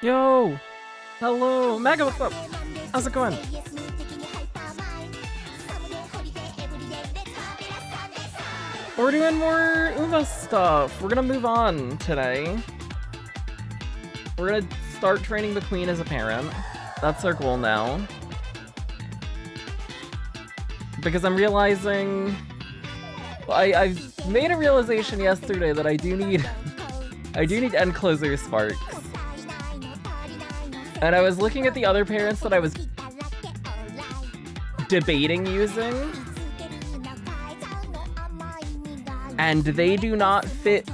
Yo! Hello! Mega, what's up? How's it going? We're doing more Uma stuff. We're gonna move on today. We're gonna start training McQueen as a parent. That's our goal now. Because I'm realizing... I made a realization yesterday that I do need end closer sparks. And I was looking at the other parents that I was debating using, and they do not fit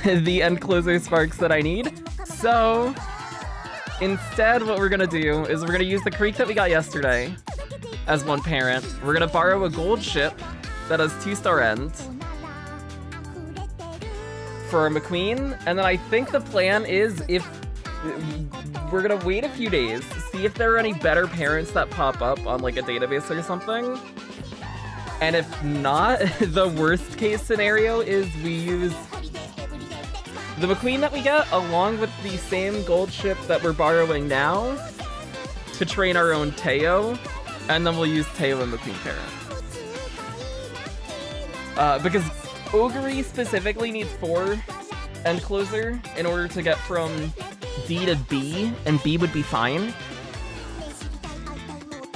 the end closer sparks that I need. So instead, what we're gonna do is we're gonna use the creek that we got yesterday as one parent. We're gonna borrow a gold ship that has 2-star ends for McQueen, and then I think the plan is if we're gonna wait a few days, see if there are any better parents that pop up on like a database or something. And if not, the worst case scenario is we use the McQueen that we get along with the same gold ship that we're borrowing now to train our own Teo, and then we'll use Teo and McQueen parent. Because Ogre specifically needs 4 end closer in order to get from D to B, and B would be fine.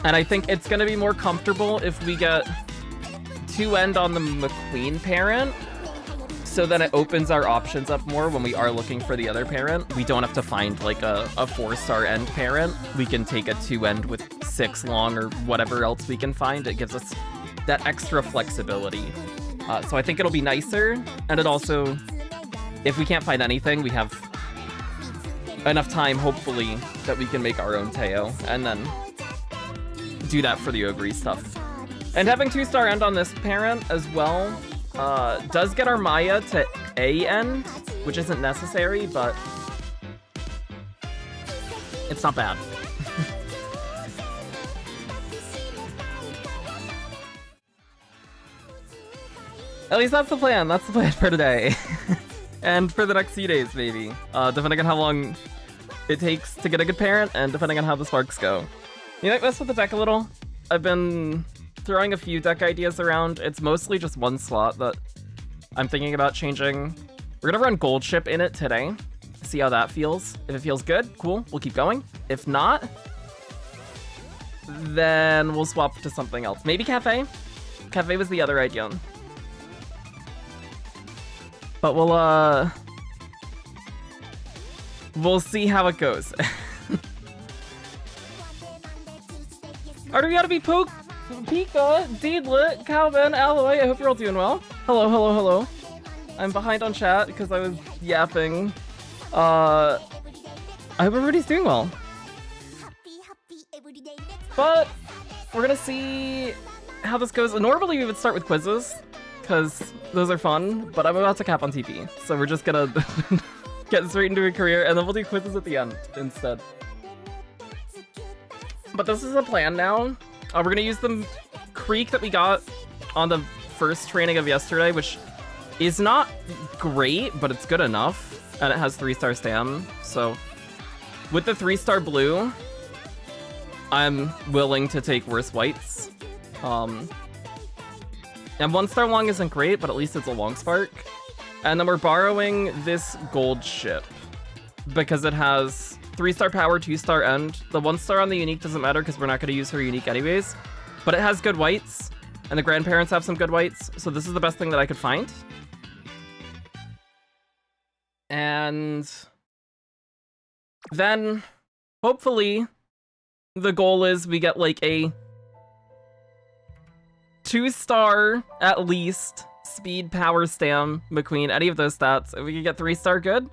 And I think it's gonna be more comfortable if we get 2 end on the McQueen parent, so then it opens our options up more when we are looking for the other parent. We don't have to find like a 4-star end parent. We can take a 2 end with 6 long or whatever else we can find. It gives us that extra flexibility. So I think it'll be nicer, and it also, if we can't find anything, we have enough time, hopefully, that we can make our own Teo, and then do that for the Ogre stuff. And having 2-star end on this parent as well does get our Maya to A end, which isn't necessary, but it's not bad. At least that's the plan. That's the plan for today. And for the next few days, maybe. Depending on how long it takes to get a good parent, and depending on how the sparks go. You might mess with the deck a little. I've been throwing a few deck ideas around. It's mostly just one slot that I'm thinking about changing. We're gonna run Gold Ship in it today. See how that feels. If it feels good, cool, we'll keep going. If not, then we'll swap to something else. Maybe Cafe? Cafe was the other idea. But we'll see how it goes. Artiviata be Poke, Pika, Deedlit, Calvin, Alloy, I hope you're all doing well. Hello, hello, hello. I'm behind on chat because I was yapping. I hope everybody's doing well. But we're gonna see how this goes. Normally we would start with quizzes, because those are fun, but I'm about to cap on TP, so we're just gonna get straight into a career, and then we'll do quizzes at the end instead. But this is a plan now. We're gonna use the creek that we got on the first training of yesterday, which is not great, but it's good enough, and it has 3-star stam, so with the 3-star blue, I'm willing to take worse whites. And 1-star long isn't great, but at least it's a long spark. And then we're borrowing this gold ship because it has 3-star power, 2-star end. The 1-star on the unique doesn't matter because we're not going to use her unique anyways. But it has good whites, and the grandparents have some good whites, so this is the best thing that I could find. And then, hopefully, the goal is we get like a 2-star, at least, speed, power, stam, McQueen, any of those stats. If we can get 3-star, good.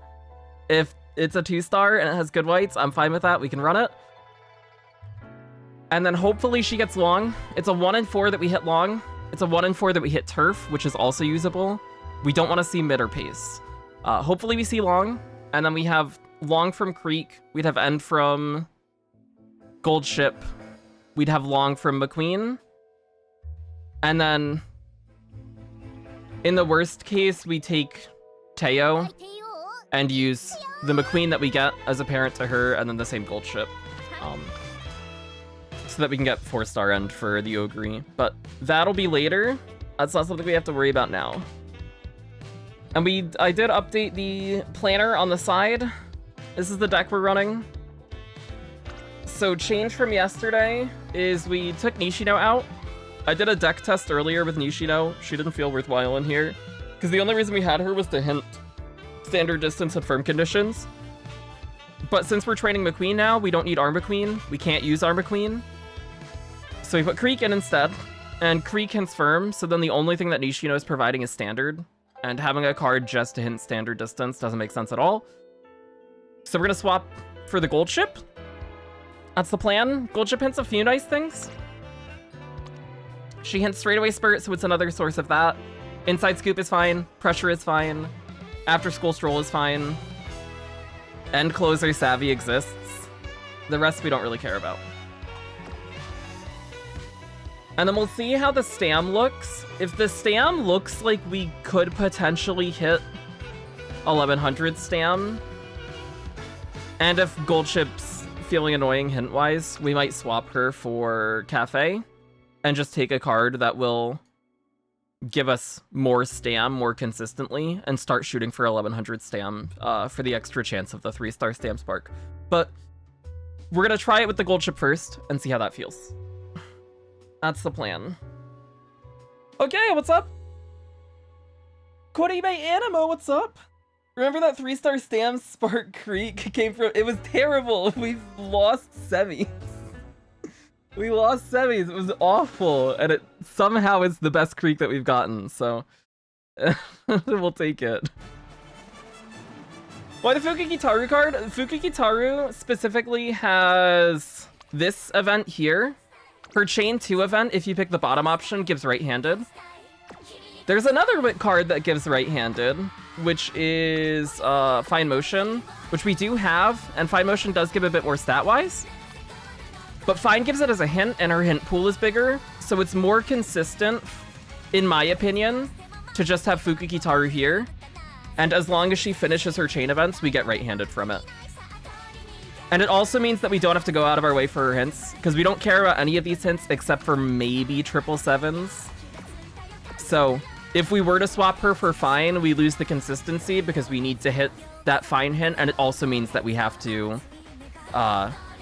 If it's a 2-star and it has good whites, I'm fine with that. We can run it. And then hopefully she gets long. It's a 1 in 4 that we hit long. It's a 1 in 4 that we hit turf, which is also usable. We don't want to see mid or pace. Hopefully we see long, and then we have long from creek. We'd have end from gold ship. We'd have long from McQueen. And then, in the worst case, we take Teo and use the McQueen that we get as a parent to her, and then the same gold ship. So that we can get 4-star end for the Ogre. But that'll be later. That's not something we have to worry about now. And I did update the planner on the side. This is the deck we're running. So change from yesterday is we took Nishino out. I did a deck test earlier with Nishino. She didn't feel worthwhile in here. Because the only reason we had her was to hint standard distance and firm conditions. But since we're training McQueen now, we don't need our McQueen. We can't use our McQueen. So we put Creek in instead. And Creek hints firm, so then the only thing that Nishino is providing is standard. And having a card just to hint standard distance doesn't make sense at all. So we're gonna swap for the gold ship. That's the plan. Gold ship hints a few nice things. She hints straightaway spurt, so it's another source of that. Inside scoop is fine. Pressure is fine. After school stroll is fine. End closer savvy exists. The rest we don't really care about. And then we'll see how the stam looks. If the stam looks like we could potentially hit 1100 stam, and if gold ship's feeling annoying hint-wise, we might swap her for Cafe and just take a card that will give us more stam more consistently and start shooting for 1100 stam for the extra chance of the 3-star stam spark. But we're gonna try it with the gold ship first and see how that feels. That's the plan. Okay, what's up? Korime Animo, what's up? Remember that 3-star stam spark Creek came from? It was terrible. We've lost semis. We lost semis. It was awful. And it somehow is the best Creek that we've gotten. So we'll take it. Why the Fukikitaru card? Fukikitaru specifically has this event here. Her Chain 2 event, if you pick the bottom option, gives right-handed. There's another card that gives right-handed, which is Fine Motion, which we do have, and Fine Motion does give a bit more stat-wise. But Fine gives it as a hint, and her hint pool is bigger, so it's more consistent, in my opinion, to just have Fukikitaru here. And as long as she finishes her chain events, we get right-handed from it. And it also means that we don't have to go out of our way for her hints, because we don't care about any of these hints except for maybe 777s. So if we were to swap her for Fine, we lose the consistency because we need to hit that Fine hint, and it also means that we have to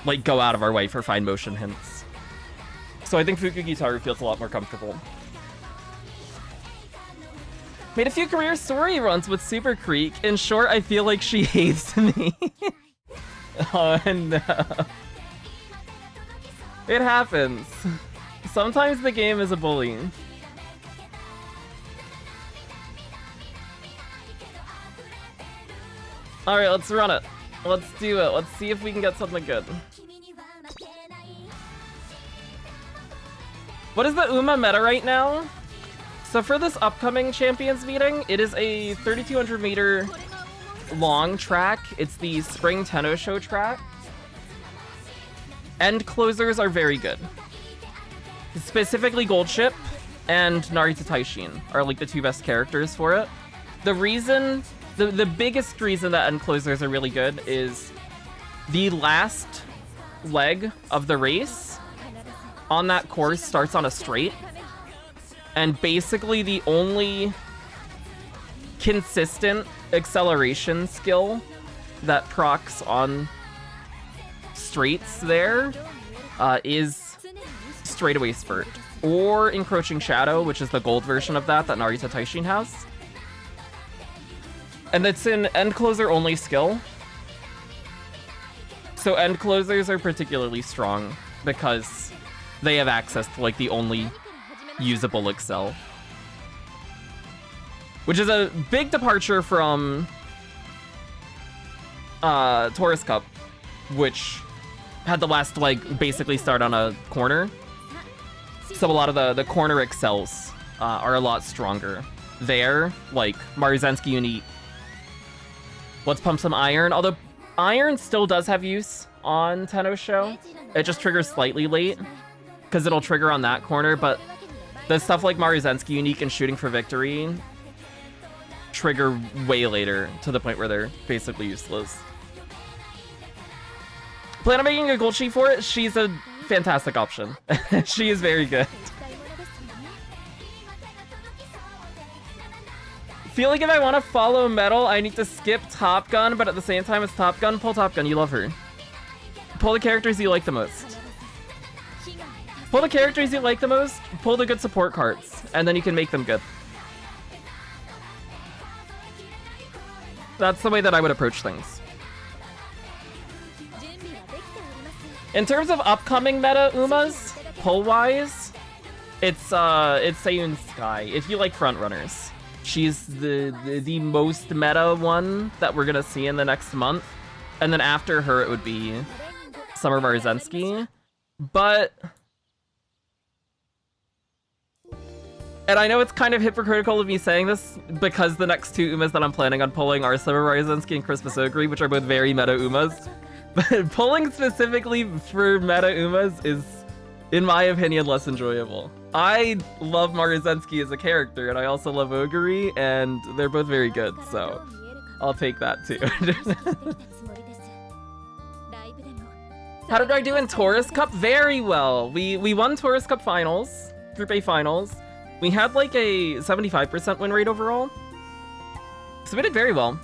like go out of our way for Fine Motion hints. So I think Fukikitaru feels a lot more comfortable. Made a few career story runs with Super Creek. In short, I feel like she hates me. Oh no. It happens. Sometimes the game is a bully. Alright, let's run it. Let's do it. Let's see if we can get something good. What is the Uma meta right now? So for this upcoming Champions meeting, it is a 3,200 meter long track. It's the Spring Tenno Show track. End closers are very good. Specifically Gold Ship and Narita Taishin are like the two best characters for it. The reason, the biggest reason that end closers are really good is the last leg of the race on that course starts on a straight. And basically the only consistent acceleration skill that procs on straights there is straightaway spurt. Or Encroaching Shadow, which is the gold version of that Narita Taishin has. And it's an end closer only skill. So end closers are particularly strong because they have access to like the only usable Excel. Which is a big departure from Taurus Cup, which had the last leg basically start on a corner. So a lot of the corner Excels are a lot stronger. There, like Maruzensky Unique. Let's pump some Iron, although Iron still does have use on Tenno Show. It just triggers slightly late, because it'll trigger on that corner, but the stuff like Maruzensky Unique and Shooting for Victory trigger way later to the point where they're basically useless. Plan on making a gold sheet for it? She's a fantastic option. She is very good. Feel like if I want to follow Metal, I need to skip Top Gun, but at the same time it's Top Gun. Pull Top Gun, you love her. Pull the characters you like the most. Pull the characters you like the most, pull the good support cards, and then you can make them good. That's the way that I would approach things. In terms of upcoming meta Umas, pull-wise, it's Sayun Sky, if you like front runners. She's the most meta one that we're gonna see in the next month. And then after her, it would be Summer Marzensky. But... And I know it's kind of hypocritical of me saying this, because the next two Umas that I'm planning on pulling are Summer Marzensky and Christmas Ogre, which are both very meta Umas. But pulling specifically for meta Umas is, in my opinion, less enjoyable. I love Marzensky as a character, and I also love Ogre, and they're both very good, so I'll take that too. How did I do in Taurus Cup? Very well. We won Taurus Cup finals, Group A finals. We had like a 75% win rate overall. So we did very well.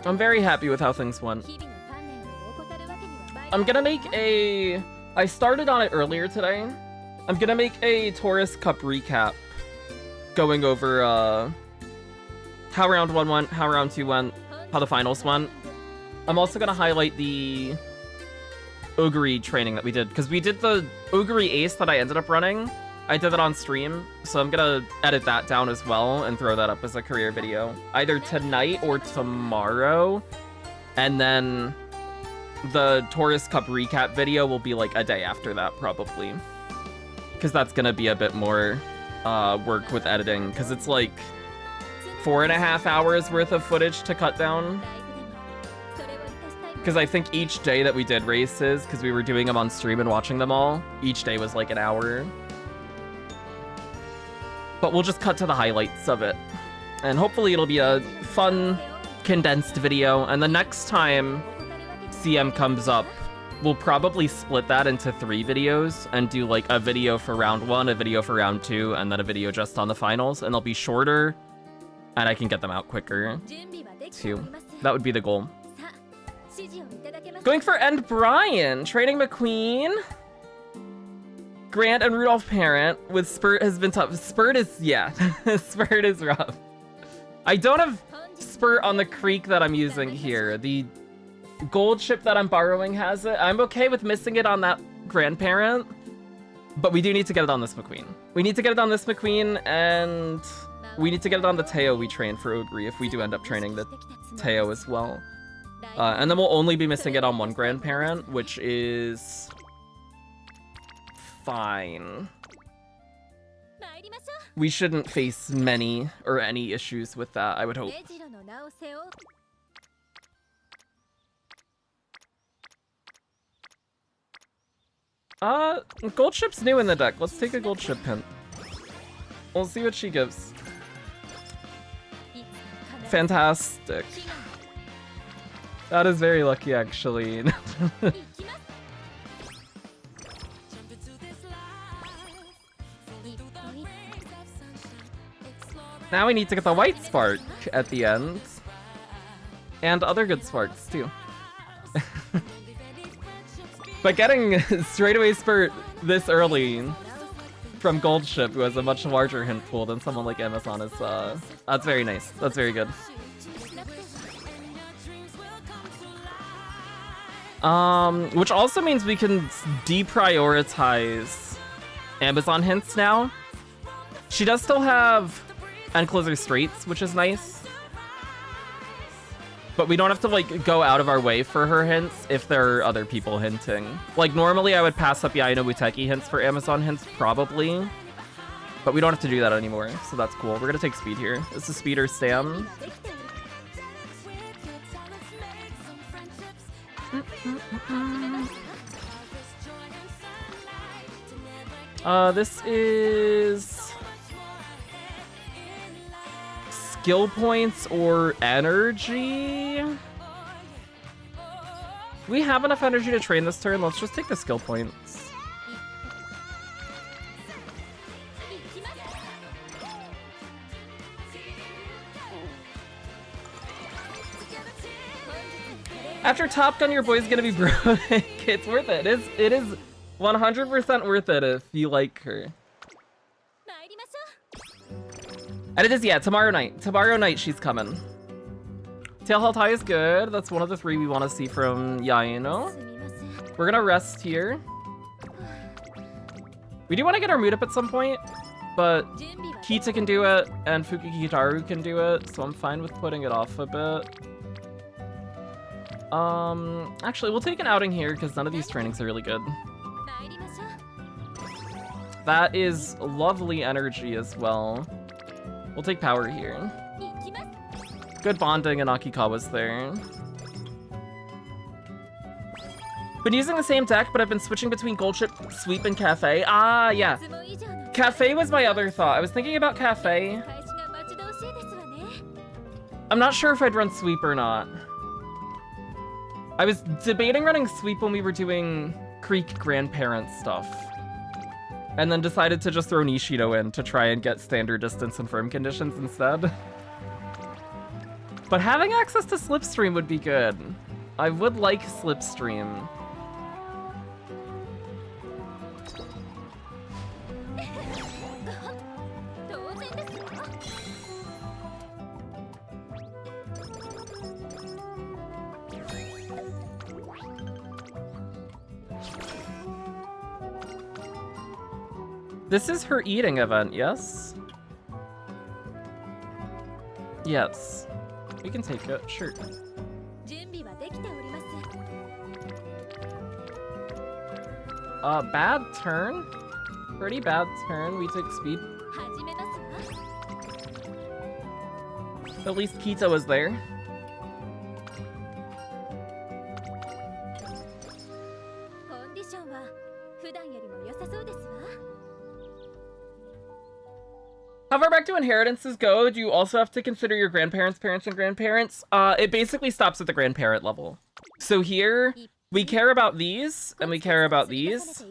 I'm very happy with how things went. I'm gonna make a... I started on it earlier today. I'm gonna make a Taurus Cup recap. Going over how round 1 went, how round 2 went, how the finals went. I'm also gonna highlight the Ogre training that we did, because we did the Ogre Ace that I ended up running. I did it on stream, so I'm gonna edit that down as well and throw that up as a career video, either tonight or tomorrow. And then the Taurus Cup recap video will be like a day after that, probably, because that's gonna be a bit more work with editing, because it's like 4.5 hours worth of footage to cut down. Because I think each day that we did races, because we were doing them on stream and watching them all, each day was like an hour. But we'll just cut to the highlights of it. And hopefully it'll be a fun, condensed video. And the next time CM comes up, we'll probably split that into 3 videos and do like a video for round 1, a video for round 2, and then a video just on the finals. And they'll be shorter, and I can get them out quicker, too. That would be the goal. Going for End Brian, training McQueen. Grant and Rudolph Parent with Spurt has been tough. Spurt is, yeah, Spurt is rough. I don't have Spurt on the creek that I'm using here. The gold ship that I'm borrowing has it. I'm okay with missing it on that Grandparent, but we do need to get it on this McQueen. We need to get it on this McQueen, and we need to get it on the Teo we train for Ogre if we do end up training the Teo as well. And then we'll only be missing it on one Grandparent, which is fine. We shouldn't face many or any issues with that, I would hope. Gold ship's new in the deck. Let's take a gold ship hint. We'll see what she gives. Fantastic. That is very lucky, actually. Now we need to get the white spark at the end. And other good sparks, too. But getting straightaway Spurt this early from Gold Ship, who has a much larger hint pool than someone like Amazon, is, that's very nice. That's very good. Which also means we can deprioritize Amazon hints now. She does still have Encloser Straits, which is nice. But we don't have to, like, go out of our way for her hints if there are other people hinting. Like, normally I would pass up Yaino Muteki hints for Amazon hints, probably. But we don't have to do that anymore, so that's cool. We're gonna take speed here. This is Speeder Sam. This is skill points or energy? We have enough energy to train this turn. Let's just take the skill points. After Top Gun, your boy's gonna be broke. It's worth it. It is 100% worth it if you like her. And it is, yeah, tomorrow night. Tomorrow night she's coming. Tail Health High is good. That's one of the 3 we want to see from Yaino. We're gonna rest here. We do want to get our mood up at some point, but Kita can do it and Fuki Kitaru can do it, so I'm fine with putting it off a bit. Actually, we'll take an outing here because none of these trainings are really good. That is lovely energy as well. We'll take power here. Good bonding and Akikawa's there. Been using the same deck, but I've been switching between Gold Chip, Sweep, and Cafe. Ah, yeah. Cafe was my other thought. I was thinking about Cafe. I'm not sure if I'd run Sweep or not. I was debating running Sweep when we were doing Creek Grandparent stuff. And then decided to just throw Nishido in to try and get standard distance and firm conditions instead. But having access to Slipstream would be good. I would like Slipstream. This is her eating event, yes? Yes. We can take it, sure. Bad turn? Pretty bad turn. We took speed. At least Kita was there. How far back do inheritances go? Do you also have to consider your grandparents, parents, and grandparents? It basically stops at the grandparent level. So here, we care about these, and we care about these.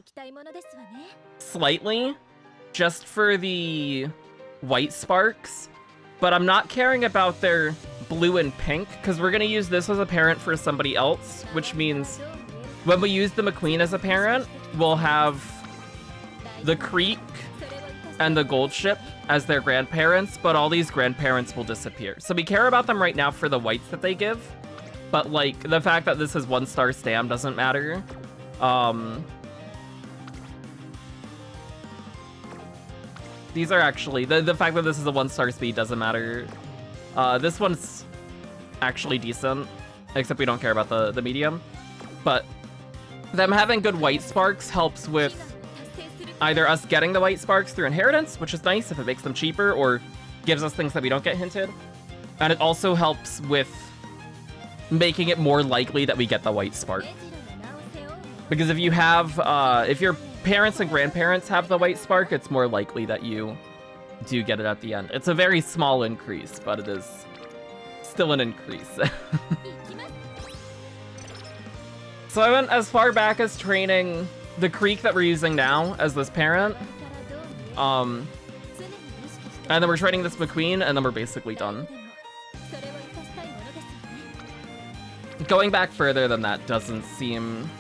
Slightly. Just for the white sparks. But I'm not caring about their blue and pink, because we're going to use this as a parent for somebody else, which means when we use the McQueen as a parent, we'll have the Creek and the Gold Ship as their grandparents, but all these grandparents will disappear. So we care about them right now for the whites that they give, but like the fact that this is 1-star stam doesn't matter. These are actually, the fact that this is a 1-star speed doesn't matter. This one's actually decent, except we don't care about the medium. But them having good white sparks helps with either us getting the white sparks through inheritance, which is nice if it makes them cheaper, or gives us things that we don't get hinted. And it also helps with making it more likely that we get the white spark. Because if you have, if your parents and grandparents have the white spark, it's more likely that you do get it at the end. It's a very small increase, but it is still an increase. So I went as far back as training the Creek that we're using now as this parent. And then we're training this McQueen, and then we're basically done. Going back further than that doesn't seem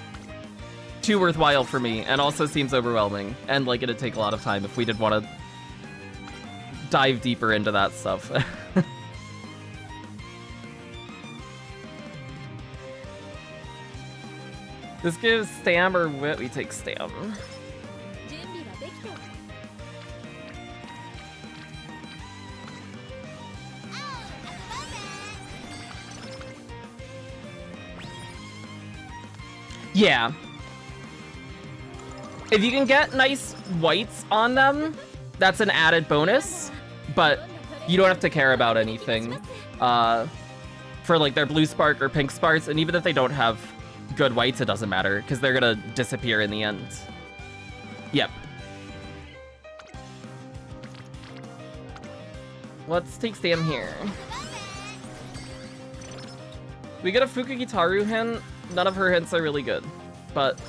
too worthwhile for me, and also seems overwhelming, and like it'd take a lot of time if we did want to dive deeper into that stuff. This gives stam or wit. We take stam. Yeah. If you can get nice whites on them, that's an added bonus, but you don't have to care about anything for like their blue spark or pink sparks, and even if they don't have good whites, it doesn't matter, because they're gonna disappear in the end. Yep. let's take Sam here. We get a Fukugitaru hint. None of her hints are really good, but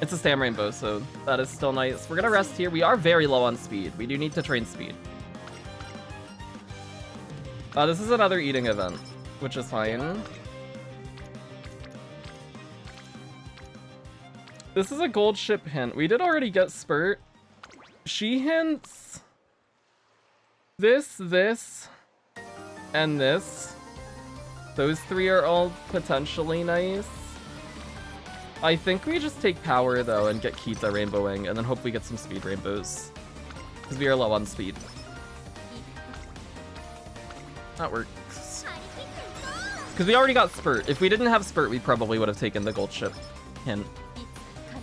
it's a Sam Rainbow, so that is still nice. We're gonna rest here. We are very low on speed. We do need to train speed. This is another eating event, which is fine. This is a gold ship hint. We did already get Spurt. She hints this, and this. Those three are all potentially nice. I think we just take power though and get Kita rainbowing and then hope we get some speed rainbows. Because we are low on speed. That works. Because we already got Spurt. If we didn't have Spurt, we probably would have taken the gold ship hint.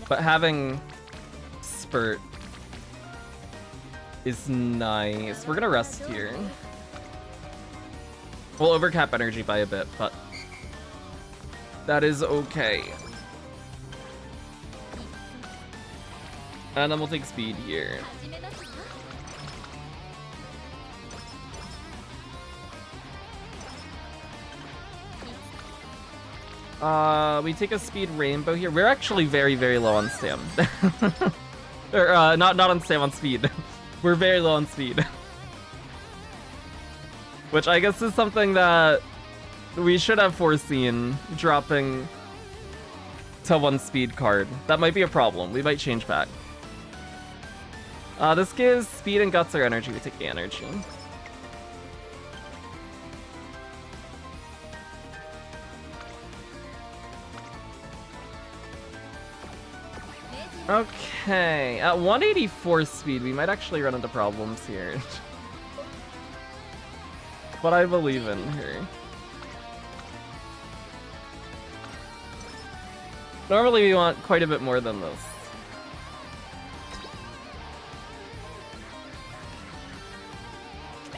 But having Spurt is nice. We're gonna rest here. We'll overcap energy by a bit, but that is okay. And then we'll take speed here. We take a speed rainbow here. We're actually very, very low on stam. Or, not on stam, on speed. We're very low on speed. Which I guess is something that we should have foreseen, dropping to 1 speed card. That might be a problem. We might change back. This gives speed and guts or energy. We take the energy. Okay, at 184 speed, we might actually run into problems here. But I believe in her. Normally we want quite a bit more than this.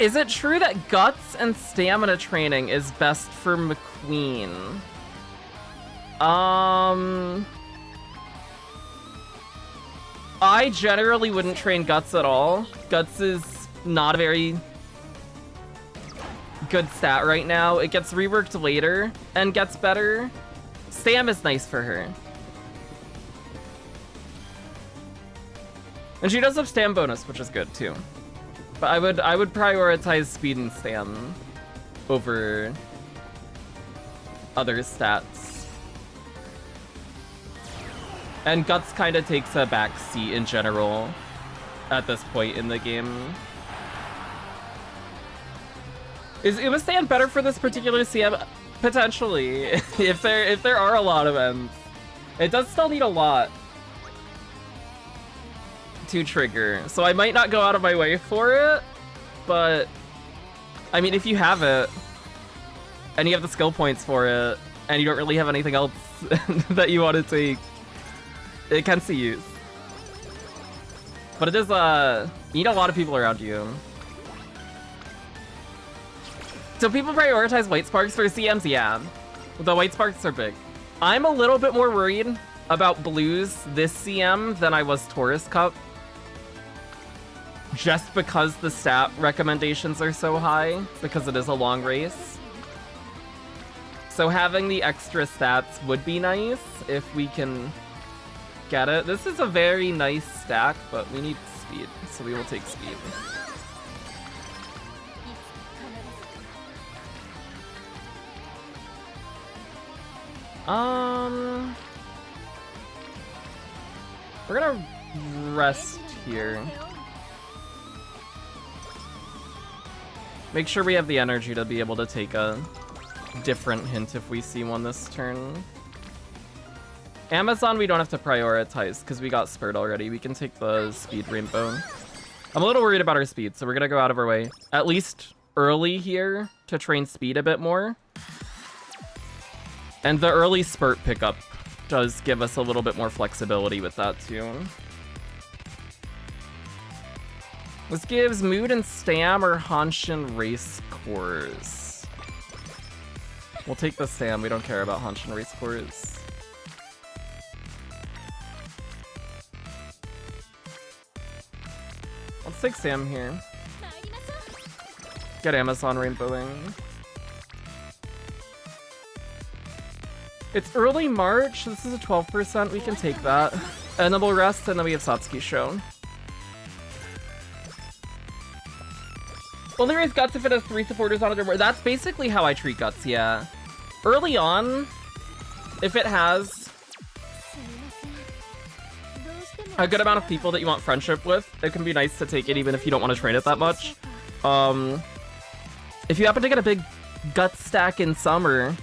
Is it true that guts and stamina training is best for McQueen? I generally wouldn't train guts at all. Guts is not a very good stat right now. It gets reworked later and gets better. Stam is nice for her. And she does have stam bonus, which is good too. But I would prioritize speed and stam over other stats. And guts kind of takes a back seat in general at this point in the game. Is Umastand better for this particular CM? Potentially, if there are a lot of ends. It does still need a lot to trigger, so I might not go out of my way for it, but I mean, if you have it and you have the skill points for it and you don't really have anything else that you want to take, it can see use. But it is you need a lot of people around you. So people prioritize white sparks for CMs? Yeah, the white sparks are big. I'm a little bit more worried about blues this CM than I was Taurus Cup, just because the stat recommendations are so high, because it is a long race. So having the extra stats would be nice if we can get it. This is a very nice stack, but we need speed, so we will take speed. We're gonna rest here. Make sure we have the energy to be able to take a different hint if we see one this turn. Amazon we don't have to prioritize because we got Spurt already. We can take the speed rainbow. I'm a little worried about our speed, so we're gonna go out of our way, at least early here, to train speed a bit more. And the early Spurt pickup does give us a little bit more flexibility with that too. This gives Mood and Stam or Hanshin Race Cores. We'll take the Stam, we don't care about Hanshin Race Cores. Let's take Sam here. Get Amazon rainbowing. It's early March. This is a 12%. We can take that. And then we'll rest, and then we have Satsuki show. Only raise Guts if it has 3 supporters on it or more. That's basically how I treat Guts, yeah. Early on, if it has a good amount of people that you want friendship with, it can be nice to take it even if you don't want to train it that much. If you happen to get a big Guts stack in summer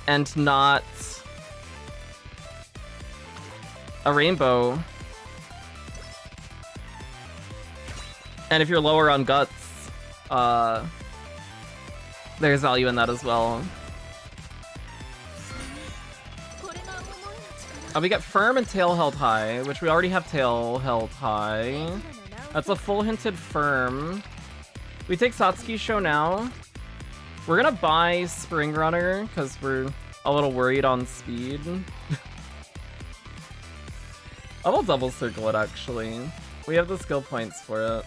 and not a rainbow, and if you're lower on Guts, there's value in that as well. We get Firm and Tail held high, which we already have Tail held high. That's a full hinted Firm. We take Satsuki show now. We're gonna buy Spring Runner because we're a little worried on speed. I will double circle it actually. We have the skill points for it.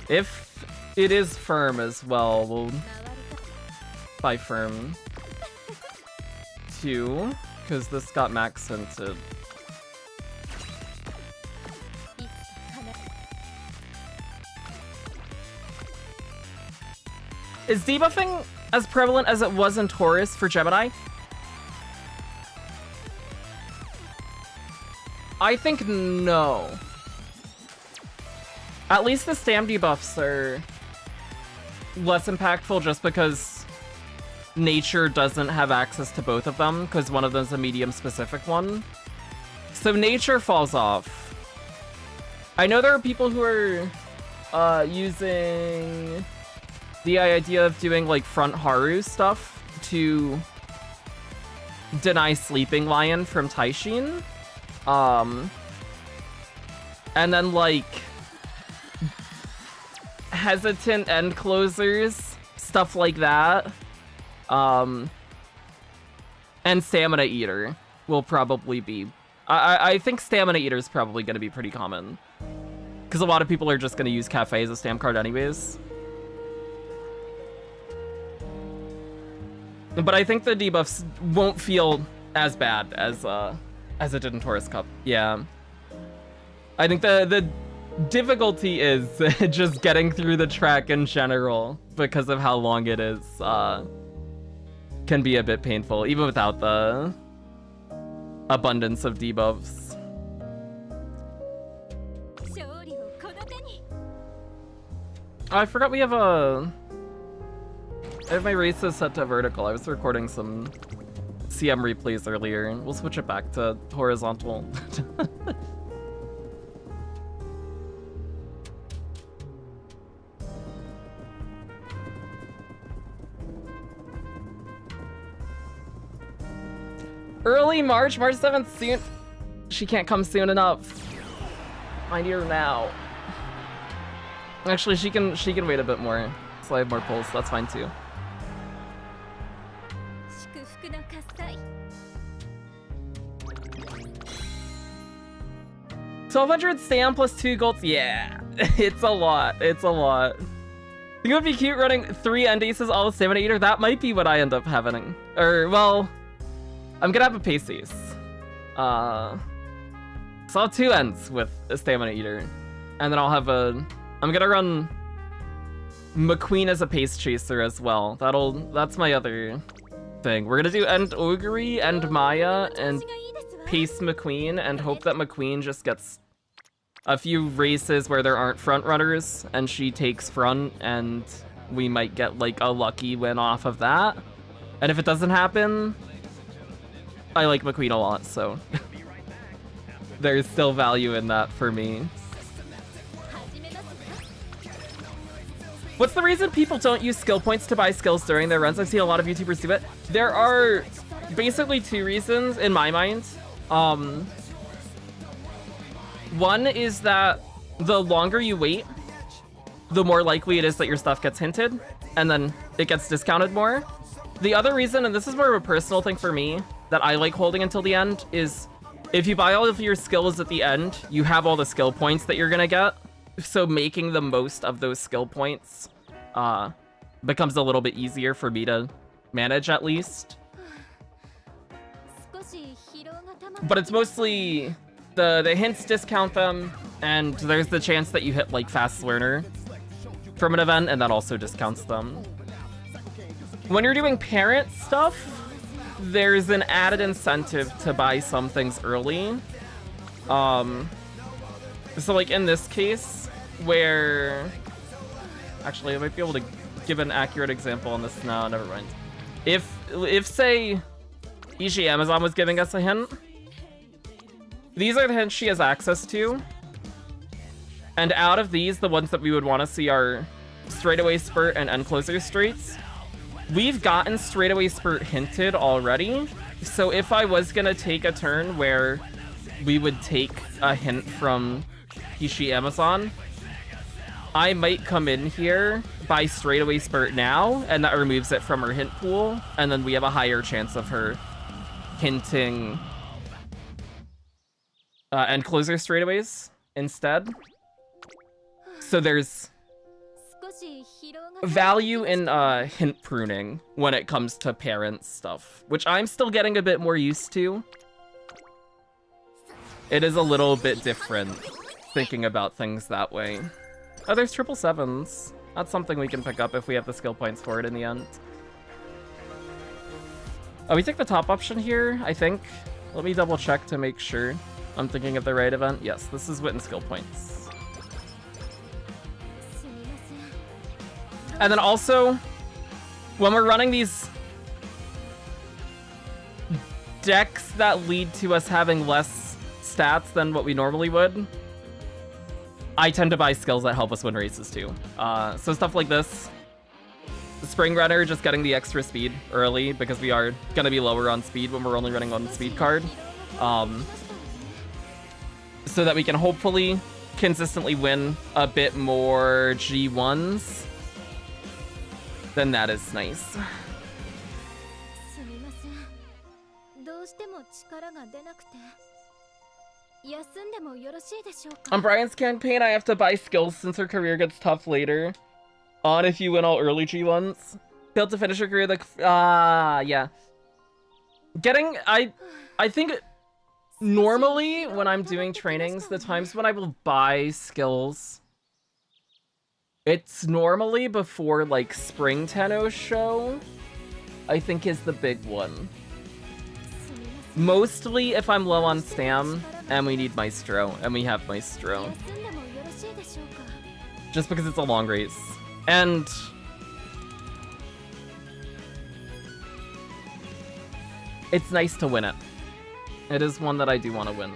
If it is Firm as well, we'll buy Firm 2, because this got max hinted. Is debuffing as prevalent as it was in Taurus for Gemini? I think no. At least the stam debuffs are less impactful just because nature doesn't have access to both of them, because one of them is a medium specific one. So nature falls off. I know there are people who are using the idea of doing like front Haru stuff to deny Sleeping Lion from Taishin. And then like hesitant end closers, stuff like that. And Stamina Eater will probably be... I think Stamina Eater is probably going to be pretty common. Because a lot of people are just going to use Cafe as a stamp card anyways. But I think the debuffs won't feel as bad as it did in Taurus Cup. Yeah. I think the difficulty is just getting through the track in general, because of how long it is, can be a bit painful, even without the abundance of debuffs. Oh, I forgot we have I have my races set to vertical. I was recording some CM replays earlier. We'll switch it back to horizontal. Early March 7th soon. She can't come soon enough. I need her now. Actually, she can wait a bit more. So I have more pulls, that's fine too. 1200 stam plus 2 golds. Yeah, it's a lot. It's a lot. Think it would be cute running 3 end aces, all with Stamina Eater. That might be what I end up having. Or, well, I'm gonna have a pace ace. So I'll have 2 ends with a Stamina Eater. And then I'll have I'm gonna run McQueen as a pace chaser as well. That's my other thing. We're gonna do End Ogre, End Maya, and pace McQueen, and hope that McQueen just gets a few races where there aren't front runners, and she takes front, and we might get like a lucky win off of that. And if it doesn't happen, I like McQueen a lot, so there's still value in that for me. What's the reason people don't use skill points to buy skills during their runs? I've seen a lot of YouTubers do it. There are basically 2 reasons in my mind. One is that the longer you wait, the more likely it is that your stuff gets hinted, and then it gets discounted more. The other reason, and this is more of a personal thing for me, that I like holding until the end, is if you buy all of your skills at the end, you have all the skill points that you're gonna get. So making the most of those skill points becomes a little bit easier for me to manage at least. But it's mostly the hints discount them, and there's the chance that you hit like fast learner from an event, and that also discounts them. When you're doing parent stuff, there's an added incentive to buy some things early. So like in this case, where actually I might be able to give an accurate example on this. No, never mind. If say Ishi Amazon was giving us a hint, these are the hints she has access to, and out of these, the ones that we would want to see are straightaway spurt and end closer streets. We've gotten straightaway spurt hinted already, so if I was gonna take a turn where we would take a hint from Ishi Amazon, I might come in here, buy straightaway spurt now, and that removes it from her hint pool, and then we have a higher chance of her hinting end closer straightaways instead. So there's value in hint pruning when it comes to parent stuff, which I'm still getting a bit more used to. It is a little bit different thinking about things that way. Oh, there's 777s. That's something we can pick up if we have the skill points for it in the end. Oh, we take the top option here, I think. Let me double check to make sure I'm thinking of the right event. Yes, this is Witten skill points. And then also, when we're running these decks that lead to us having less stats than what we normally would, I tend to buy skills that help us win races too. So stuff like this. The Spring Runner, just getting the extra speed early because we are going to be lower on speed when we're only running on the speed card. So that we can hopefully consistently win a bit more G1s. Then that is nice. On Brian's campaign, I have to buy skills since her career gets tough later on if you win all early G1s. Failed to finish her career, like, yeah. I think normally when I'm doing trainings, the times when I will buy skills, it's normally before, like, Spring Tenno show, I think is the big one. Mostly if I'm low on stam, and we need Maestro, and we have Maestro. Just because it's a long race. And it's nice to win it. It is one that I do want to win.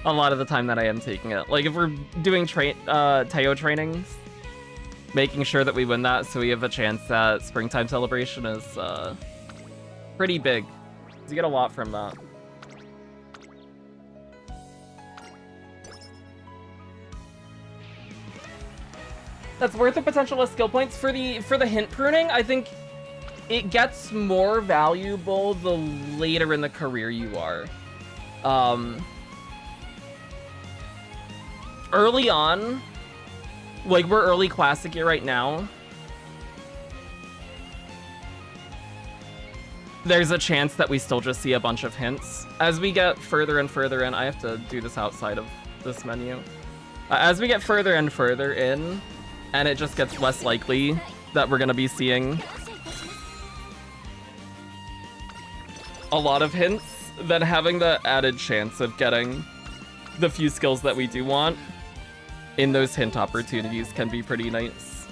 A lot of the time that I am taking it. Like, if we're doing Teo trainings, making sure that we win that so we have a chance that Springtime Celebration is pretty big. You get a lot from that. That's worth the potential of skill points. For the hint pruning, I think it gets more valuable the later in the career you are. Early on, like we're early classic year right now, there's a chance that we still just see a bunch of hints. As we get further and further in, I have to do this outside of this menu. As we get further and further in, and it just gets less likely that we're gonna be seeing a lot of hints, then having the added chance of getting the few skills that we do want in those hint opportunities can be pretty nice.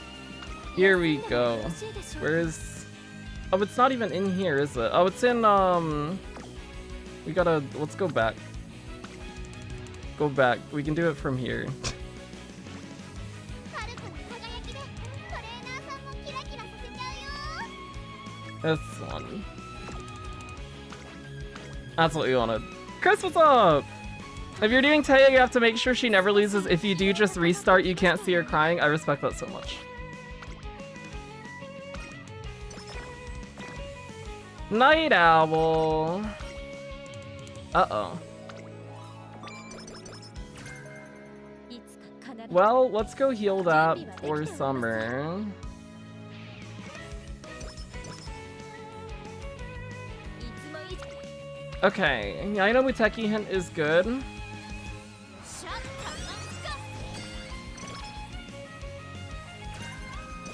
Here we go. Where is... Oh, it's not even in here, is it? Oh, it's in, we gotta... Let's go back. Go back. We can do it from here. This one. That's what we wanted. Chris, what's up? If you're doing Taya, you have to make sure she never loses. If you do just restart, you can't see her crying. I respect that so much. Night Owl. Uh-oh. Well, let's go heal that for Summer. Okay, I know Muteki Hint is good.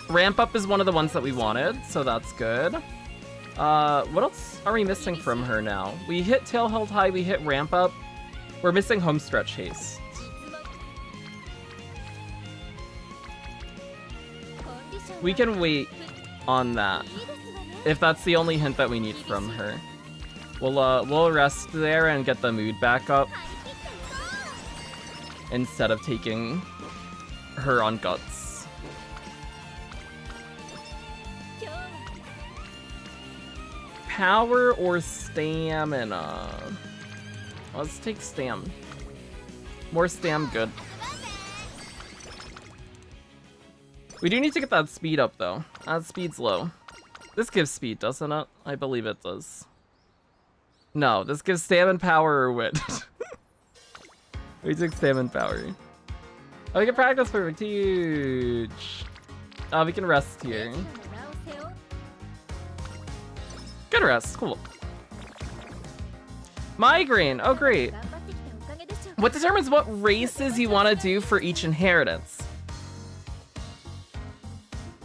Ramp Up is one of the ones that we wanted, so that's good. What else are we missing from her now? We hit Tail Held High, we hit Ramp Up. We're missing Homestretch Haste. We can wait on that, if that's the only hint that we need from her. We'll rest there and get the mood back up instead of taking her on Guts. Power or stamina? Let's take stam. More stam, good. We do need to get that speed up though. That speed's low. This gives speed, doesn't it? I believe it does. No, this gives stam and power or wit. We took stam and power. Oh, we can practice perfect. Huge. Oh, we can rest here. Good rest, cool. Migraine, oh great. What determines what races you want to do for each inheritance?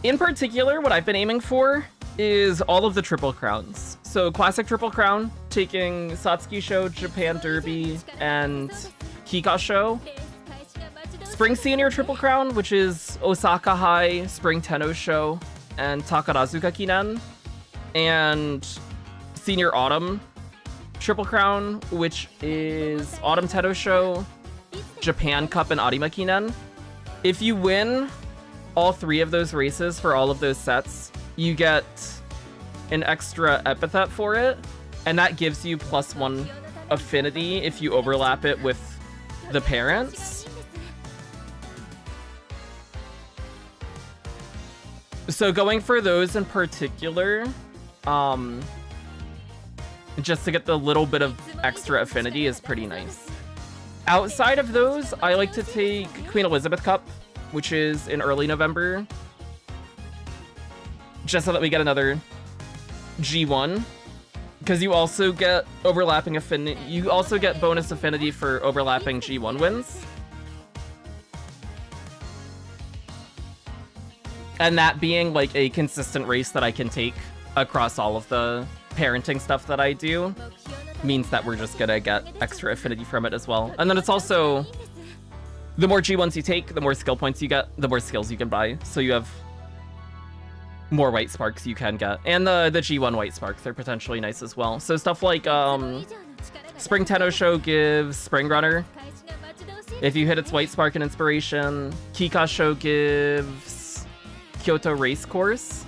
In particular, what I've been aiming for is all of the Triple Crowns. So Classic Triple Crown, taking Satsuki Show, Japan Derby, and Kika Show. Spring Senior Triple Crown, which is Osaka High, Spring Tenno Show, and Takarazuka Kinen. And Senior Autumn Triple Crown, which is Autumn Tenno Show, Japan Cup, and Arima Kinen. If you win all three of those races for all of those sets, you get an extra epithet for it, and that gives you +1 affinity if you overlap it with the parents. So going for those in particular, just to get the little bit of extra affinity is pretty nice. Outside of those, I like to take Queen Elizabeth Cup, which is in early November, just so that we get another G1, because you also get overlapping affinity. You also get bonus affinity for overlapping G1 wins, and that being like a consistent race that I can take across all of the parenting stuff that I do means that we're just gonna get extra affinity from it as well. And then it's also, the more G1s you take, the more skill points you get, the more skills you can buy. So you have more white sparks you can get. And the G1 white sparks are potentially nice as well. So stuff like Spring Tenno Show gives Spring Runner if you hit its white spark and inspiration. Kika Show gives Kyoto Race Course.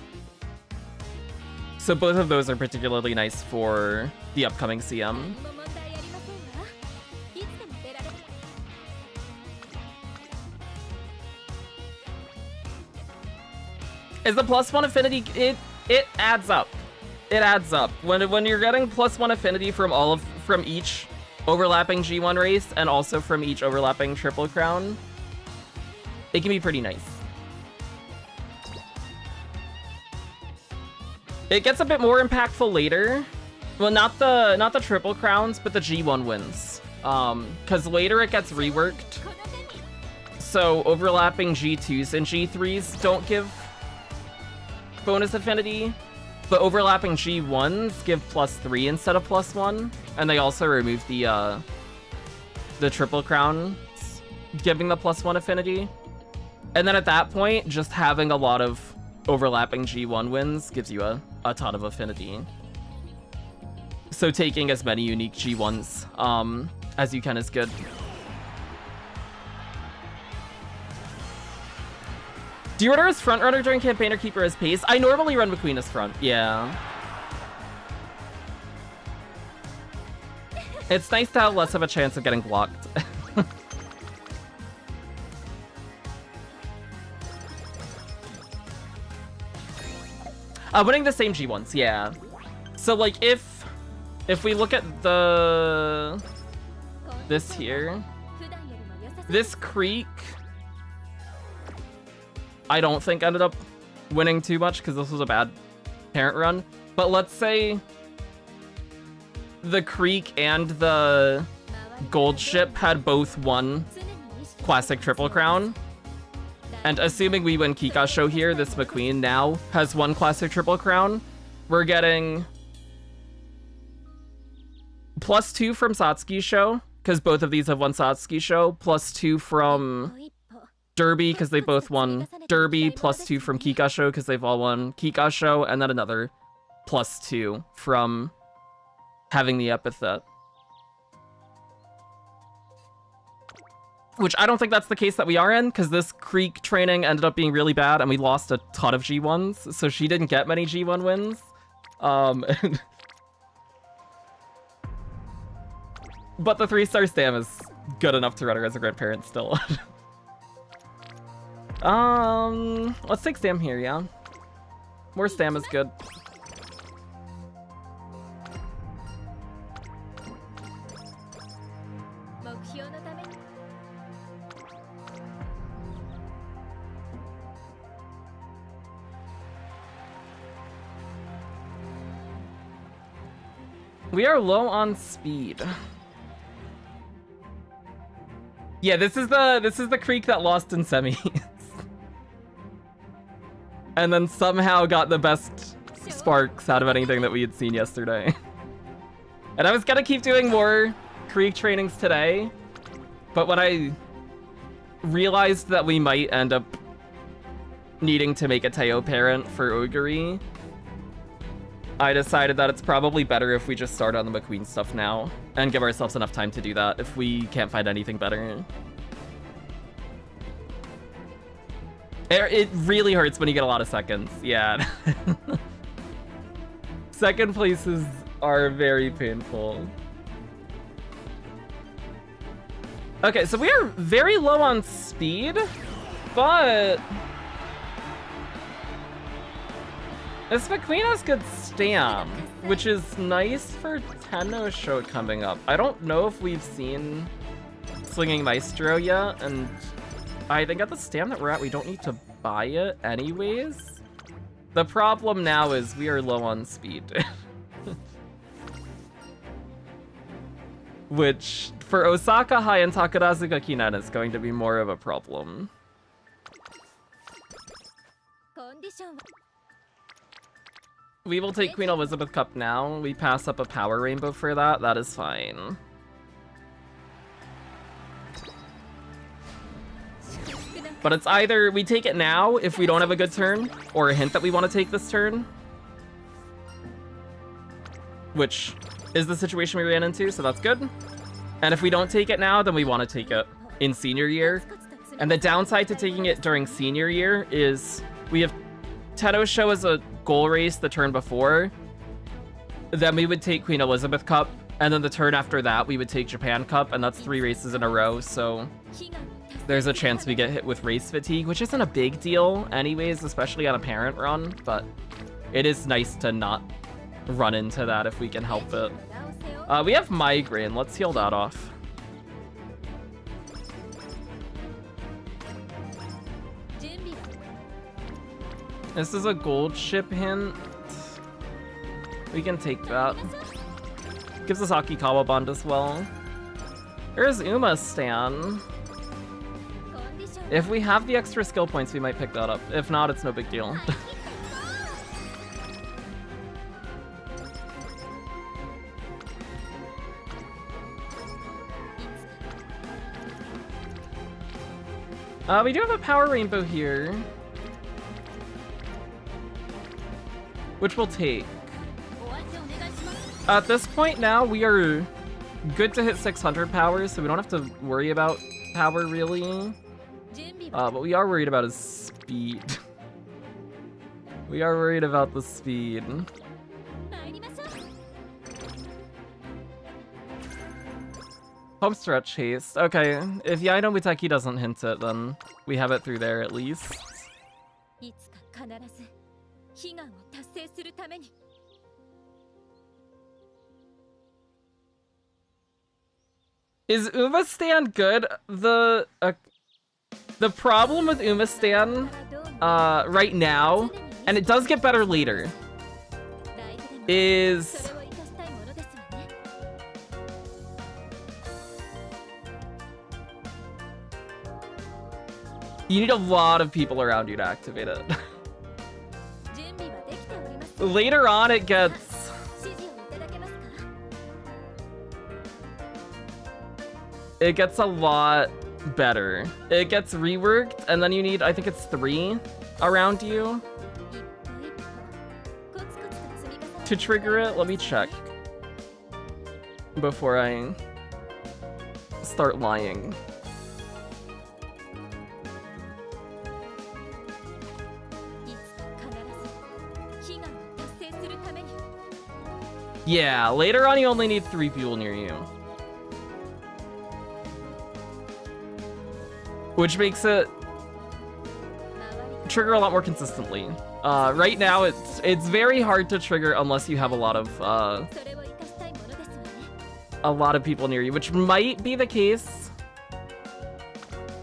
So both of those are particularly nice for the upcoming CM. Is the +1 affinity, it adds up. It adds up. When you're getting +1 affinity from each overlapping G1 race and also from each overlapping Triple Crown, it can be pretty nice. It gets a bit more impactful later. Well, not the Triple Crowns, but the G1 wins. Because later it gets reworked. So overlapping G2s and G3s don't give bonus affinity, but overlapping G1s give +3 instead of +1. And they also remove the Triple Crowns giving the +1 affinity. And then at that point, just having a lot of overlapping G1 wins gives you a ton of affinity. So taking as many unique G1s as you can is good. Do you run her as front runner during campaign or keep her as pace? I normally run McQueen as front, yeah. It's nice to have less of a chance of getting blocked. Winning the same G1s, yeah. So like if we look at this here, this creek I don't think ended up winning too much because this was a bad parent run. But let's say the Creek and the Gold Ship had both won Classic Triple Crown. And assuming we win Kikasho here, this McQueen now has won Classic Triple Crown. We're getting +2 from Satsuki Show, because both of these have won Satsuki Show, +2 from Derby, because they both won Derby, +2 from Kikasho, because they've all won Kikasho, and then another +2 from having the epithet. Which I don't think that's the case that we are in, because this Creek training ended up being really bad, and we lost a ton of G1s, so she didn't get many G1 wins. But the 3-star stam is good enough to run her as a grandparent still. Let's take stam here, yeah. More stam is good. We are low on speed. Yeah, this is the Creek that lost in semis. And then somehow got the best sparks out of anything that we had seen yesterday. And I was gonna keep doing more Creek trainings today, but when I realized that we might end up needing to make a Teo parent for Oguri, I decided that it's probably better if we just start on the McQueen stuff now and give ourselves enough time to do that if we can't find anything better. It really hurts when you get a lot of seconds, yeah. Second places are very painful. Okay, so we are very low on speed, but this McQueen has good stam, which is nice for Tenno Show coming up. I don't know if we've seen Slinging Maestro yet, and I think at the stam that we're at, we don't need to buy it anyways. The problem now is we are low on speed. Which, for Osaka High and Takarazuka Kinan, is going to be more of a problem. We will take Queen Elizabeth Cup now. We pass up a Power Rainbow for that. That is fine. But it's either we take it now if we don't have a good turn, or a hint that we want to take this turn. Which is the situation we ran into, so that's good. And if we don't take it now, then we want to take it in senior year. And the downside to taking it during senior year is we have Tenno Show as a goal race the turn before. Then we would take Queen Elizabeth Cup, and then the turn after that we would take Japan Cup, and that's 3 races in a row, so there's a chance we get hit with race fatigue, which isn't a big deal anyways, especially on a parent run, but it is nice to not run into that if we can help it. We have Migraine. Let's heal that off. This is a gold ship hint. We can take that. Gives us Akikawa Bond as well. There's Uma Stan. If we have the extra skill points, we might pick that up. If not, it's no big deal. We do have a Power Rainbow here, which we'll take. At this point now, we are good to hit 600 powers, so we don't have to worry about power really. What we are worried about is speed. We are worried about the speed. Homestretch haste. Okay, if Yaino Muteki doesn't hint it, then we have it through there at least. Is Uma Stan good? The problem with Uma Stan right now, and it does get better later, is... you need a lot of people around you to activate it. Later on, it gets... a lot better. It gets reworked, and then you need, I think it's 3 around you to trigger it. Let me check before I start lying. Yeah, later on you only need 3 people near you. Which makes it trigger a lot more consistently. Right now it's very hard to trigger unless you have a lot of people near you, which might be the case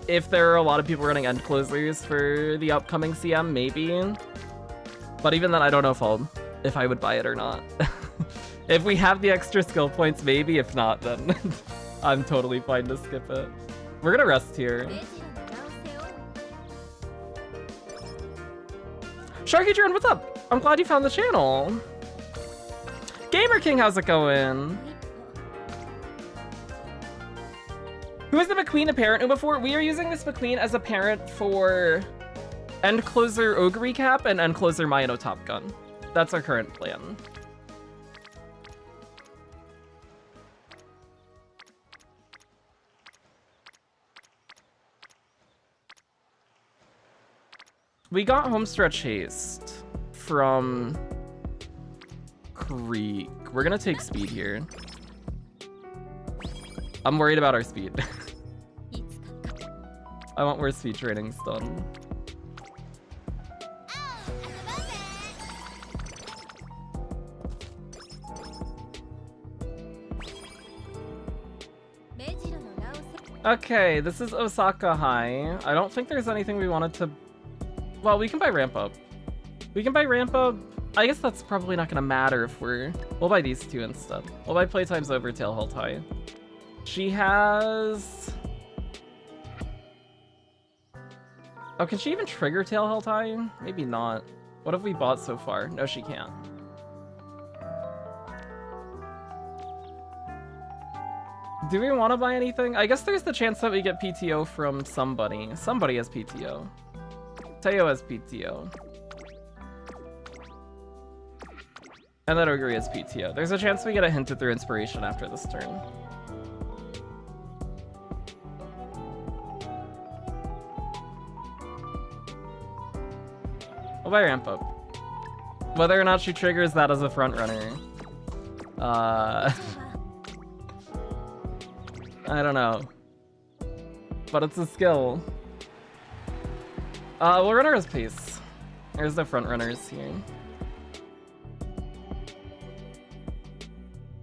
if there are a lot of people running end closers for the upcoming CM, maybe. But even then, I don't know if I would buy it or not. If we have the extra skill points, maybe. If not, then I'm totally fine to skip it. We're gonna rest here. Sharky Drone, what's up? I'm glad you found the channel. Gamer King, how's it going? Who is the McQueen a parent before? We are using this McQueen as a parent for End Closer Ogre Recap and End Closer Mayano Top Gun. That's our current plan. We got Homestretch Haste from Creek. We're gonna take speed here. I'm worried about our speed. I want more speed trainings done. Okay, this is Osaka High. I don't think there's anything we wanted to... well, we can buy Ramp Up. We can buy Ramp Up. I guess that's probably not gonna matter if we're... we'll buy these 2 instead. We'll buy Playtime's over Tail Held High. She has... oh, can she even trigger Tail Held High? Maybe not. What have we bought so far? No, she can't. Do we want to buy anything? I guess there's the chance that we get PTO from somebody. Somebody has PTO. Teo has PTO. And that Ogre has PTO. There's a chance we get a Hinted Through Inspiration after this turn. We'll buy Ramp Up. Whether or not she triggers that as a front runner. I don't know. But it's a skill. We'll run her as pace. There's the front runners here.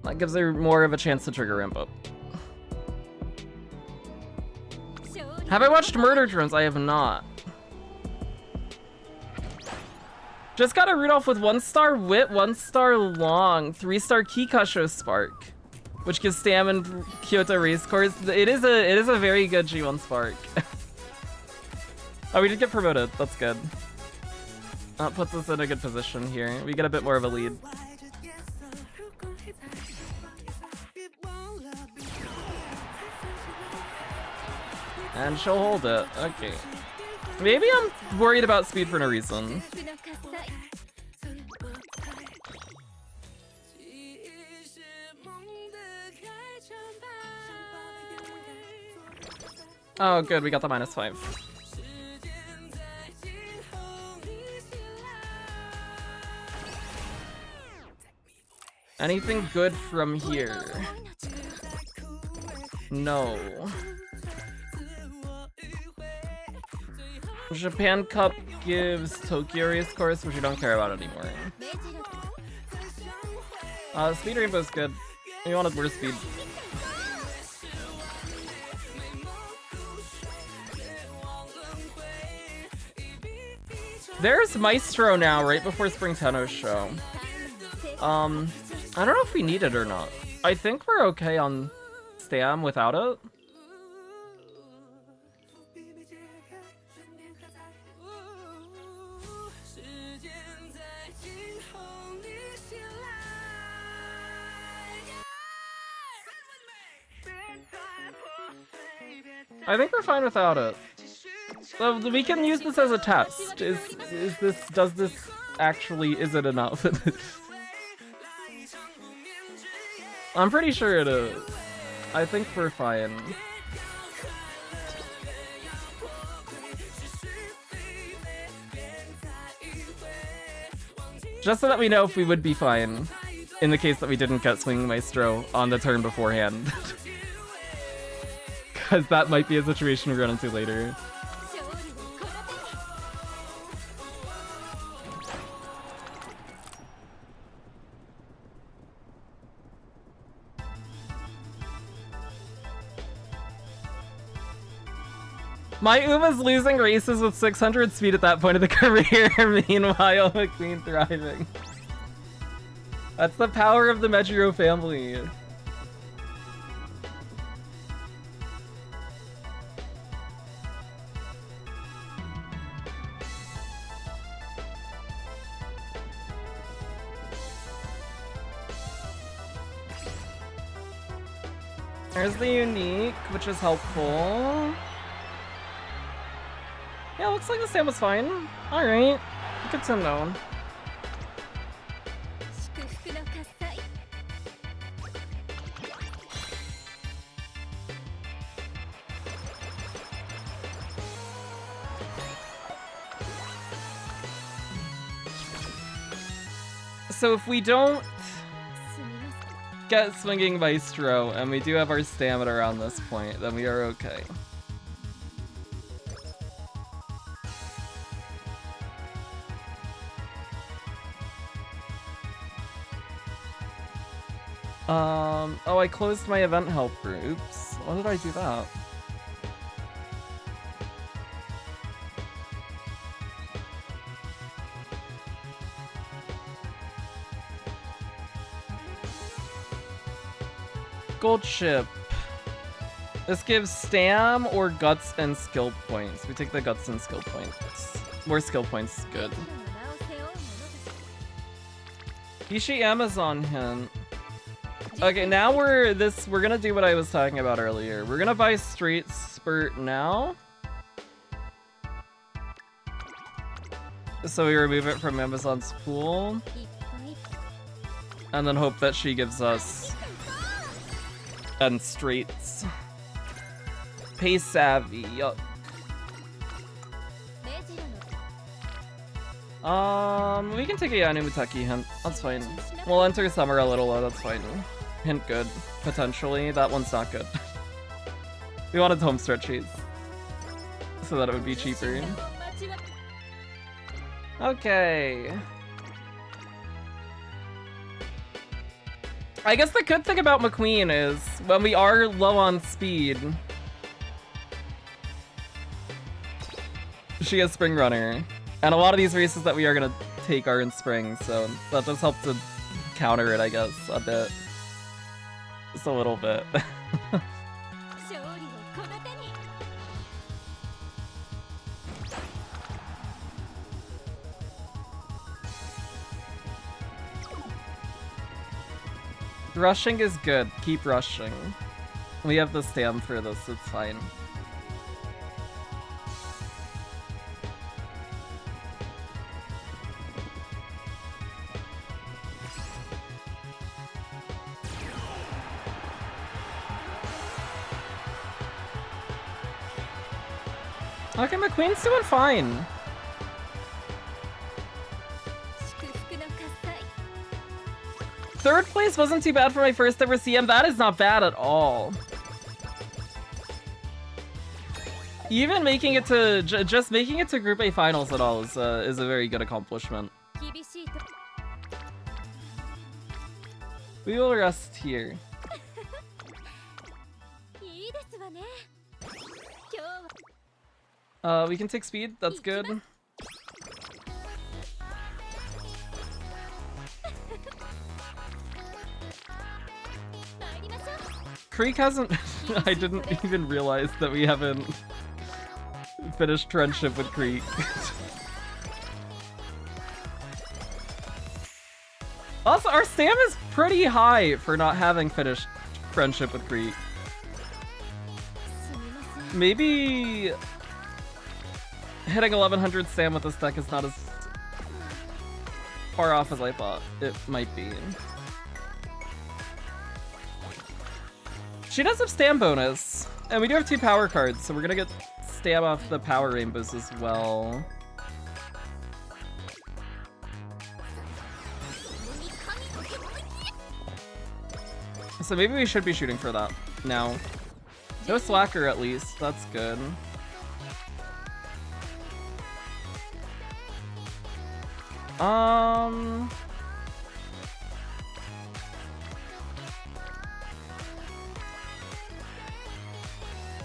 That gives her more of a chance to trigger Ramp Up. Have I watched Murder Drones? I have not. Just got a Rudolph with 1-star Wit, 1-star Long, 3-star Kikasho Spark, which gives Stam and Kyoto race course. It is a very good G1 Spark. Oh, we did get promoted. That's good. That puts us in a good position here. We get a bit more of a lead. And she'll hold it. Okay. Maybe I'm worried about speed for no reason. Oh, good. We got the -5. Anything good from here? No. Japan Cup gives Tokyo Race Course, which we don't care about anymore. Speed Rainbow's good. We wanted more speed. There's Maestro now, right before Spring Tenno's show. I don't know if we need it or not. I think we're okay on Stam without it. I think we're fine without it. We can use this as a test. Is it enough? I'm pretty sure it is. I think we're fine. Just so that we know if we would be fine in the case that we didn't get Swinging Maestro on the turn beforehand. Because that might be a situation we run into later. My Uma's losing races with 600 speed at that point of the career, meanwhile McQueen thriving. That's the power of the Mejiro family. There's the unique, which is helpful. Yeah, looks like the Stam was fine. Alright, good to know. So if we don't get Swinging Maestro and we do have our stamina around this point, then we are okay. Oh, I closed my event help groups. Why did I do that? Gold chip. This gives stam or guts and skill points. We take the guts and skill points. More skill points, good. Ishi Amazon hint. Okay, now we're gonna do what I was talking about earlier. We're gonna buy Straight Spurt now. So we remove it from Amazon's pool. And then hope that she gives us and straights. Pace savvy, yuck. We can take a Yanumutaki hint. That's fine. We'll enter summer a little low, that's fine. Hint good. Potentially. That one's not good. We wanted home stretchies. So that it would be cheaper. Okay. I guess the good thing about McQueen is when we are low on speed, she has Spring Runner. And a lot of these races that we are gonna take are in spring, so that does help to counter it, I guess, a bit. Just a little bit. Rushing is good. Keep rushing. We have the stam for this, it's fine. Okay, McQueen's doing fine. Third place wasn't too bad for my first ever CM. That is not bad at all. Even making it to just making it to Group A finals at all is a very good accomplishment. We will rest here. We can take speed. That's good. Creek hasn't... I didn't even realize that we haven't finished friendship with Creek. Also, our stam is pretty high for not having finished friendship with Creek. Maybe hitting 1100 stam with this deck is not as far off as I thought it might be. She does have stam bonus, and we do have 2 power cards, so we're gonna get stam off the power rainbows as well. So maybe we should be shooting for that now. No slacker at least, that's good.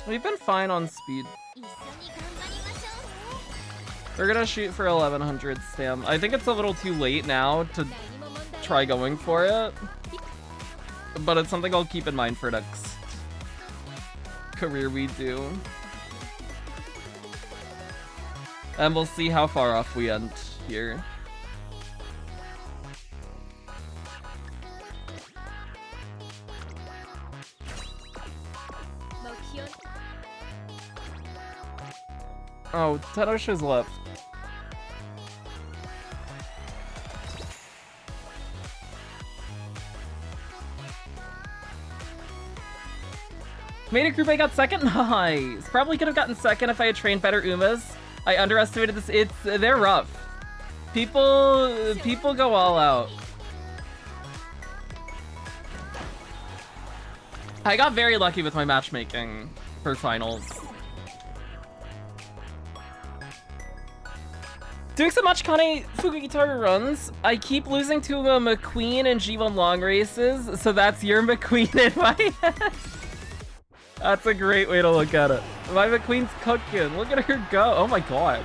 We've been fine on speed. We're gonna shoot for 1100 stam. I think it's a little too late now to try going for it, but it's something I'll keep in mind for next career we do. And we'll see how far off we end here. Oh, Tadosha's left. Made a group, I got second? Nice! Probably could have gotten second if I had trained better Umas. I underestimated this. They're rough. People go all out. I got very lucky with my matchmaking for finals. Doing some Machikane Fukugitaru runs, I keep losing to a McQueen and G1 long races, so that's your McQueen in my head. That's a great way to look at it. My McQueen's cooking. Look at her go. Oh my god.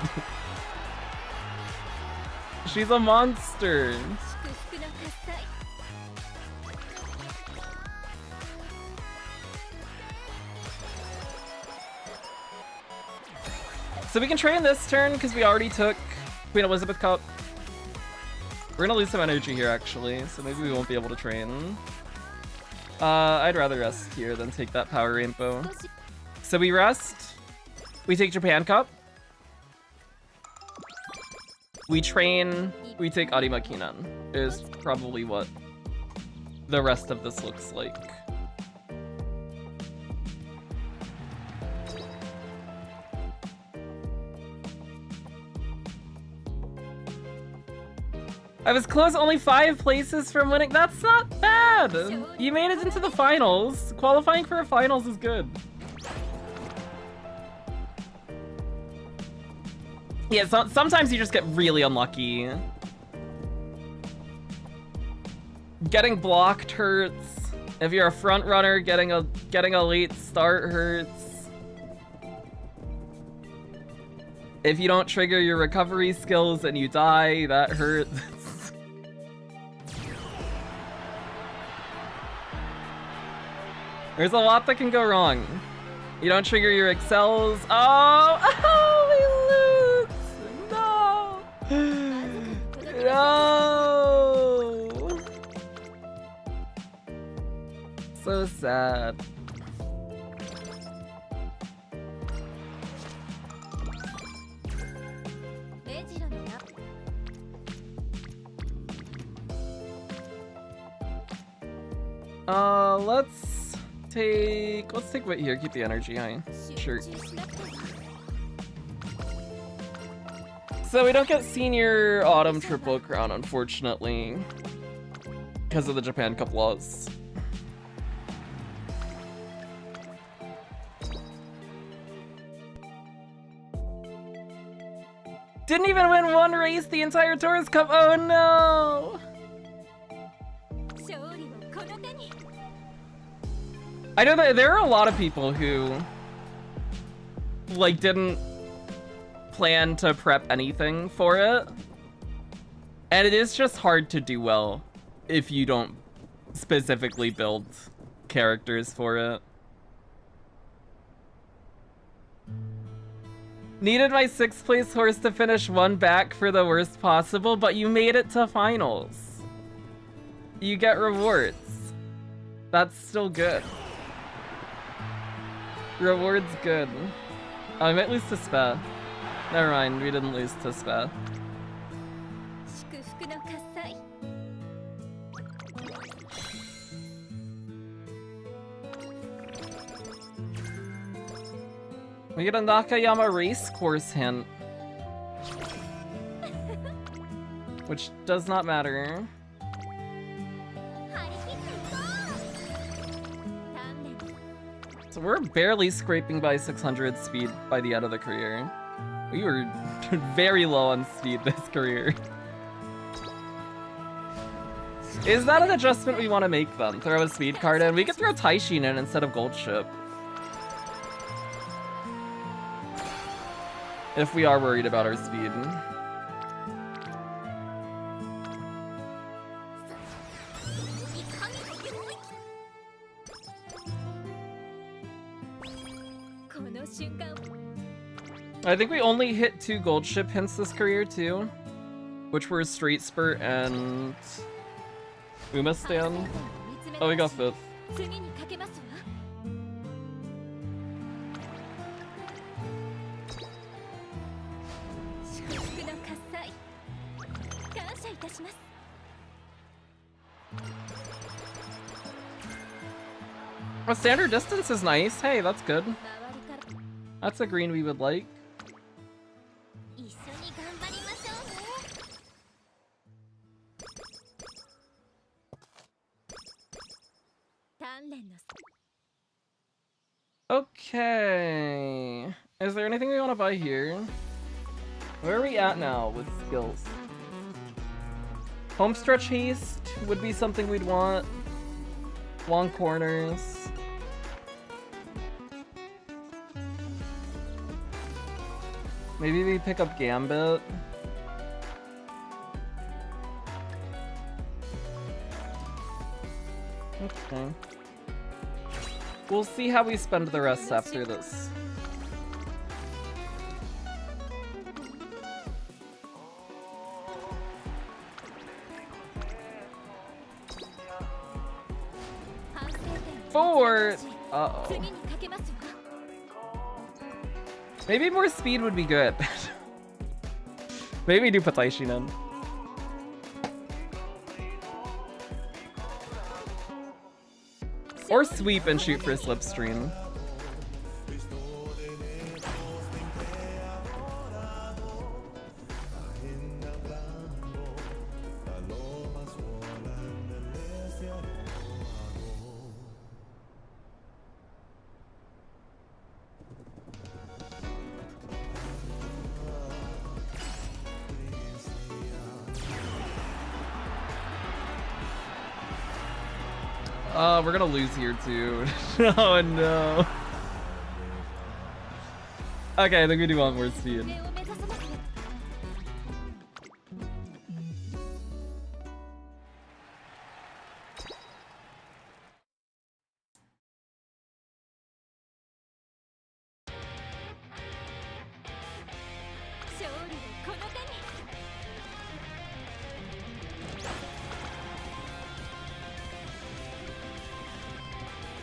She's a monster. So we can train this turn because we already took Queen Elizabeth Cup. We're gonna lose some energy here actually, so maybe we won't be able to train. I'd rather rest here than take that power rainbow. So we rest, we take Japan Cup, we train, we take Arima Kinan, is probably what the rest of this looks like. I was close, only 5 places from winning. That's not bad. You made it into the finals. Qualifying for a finals is good. Yeah, sometimes you just get really unlucky. Getting blocked hurts. If you're a front runner, getting a late start hurts. If you don't trigger your recovery skills and you die, that hurts. There's a lot that can go wrong. You don't trigger your excels. Oh, we lose. No. No. So sad. Let's take wait here, keep the energy high. Sure. So we don't get senior autumn triple crown, unfortunately, because of the Japan Cup laws. Didn't even win one race the entire Tourist Cup. Oh no! I know that there are a lot of people who like didn't plan to prep anything for it, and it is just hard to do well if you don't specifically build characters for it. Needed my 6th place horse to finish one back for the worst possible, but you made it to finals. You get rewards. That's still good. Rewards good. Oh, I might lose to Spa. Never mind, we didn't lose to Spa. We get a Nakayama race course hint. Which does not matter. So we're barely scraping by 600 speed by the end of the career. We were very low on speed this career. Is that an adjustment we want to make then? Throw a speed card in? We could throw Taishin in instead of Gold Ship. If we are worried about our speed. I think we only hit 2 Gold Ship hints this career too, which were Straight Spurt and Uma Stand. Oh, we got 5th. A standard distance is nice. Hey, that's good. That's a green we would like. Okay. Is there anything we want to buy here? Where are we at now with skills? Homestretch haste would be something we'd want. Long corners. Maybe we pick up Gambit. Okay. We'll see how we spend the rest after this. Forward! Uh-oh. Maybe more speed would be good. Maybe do Pataishin in. Or sweep and shoot for a slipstream. We're gonna lose here too. Oh no. Okay, I think we do want more speed.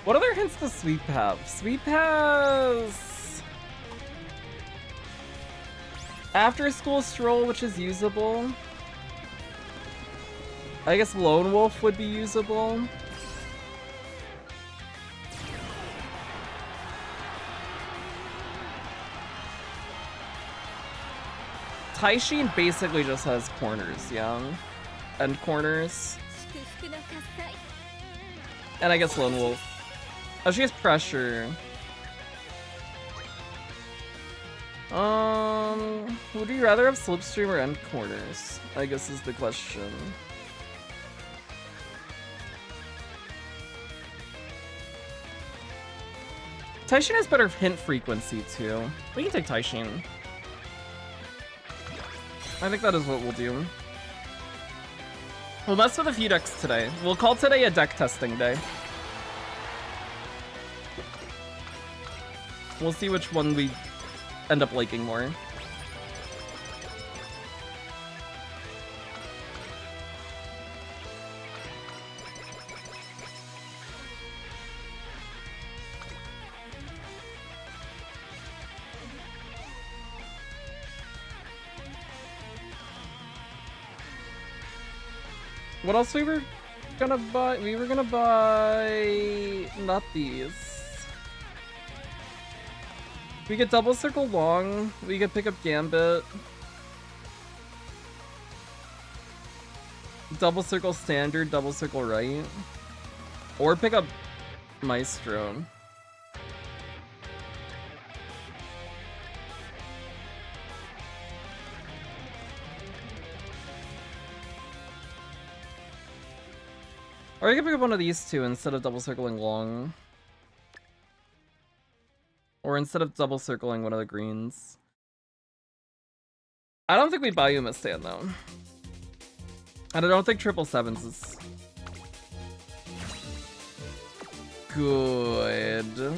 What other hints does Sweep have? Sweep has After School Stroll, which is usable. I guess Lone Wolf would be usable. Taishin basically just has corners, yeah. End corners. And I guess Lone Wolf. Oh, she has pressure. Would you rather have Slipstream or end corners? I guess is the question. Taishin has better hint frequency too. We can take Taishin. I think that is what we'll do. We'll mess with a few decks today. We'll call today a deck testing day. We'll see which one we end up liking more. What else we were gonna buy? We were gonna buy... not these. We get double circle long, we could pick up Gambit. Double circle standard, double circle right. Or pick up Maestro. Or I could pick up one of these two instead of double circling long. Or instead of double circling one of the greens. I don't think we buy Yuma Stand though. And I don't think 777s is good.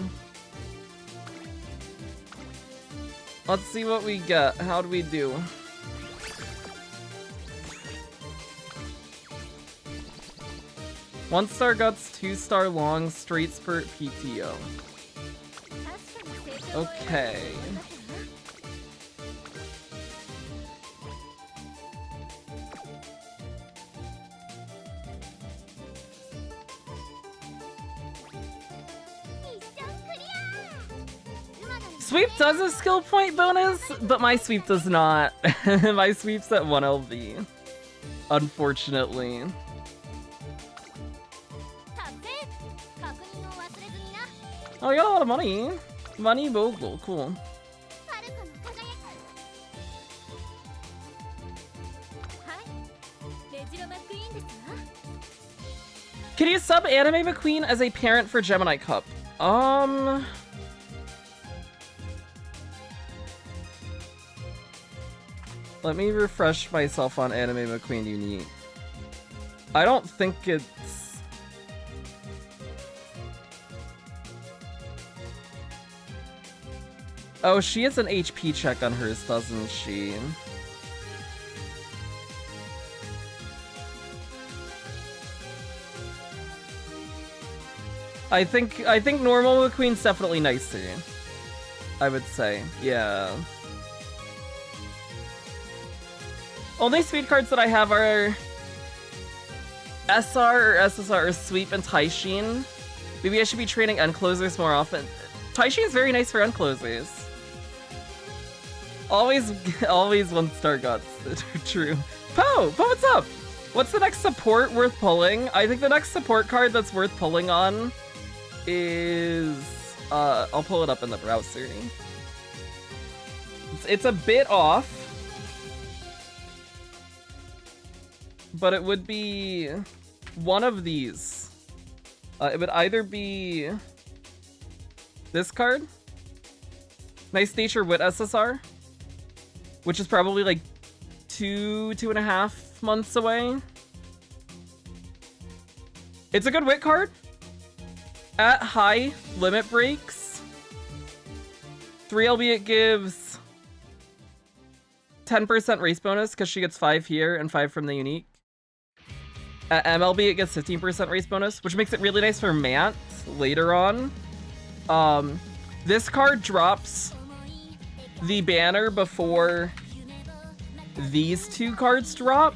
Let's see what we get. How do we do? One star guts, 2-star long, straight spurt PTO. Okay. Sweep does a skill point bonus, but my sweep does not. My sweep's at 1 LV. Unfortunately. Oh, you got a lot of money. Money Bogle, cool. Can you sub Anime McQueen as a parent for Gemini Cup? Let me refresh myself on Anime McQueen Unique. I don't think it's... Oh, she has an HP check on hers, doesn't she? I think normal McQueen's definitely nicer. I would say, yeah. Only speed cards that I have are SR or SSR or Sweep and Taishin. Maybe I should be training end closers more often. Taishin is very nice for end closers. Always 1-star guts. True. Poe, what's up? What's the next support worth pulling? I think the next support card that's worth pulling on is... I'll pull it up in the browser. It's a bit off. But it would be one of these. It would either be this card. Nice Nature Wit SSR. Which is probably like 2.5 months away. It's a good wit card. At high limit breaks, 3LB it gives 10% race bonus because she gets 5 here and 5 from the unique. At MLB it gets 15% race bonus, which makes it really nice for Mant later on. This card drops the banner before these two cards drop,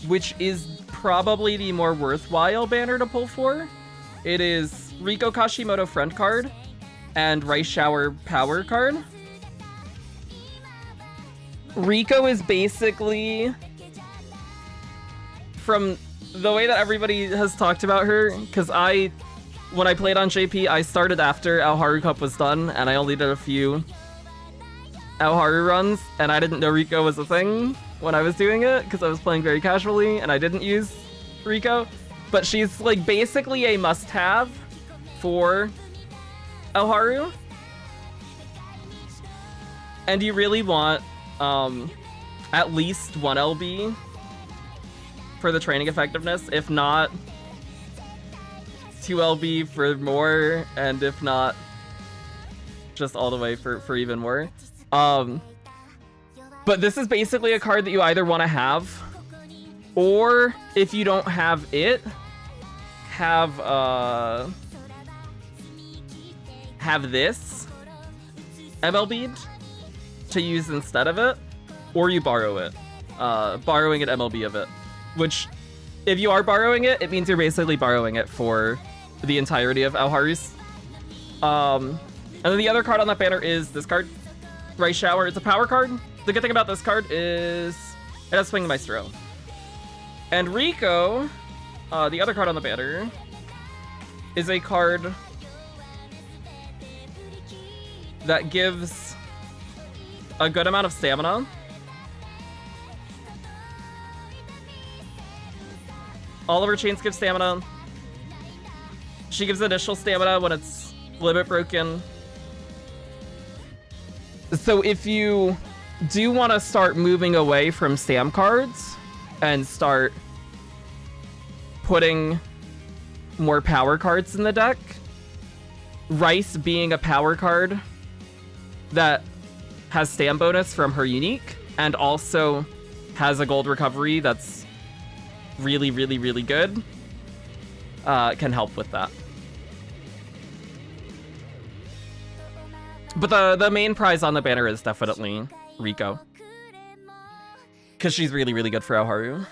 which is probably the more worthwhile banner to pull for. It is Riko Kashimoto Friend card and Rice Shower Power card. Riko is basically, from the way that everybody has talked about her, because when I played on JP, I started after Aoharu Cup was done, and I only did a few Aoharu runs, and I didn't know Riko was a thing when I was doing it, because I was playing very casually, and I didn't use Riko. But she's like basically a must-have for Aoharu. And you really want at least 1 LB for the training effectiveness, if not 2 LB for more, and if not just all the way for even more. But this is basically a card that you either want to have, or if you don't have it, have this ML bead to use instead of it, or you borrow it. Borrowing an MLB of it, which if you are borrowing it, it means you're basically borrowing it for the entirety of Alharis. And then the other card on that banner is this card, Rice Shower. It's a power card. The good thing about this card is it has Swing Maestro. And Rico, the other card on the banner, is a card that gives a good amount of stamina. All of her chains give stamina. She gives initial stamina when it's limit broken. So if you do want to start moving away from Stam cards and start putting more power cards in the deck, Rice being a power card that has Stam bonus from her unique and also has a gold recovery that's really, really, really good, can help with that. But the main prize on the banner is definitely Rico, because she's really, really good for Alharu.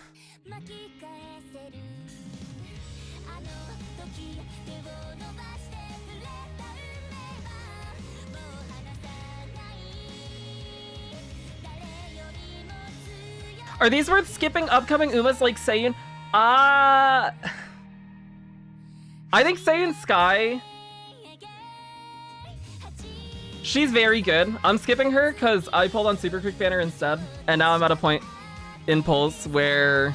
Are these worth skipping upcoming Umas like Saiyan? I think Saiyan Sky, she's very good. I'm skipping her because I pulled on Super Quick Banner instead, and now I'm at a point in pulls where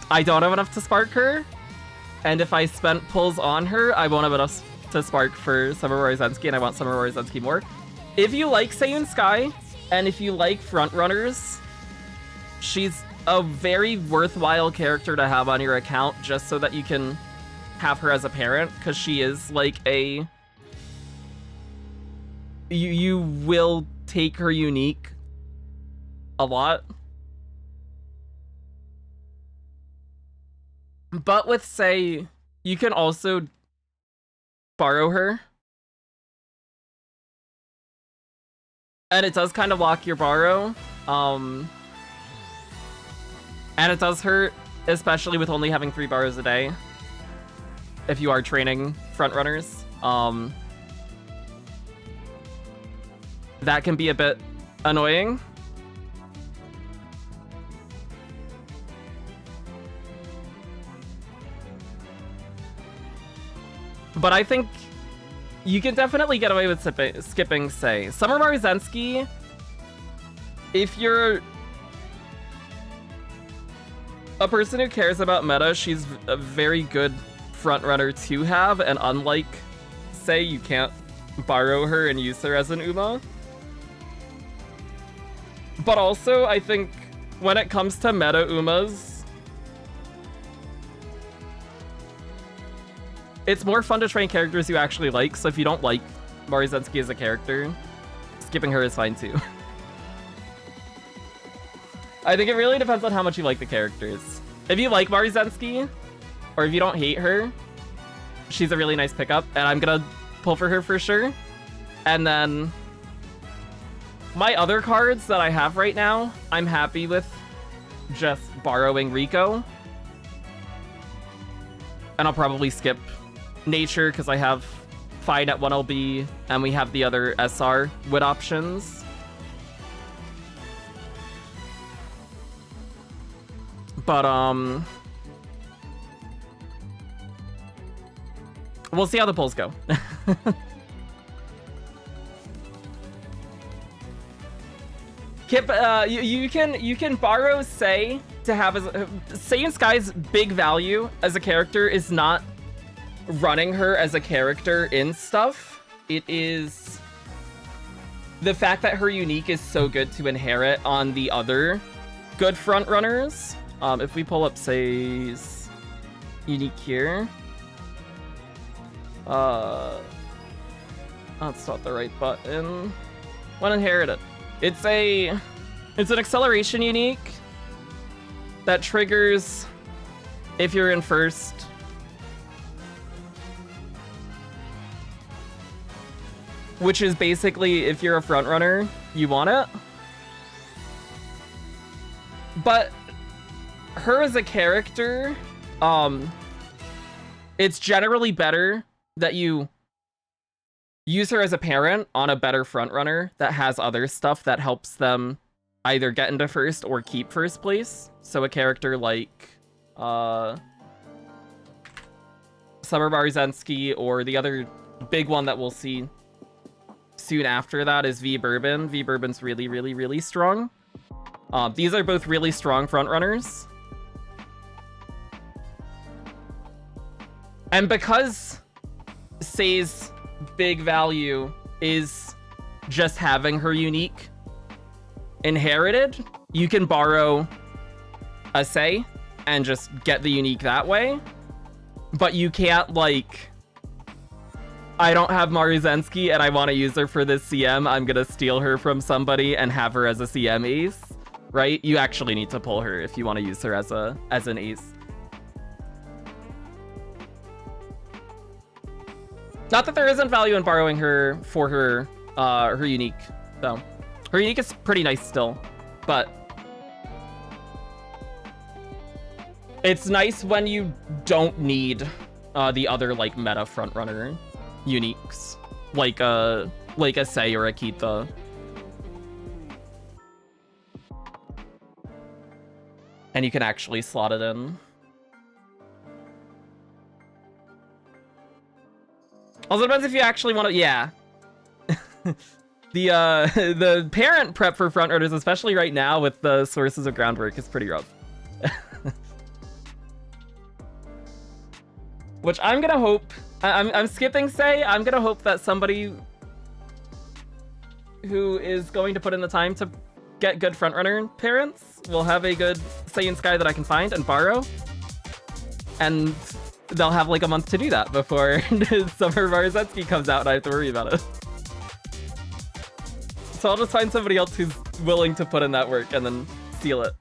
I don't have enough to spark her, and if I spent pulls on her, I won't have enough to spark for Summer Rory Zensky, and I want Summer Rory Zensky more. If you like Saiyan Sky, and if you like front runners, she's a very worthwhile character to have on your account just so that you can have her as a parent, because she is like a... You will take her unique a lot. But with Say, you can also borrow her. And it does kind of lock your borrow. And it does hurt, especially with only having 3 borrows a day, if you are training front runners. That can be a bit annoying. But I think you can definitely get away with skipping Say. Summer Marzensky, if you're a person who cares about meta, she's a very good front runner to have, and unlike Say, you can't borrow her and use her as an Uma. But also, I think when it comes to meta Umas, it's more fun to train characters you actually like, so if you don't like Marizensky as a character, skipping her is fine too. I think it really depends on how much you like the characters. If you like Marizensky, or if you don't hate her, she's a really nice pickup, and I'm gonna pull for her for sure. And then my other cards that I have right now, I'm happy with just borrowing Rico. And I'll probably skip Nature because I have Fine at 1LB, and we have the other SR with options. But, we'll see how the polls go. Kip, you can borrow Say to have as Saiyan Sky's big value as a character is not running her as a character in stuff. It is the fact that her unique is so good to inherit on the other good front runners. If we pull up Say's unique here, That's not the right button. When inherited. It's an acceleration unique that triggers if you're in first. Which is basically if you're a front runner, you want it. But her as a character, it's generally better that you use her as a parent on a better front runner that has other stuff that helps them either get into first or keep first place. So a character like Summer Barzensky, or the other big one that we'll see soon after that is V Bourbon. V Bourbon's really, really, really strong. These are both really strong front runners. And because Say's big value is just having her unique inherited, you can borrow a Say and just get the unique that way. But you can't, like, I don't have Maruzensky and I want to use her for this CM, I'm gonna steal her from somebody and have her as a CM ace, right? You actually need to pull her if you want to use her as an ace. Not that there isn't value in borrowing her for her unique, though. Her unique is pretty nice still, but it's nice when you don't need the other, like, meta frontrunner uniques, like a Say or a Kita. And you can actually slot it in. Also depends if you actually want to, yeah. The parent prep for frontrunners, especially right now with the sources of groundwork, is pretty rough. Which I'm gonna hope, I'm skipping Say, I'm gonna hope that somebody who is going to put in the time to get good frontrunner parents will have a good Say in Sky that I can find and borrow. And they'll have like a month to do that before Summer Barzensky comes out and I have to worry about it. So I'll just find somebody else who's willing to put in that work and then seal it.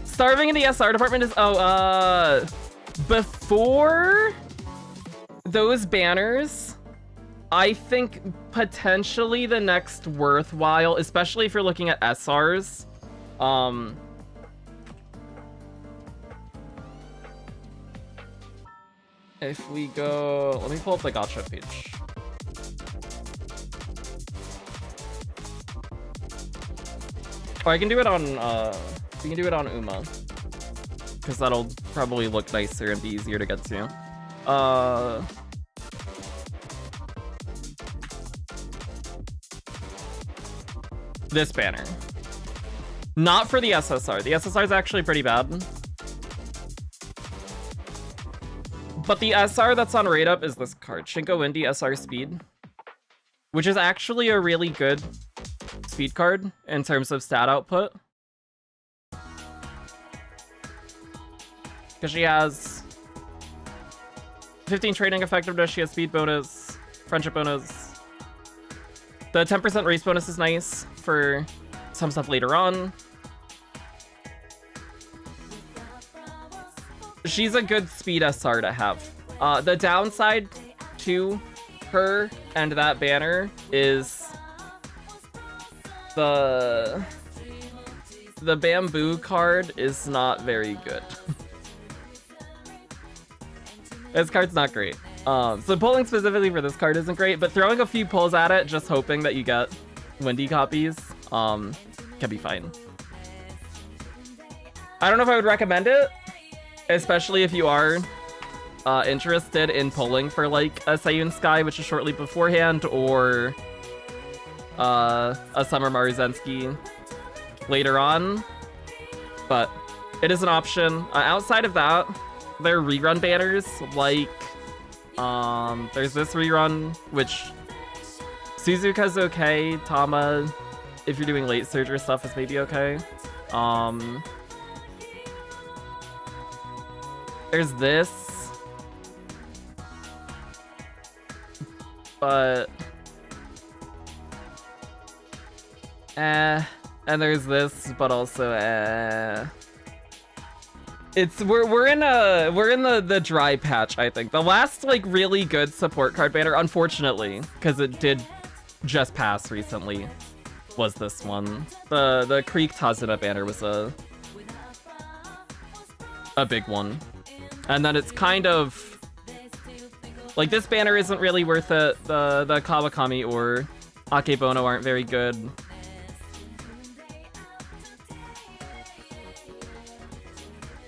Starving in the SR department is, before those banners, I think potentially the next worthwhile, especially if you're looking at SRs, if we go, let me pull up the Gacha page. Or I can do it on, we can do it on Uma, because that'll probably look nicer and be easier to get to. This banner. Not for the SSR. The SSR is actually pretty bad. But the SR that's on Raid Up is this card. Shinko Windy SR Speed. Which is actually a really good speed card in terms of stat output. Because she has 15 training effectiveness, she has speed bonus, friendship bonus. The 10% race bonus is nice for some stuff later on. She's a good speed SR to have. The downside to her and that banner is the bamboo card is not very good. This card's not great. So pulling specifically for this card isn't great, but throwing a few pulls at it, just hoping that you get windy copies, can be fine. I don't know if I would recommend it, especially if you are interested in pulling for like a Sayun Sky, which is shortly beforehand, or a Summer Maruzensky later on, but it is an option. Outside of that, there are rerun banners, like, there's this rerun, which Suzuka's okay, Tama, if you're doing late surge or stuff, is maybe okay. There's this. But... And there's this, but also we're in the dry patch, I think. The last like really good support card banner, unfortunately, because it did just pass recently, was this one. The Creek Tazuna banner was a big one. And then it's kind of like this banner isn't really worth it. The Kawakami or Akebono aren't very good.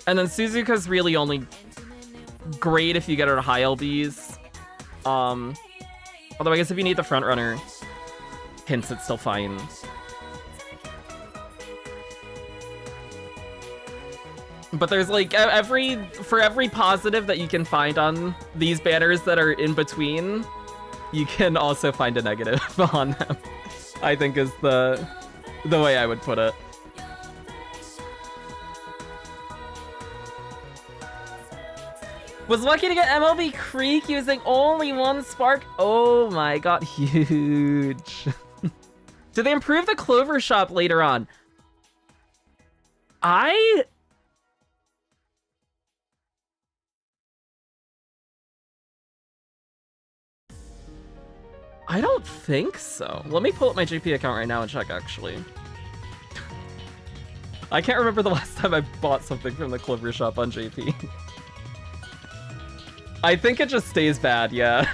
And then Suzuka's really only great if you get her to high LBs. Although I guess if you need the front runner hints, it's still fine. But there's like for every positive that you can find on these banners that are in between, you can also find a negative on them. I think is the way I would put it. Was lucky to get MLB Creek using only one spark. Oh my god, huge. Did they improve the Clover Shop later on? I don't think so. Let me pull up my JP account right now and check, actually. I can't remember the last time I bought something from the Clover Shop on JP. I think it just stays bad, yeah.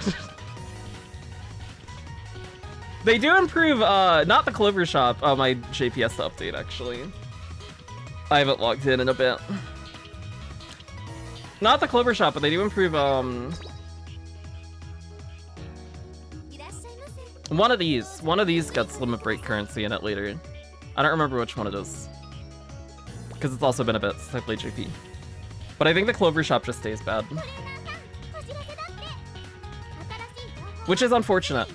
They do improve, not the Clover Shop, my JPS update, actually. I haven't logged in a bit. Not the Clover Shop, but they do improve, one of these. One of these gets limit break currency in it later. I don't remember which one it is. Because it's also been a bit since I played JP. But I think the Clover Shop just stays bad. Which is unfortunate.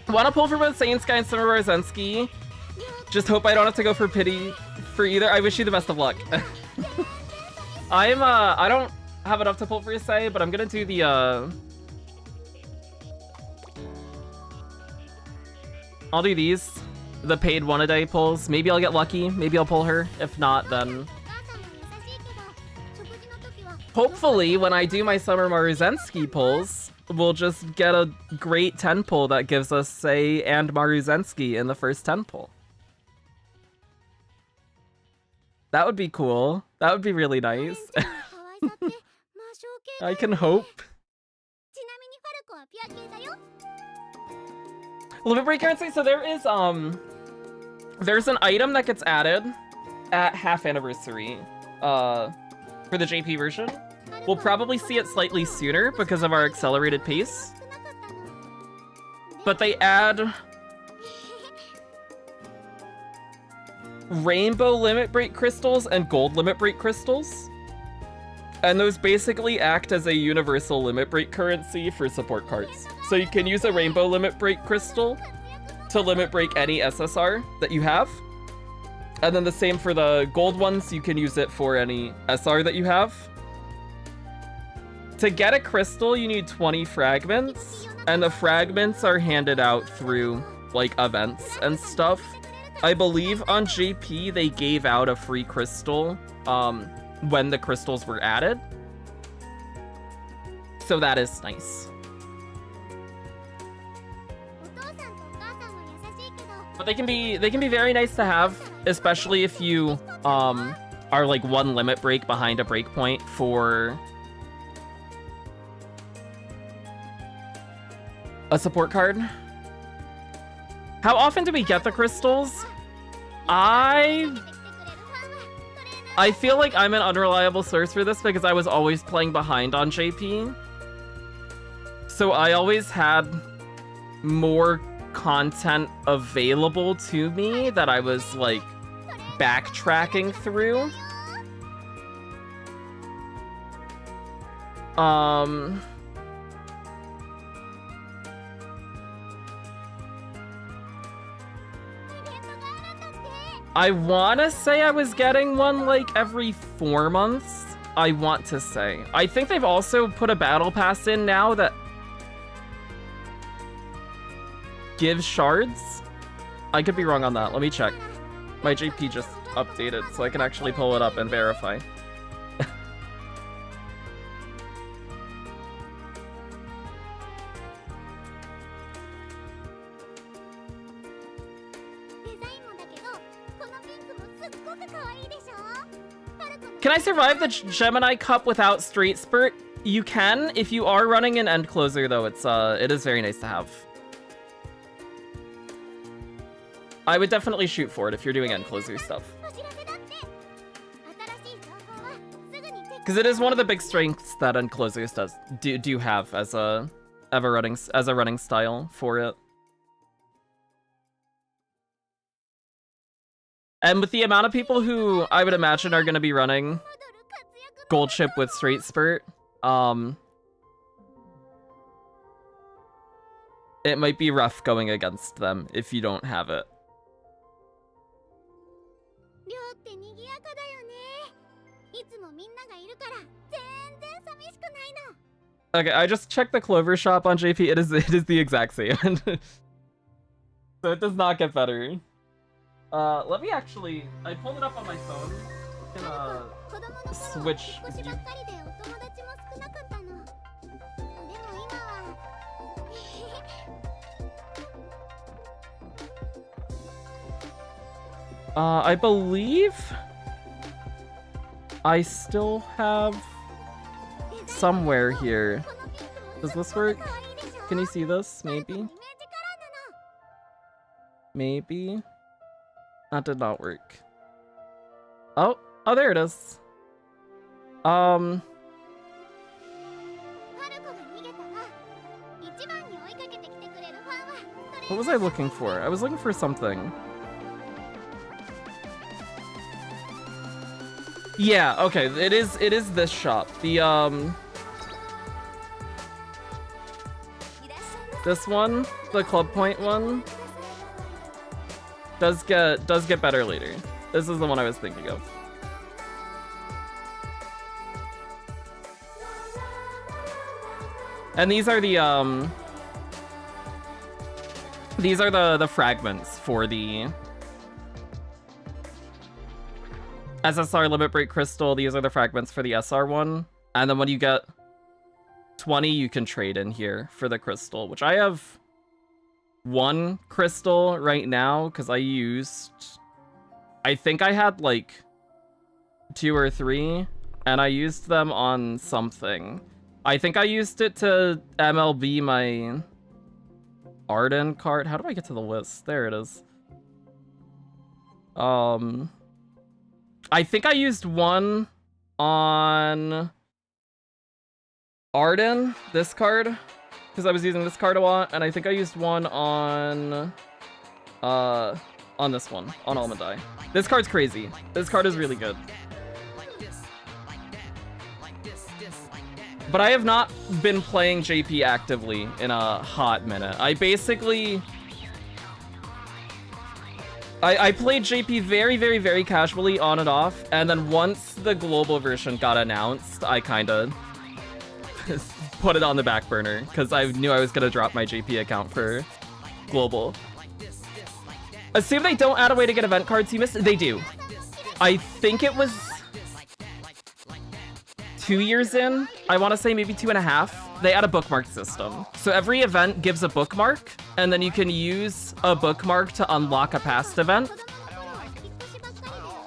Wanna pull for both Saiyan Sky and Summer Barzensky? Just hope I don't have to go for pity for either. I wish you the best of luck. I don't have enough to pull for Yusei, but I'm gonna do the, I'll do these. The paid one-a-day pulls. Maybe I'll get lucky. Maybe I'll pull her. If not, then... Hopefully, when I do my Summer Maruzensky pulls, we'll just get a great 10 pull that gives us Sei and Maruzensky in the first 10 pull. That would be cool. That would be really nice. I can hope. Limit break currency. So there is there's an item that gets added at half anniversary for the JP version. We'll probably see it slightly sooner because of our accelerated pace. But they add rainbow limit break crystals and gold limit break crystals. And those basically act as a universal limit break currency for support cards. So you can use a rainbow limit break crystal to limit break any SSR that you have. And then the same for the gold ones, you can use it for any SR that you have. To get a crystal, you need 20 fragments, and the fragments are handed out through, like, events and stuff. I believe on JP, they gave out a free crystal, when the crystals were added. So that is nice. But they can be very nice to have, especially if you are like one limit break behind a breakpoint for a support card. How often do we get the crystals? I feel like I'm an unreliable source for this because I was always playing behind on JP. So I always had more content available to me that I was like backtracking through. I want to say I was getting one like every 4 months. I want to say. I think they've also put a battle pass in now that gives shards. I could be wrong on that. Let me check. My JP just updated, so I can actually pull it up and verify. Can I survive the Gemini Cup without Straight Spurt? You can if you are running an end closer, though. It is very nice to have. I would definitely shoot for it if you're doing end closer stuff. Because it is one of the big strengths that end closers do have as a running style for it. And with the amount of people who I would imagine are going to be running Gold Chip with Straight Spurt, it might be rough going against them if you don't have it. Okay, I just checked the Clover shop on JP. It is the exact same. So it does not get better. Let me actually... I pulled it up on my phone. I can, switch... I believe... I still have... somewhere here. Does this work? Can you see this? Maybe? Maybe? That did not work. Oh, there it is. What was I looking for? I was looking for something. Yeah, okay, it is this shop. The this one, the Club Point one, does get better later. This is the one I was thinking of. And these are the fragments for the SSR Limit Break Crystal. These are the fragments for the SR one. And then when you get 20, you can trade in here for the crystal, which I have 1 crystal right now because I think I had like 2 or 3 and I used them on something. I think I used it to MLB my Arden card. How do I get to the list? There it is. I think I used 1 on Arden, this card, because I was using this card a lot, and I think I used 1 on this one, on Almondai. This card's crazy. This card is really good. But I have not been playing JP actively in a hot minute. I basically... I played JP very, very, very casually on and off, and then once the global version got announced, I kind of put it on the back burner, because I knew I was going to drop my JP account for global. Assume they don't add a way to get event cards you missed? They do. I think it was 2 years in, I want to say maybe 2.5, they add a bookmark system. So every event gives a bookmark, and then you can use a bookmark to unlock a past event.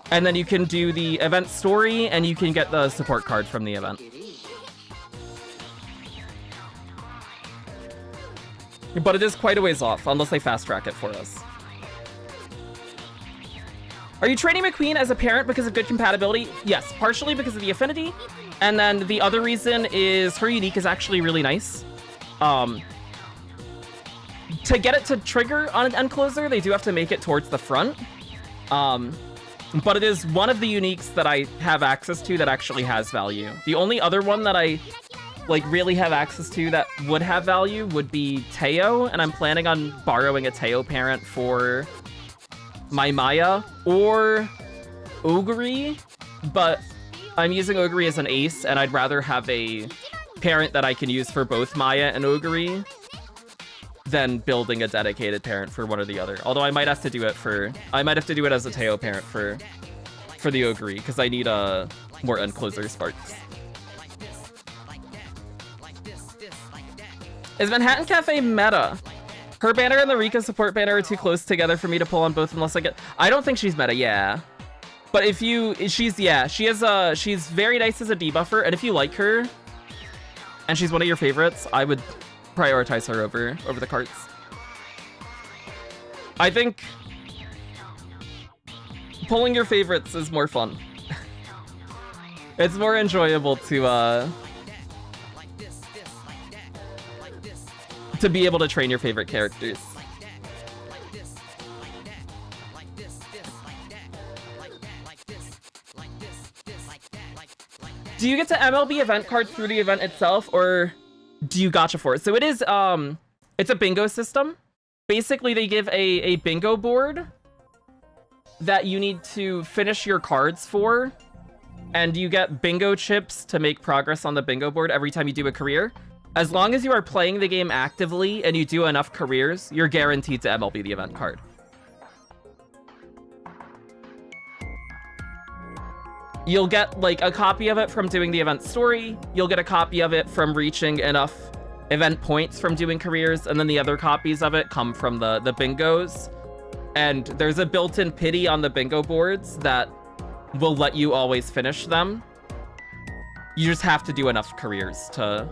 And then you can do the event story, and you can get the support card from the event. But it is quite a ways off, unless they fast track it for us. Are you training McQueen as a parent because of good compatibility? Yes, partially because of the affinity. And then the other reason is her unique is actually really nice. To get it to trigger on an end closer, they do have to make it towards the front. But it is one of the uniques that I have access to that actually has value. The only other one that I really have access to that would have value would be Teo, and I'm planning on borrowing a Teo parent for my Maya or Ogre, but I'm using Ogre as an ace, and I'd rather have a parent that I can use for both Maya and Ogre than building a dedicated parent for one or the other. Although I might have to do it as a Teo parent for the Ogre, because I need more end closer sparks. Is Manhattan Cafe meta? Her banner and the Rika support banner are too close together for me to pull on both unless I get... I don't think she's meta, yeah. But if you... she's very nice as a debuffer, and if you like her, and she's one of your favorites, I would prioritize her over the carts. I think pulling your favorites is more fun. It's more enjoyable to be able to train your favorite characters. Do you get to MLB event cards through the event itself, or do you gacha for it? So it is, it's a bingo system. Basically, they give a bingo board that you need to finish your cards for, and you get bingo chips to make progress on the bingo board every time you do a career. As long as you are playing the game actively and you do enough careers, you're guaranteed to MLB the event card. You'll get like a copy of it from doing the event story. You'll get a copy of it from reaching enough event points from doing careers, and then the other copies of it come from the bingos. And there's a built-in pity on the bingo boards that will let you always finish them. You just have to do enough careers to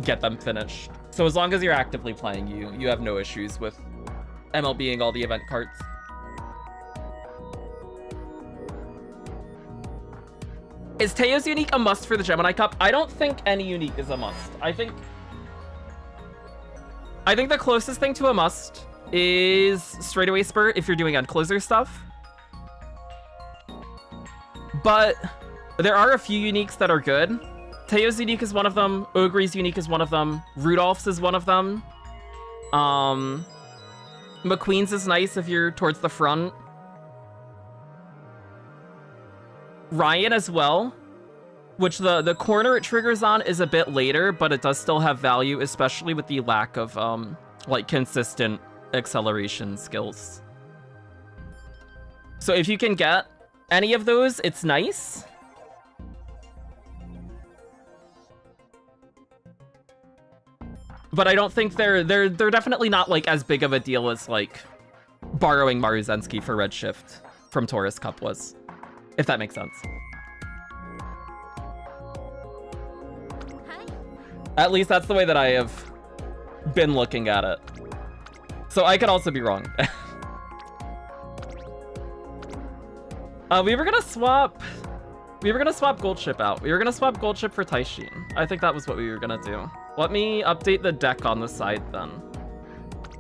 get them finished. So as long as you're actively playing, you have no issues with MLBing all the event cards. Is Teo's unique a must for the Gemini Cup? I don't think any unique is a must. I think the closest thing to a must is straightaway spur if you're doing uncloser stuff. But there are a few uniques that are good. Teo's unique is one of them. Ogre's unique is one of them. Rudolph's is one of them. McQueen's is nice if you're towards the front. Ryan as well, which the corner it triggers on is a bit later, but it does still have value, especially with the lack of like consistent acceleration skills. So if you can get any of those, it's nice. But I don't think they're definitely not like as big of a deal as like borrowing Maruzensky for Redshift from Taurus Cup was, if that makes sense. Hi. At least that's the way that I have been looking at it. So I could also be wrong. We were gonna swap Gold Chip out. We were gonna swap Gold Chip for Taishin. I think that was what we were gonna do. Let me update the deck on the side then.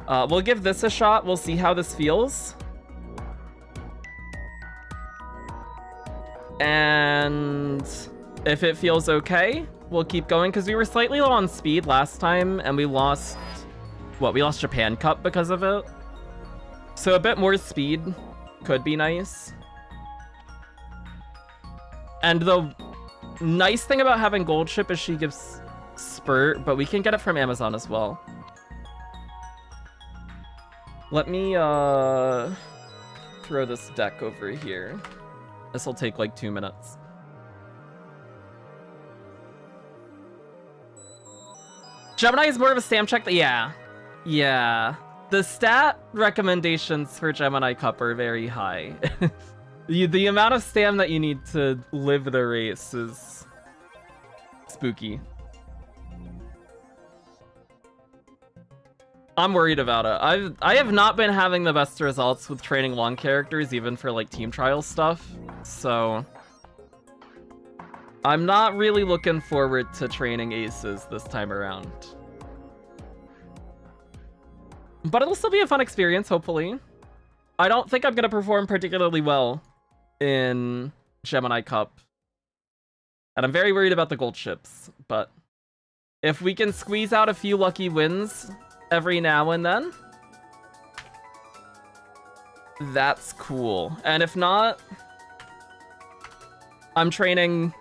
We'll give this a shot. We'll see how this feels. And if it feels okay, we'll keep going, because we were slightly low on speed last time, and we lost... what, we lost Japan Cup because of it? So a bit more speed could be nice. And the nice thing about having Gold Chip is she gives Spurt, but we can get it from Amazon as well. Let me throw this deck over here. This will take like 2 minutes. Gemini is more of a stam check. Yeah. The stat recommendations for Gemini Cup are very high. The amount of stam that you need to live the race is spooky. I'm worried about it. I have not been having the best results with training long characters, even for like team trial stuff. So I'm not really looking forward to training aces this time around. But it'll still be a fun experience, hopefully. I don't think I'm going to perform particularly well in Gemini Cup. And I'm very worried about the gold chips. But if we can squeeze out a few lucky wins every now and then, that's cool. And if not, I'm training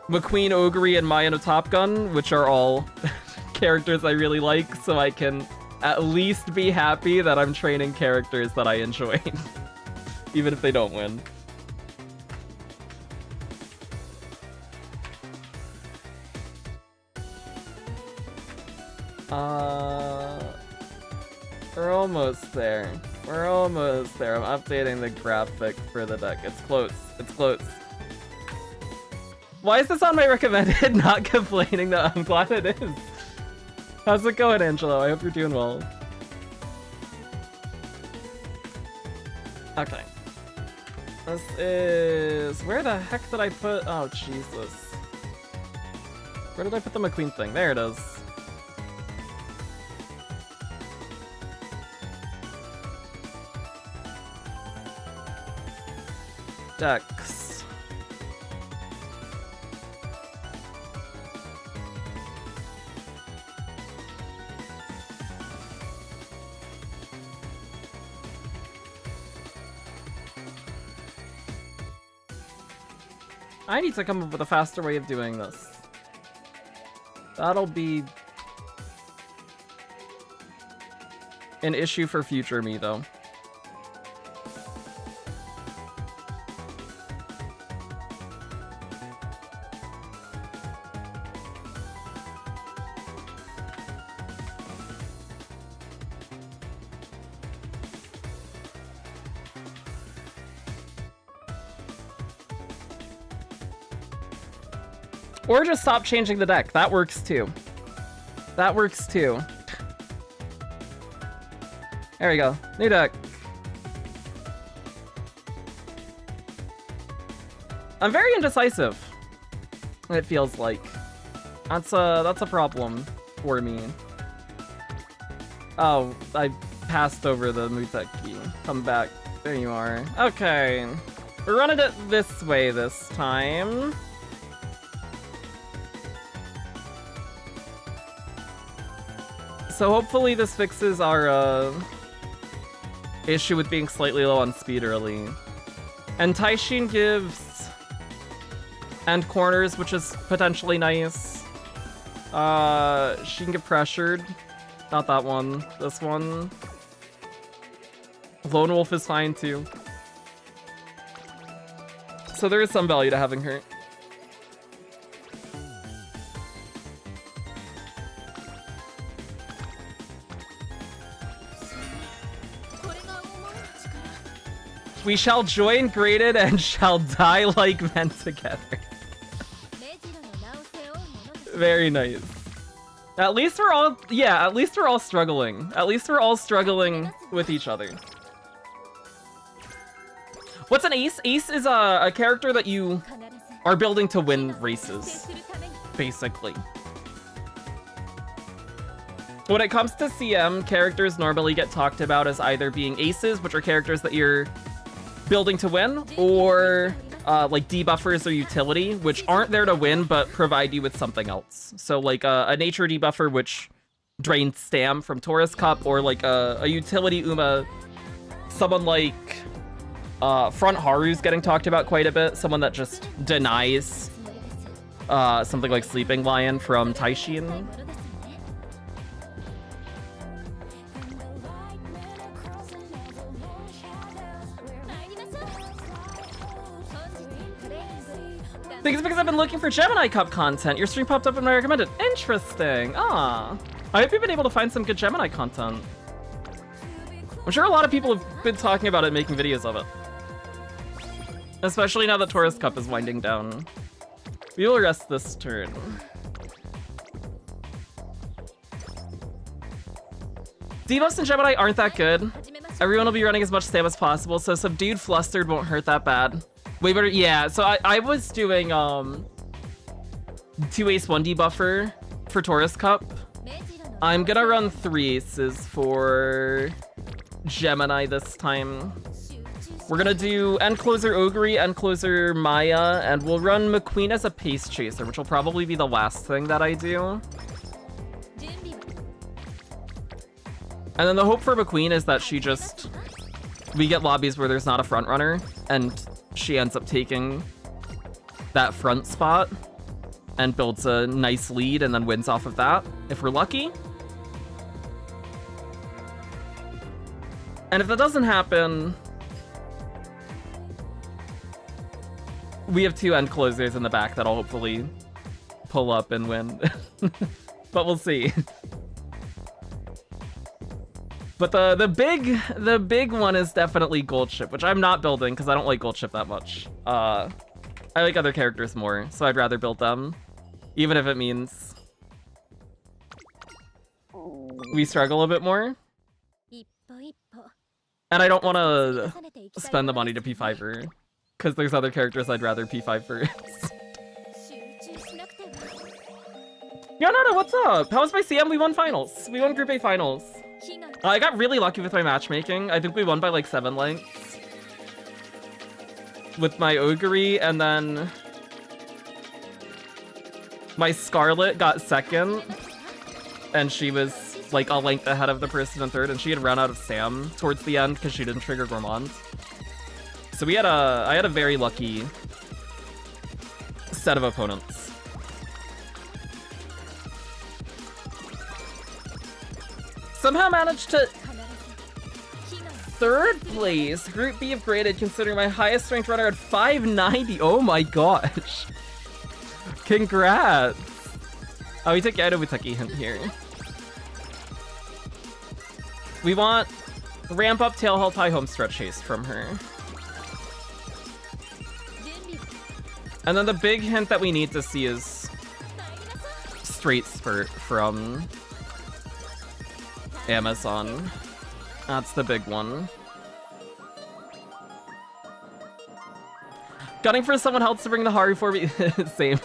McQueen, Ogre, and Maya no Top Gun, which are all characters I really like, so I can at least be happy that I'm training characters that I enjoy, even if they don't win. We're almost there. We're almost there. I'm updating the graphic for the deck. It's close. It's close. Why is this on my recommended? Not complaining though. I'm glad it is. How's it going, Angelo? I hope you're doing well. Okay. This is... Where the heck did I put... Oh, Jesus. Where did I put the McQueen thing? There it is. Decks. I need to come up with a faster way of doing this. That'll be an issue for future me, though. Or just stop changing the deck. That works too. That works too. There we go. New deck. I'm very indecisive. It feels like. That's a problem for me. Oh, I passed over the Muteki. Come back. There you are. Okay. We're running it this way this time. So hopefully this fixes our issue with being slightly low on speed early. And Taishin gives end corners, which is potentially nice. She can get pressured. Not that one. This one. Lone Wolf is fine too. So there is some value to having her. We shall join graded and shall die like men together. Very nice. At least we're all, yeah, at least we're all struggling. At least we're all struggling with each other. What's an ace? Ace is a character that you are building to win races, basically. When it comes to CM, characters normally get talked about as either being aces, which are characters that you're building to win, or like debuffers or utility, which aren't there to win but provide you with something else. So like a nature debuffer which drains stam from Taurus Cup, or like a utility Uma, someone like Front Haru's getting talked about quite a bit, someone that just denies something like Sleeping Lion from Taishin. I think it's because I've been looking for Gemini Cup content. Your stream popped up in my recommended. Interesting. Ah, I hope you've been able to find some good Gemini content. I'm sure a lot of people have been talking about it, making videos of it. Especially now that Taurus Cup is winding down. We will rest this turn. Debuffs in Gemini aren't that good. Everyone will be running as much stam as possible, so Subdued Flustered won't hurt that bad. Way better, yeah. So I was doing 2 ace 1 debuffer for Taurus Cup. I'm gonna run 3 aces for Gemini this time. We're gonna do End Closer Ogre, End Closer Maya, and we'll run McQueen as a pace chaser, which will probably be the last thing that I do. And then the hope for McQueen is that she just we get lobbies where there's not a front runner, and she ends up taking that front spot and builds a nice lead and then wins off of that, if we're lucky. And if that doesn't happen, we have 2 end closers in the back that'll hopefully pull up and win. But we'll see. But the big one is definitely Gold Ship, which I'm not building because I don't like Gold Ship that much. I like other characters more, so I'd rather build them, even if it means we struggle a bit more. And I don't want to spend the money to P5 her, because there's other characters I'd rather P5 first. Yo, Nana, what's up? How was my CM? We won finals. We won Group A finals. I got really lucky with my matchmaking. I think we won by like 7 lengths. With my Ogre, and then my Scarlet got second. And she was like a length ahead of the person in third, and she had run out of Sam towards the end because she didn't trigger Gourmand. So I had a very lucky set of opponents. Somehow managed to 3rd place, Group B of graded, considering my highest ranked runner at 590. Oh my gosh. Congrats. Oh, we took Gato Wutaki hint here. We want ramp up tail halt high home stretch haste from her. And then the big hint that we need to see is straight spurt from Amazon. That's the big one. Gunning for someone else to bring the Haru for me. Same.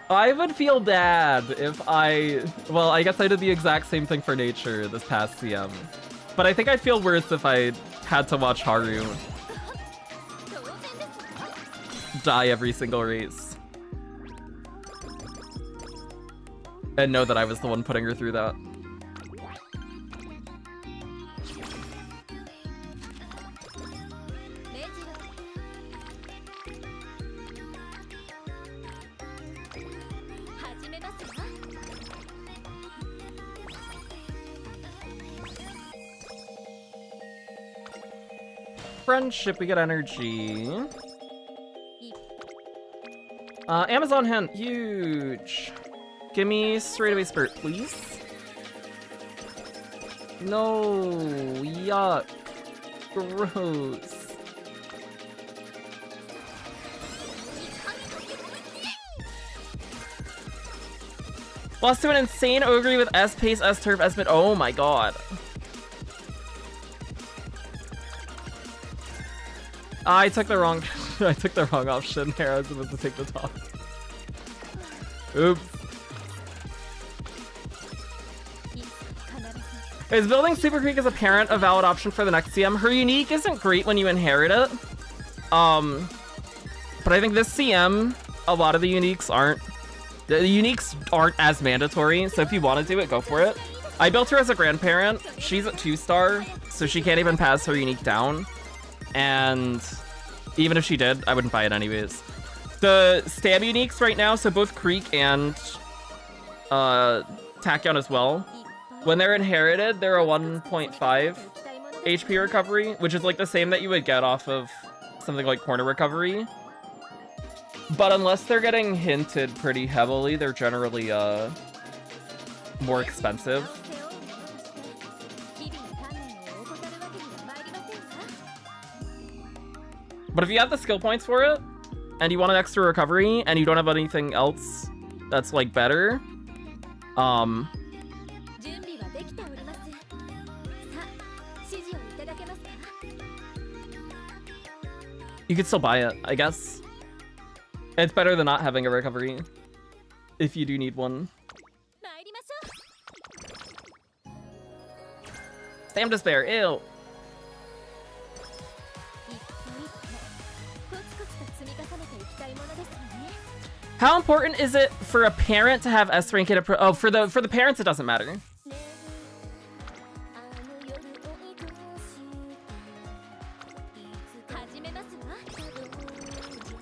I would feel bad if well, I guess I did the exact same thing for nature this past CM. But I think I'd feel worse if I had to watch Haru die every single race. And know that I was the one putting her through that. Friendship, we get energy. Amazon hint, huge. Give me straight away spurt, please. No, yuck, gross. Lost to an insane Ogre with S pace, S turf, S mid. Oh my god. I took the wrong I took the wrong option here. I was supposed to take the top. Oops. Is building Super Creek as a parent a valid option for the next CM? Her unique isn't great when you inherit it. But I think this CM, a lot of the uniques aren't. The uniques aren't as mandatory, so if you want to do it, go for it. I built her as a grandparent. She's a 2-star, so she can't even pass her unique down. And even if she did, I wouldn't buy it anyways. The stab uniques right now, so both Creek and Tachyon as well, when they're inherited, they're a 1.5 HP recovery, which is like the same that you would get off of something like Corner Recovery. But unless they're getting hinted pretty heavily, they're generally more expensive. But if you have the skill points for it, and you want an extra recovery, and you don't have anything else that's like better, you could still buy it, I guess. It's better than not having a recovery, if you do need one. Sam Despair, ew. How important is it for a parent to have S rank in a oh, for the parents it doesn't matter.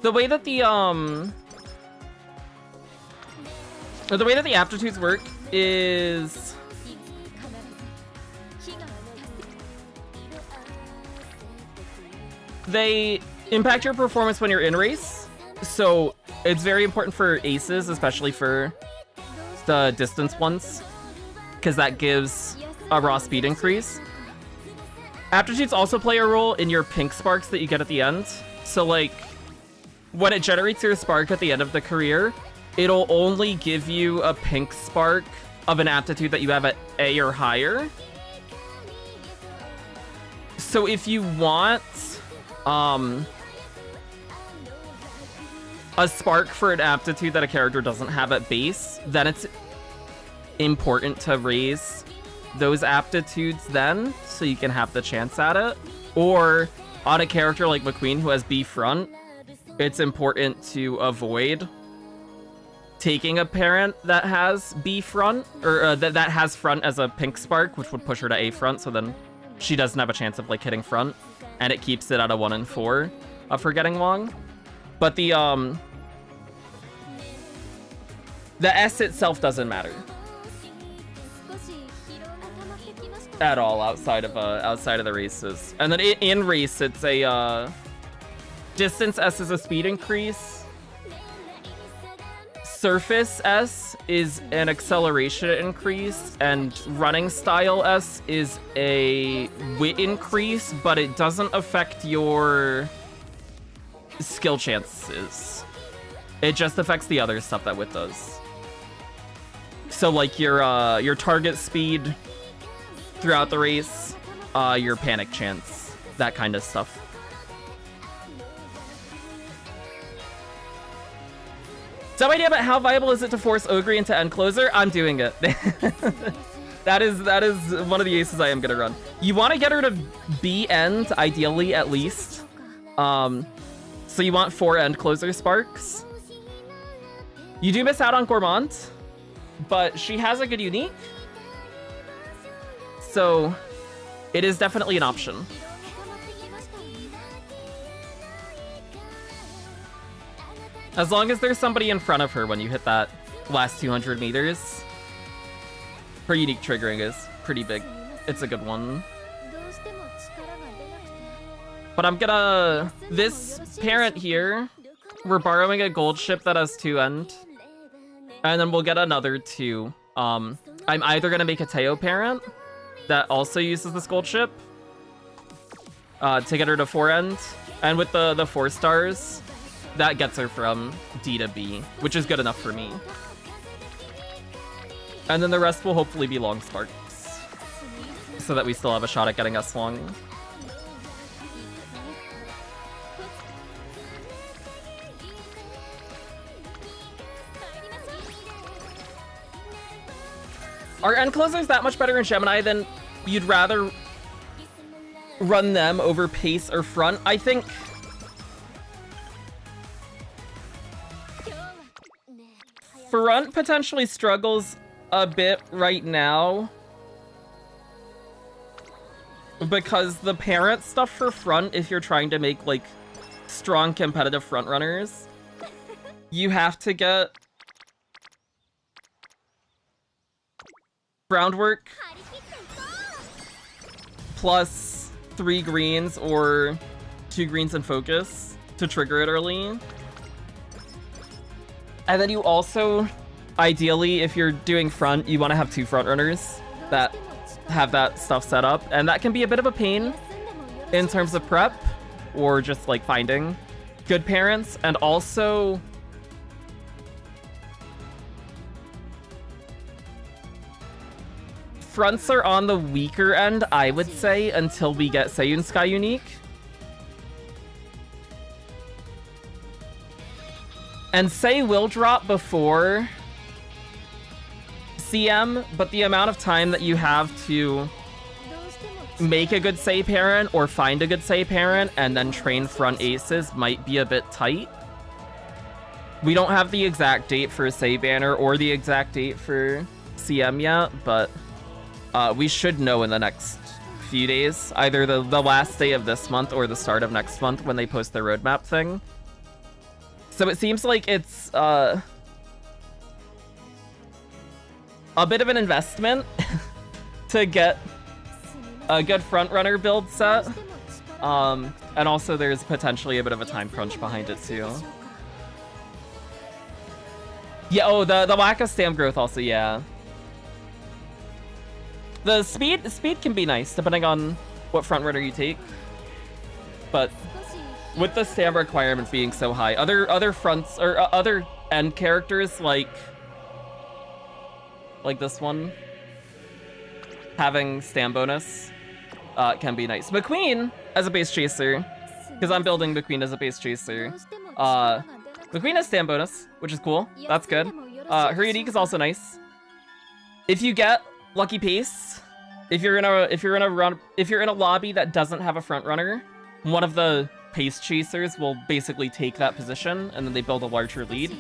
the way that the aptitudes work is they impact your performance when you're in race. So it's very important for aces, especially for the distance ones, because that gives a raw speed increase. Aptitudes also play a role in your pink sparks that you get at the end. So like, when it generates your spark at the end of the career, it'll only give you a pink spark of an aptitude that you have at A or higher. So if you want a spark for an aptitude that a character doesn't have at base, then it's important to raise those aptitudes then, so you can have the chance at it. Or on a character like McQueen who has B front, it's important to avoid taking a parent that has B front, or that has front as a pink spark, which would push her to A front, so then she doesn't have a chance of like hitting front, and it keeps it at a 1 and 4 of her getting long. But the S itself doesn't matter at all outside of the races. And then in race, it's a distance S is a speed increase. Surface S is an acceleration increase, and running style S is a wit increase, but it doesn't affect your skill chances. It just affects the other stuff that wit does. So like your target speed throughout the race, your panic chance, that kind of stuff. Some idea about how viable is it to force Ogre into end closer? I'm doing it. That is one of the aces I am gonna run. You want to get her to B end, ideally at least. So you want 4 end closer sparks. You do miss out on Gourmand, but she has a good unique. So it is definitely an option. As long as there's somebody in front of her when you hit that last 200 meters. Her unique triggering is pretty big. It's a good one. But I'm gonna... This parent here, we're borrowing a gold ship that has 2 end. And then we'll get another 2. I'm either gonna make a Teo parent that also uses this gold ship to get her to 4 end. And with the 4 stars, that gets her from D to B, which is good enough for me. And then the rest will hopefully be long sparks, so that we still have a shot at getting us long. Are end closers that much better in Gemini than you'd rather run them over pace or front? I think front potentially struggles a bit right now because the parent stuff for front, if you're trying to make like strong competitive front runners, you have to get groundwork plus 3 greens or 2 greens and focus to trigger it early. And then you also, ideally, if you're doing front, you want to have 2 front runners that have that stuff set up. And that can be a bit of a pain in terms of prep or just like finding good parents. And also, fronts are on the weaker end, I would say, until we get Seiyun Sky Unique. And Sei will drop before CM, but the amount of time that you have to make a good Sei parent or find a good Sei parent and then train front aces might be a bit tight. We don't have the exact date for Sei banner or the exact date for CM yet, but we should know in the next few days, either the last day of this month or the start of next month when they post their roadmap thing. So it seems like it's a bit of an investment to get a good frontrunner build set. And also there's potentially a bit of a time crunch behind it too. Yeah, oh, the lack of stam growth also, yeah. The speed can be nice depending on what frontrunner you take. But with the stam requirement being so high, other fronts or other end characters like this one having stam bonus can be nice. McQueen as a base chaser, because I'm building McQueen as a base chaser. McQueen has stam bonus, which is cool. That's good. Her unique is also nice. If you get lucky pace, if you're in a lobby that doesn't have a front runner, one of the pace chasers will basically take that position, and then they build a larger lead.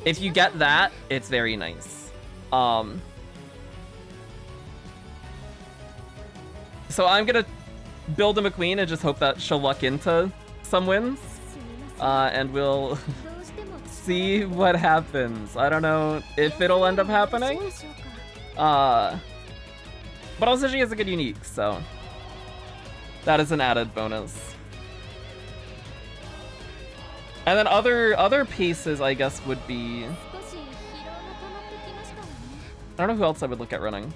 If you get that, it's very nice. So I'm gonna build a McQueen and just hope that she'll luck into some wins. And we'll see what happens. I don't know if it'll end up happening. But also she has a good unique, so that is an added bonus. And then other pieces, I guess, would be... I don't know who else I would look at running.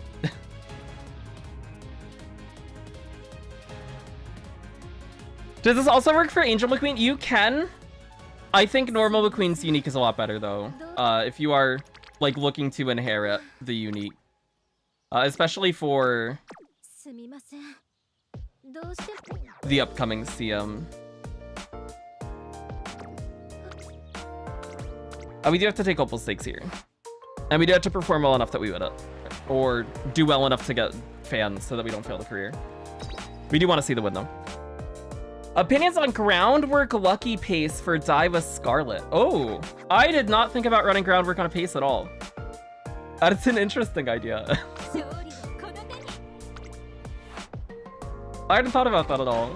Does this also work for Angel McQueen? You can. I think normal McQueen's unique is a lot better, though. If you are, like, looking to inherit the unique. Especially for the upcoming CM. We do have to take Opal stakes here. And we do have to perform well enough that we win it. Or do well enough to get fans so that we don't fail the career. We do want to see the win, though. Opinions on groundwork lucky pace for Diva Scarlet. Oh, I did not think about running groundwork on a pace at all. That's an interesting idea. I hadn't thought about that at all.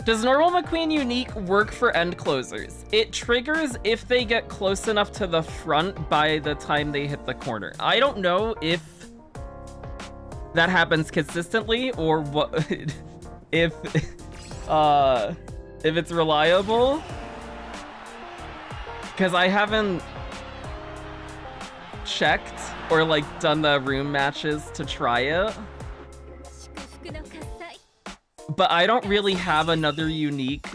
Does normal McQueen unique work for end closers? It triggers if they get close enough to the front by the time they hit the corner. I don't know if that happens consistently or what if it's reliable, because I haven't checked or like done the room matches to try it, but I don't really have another unique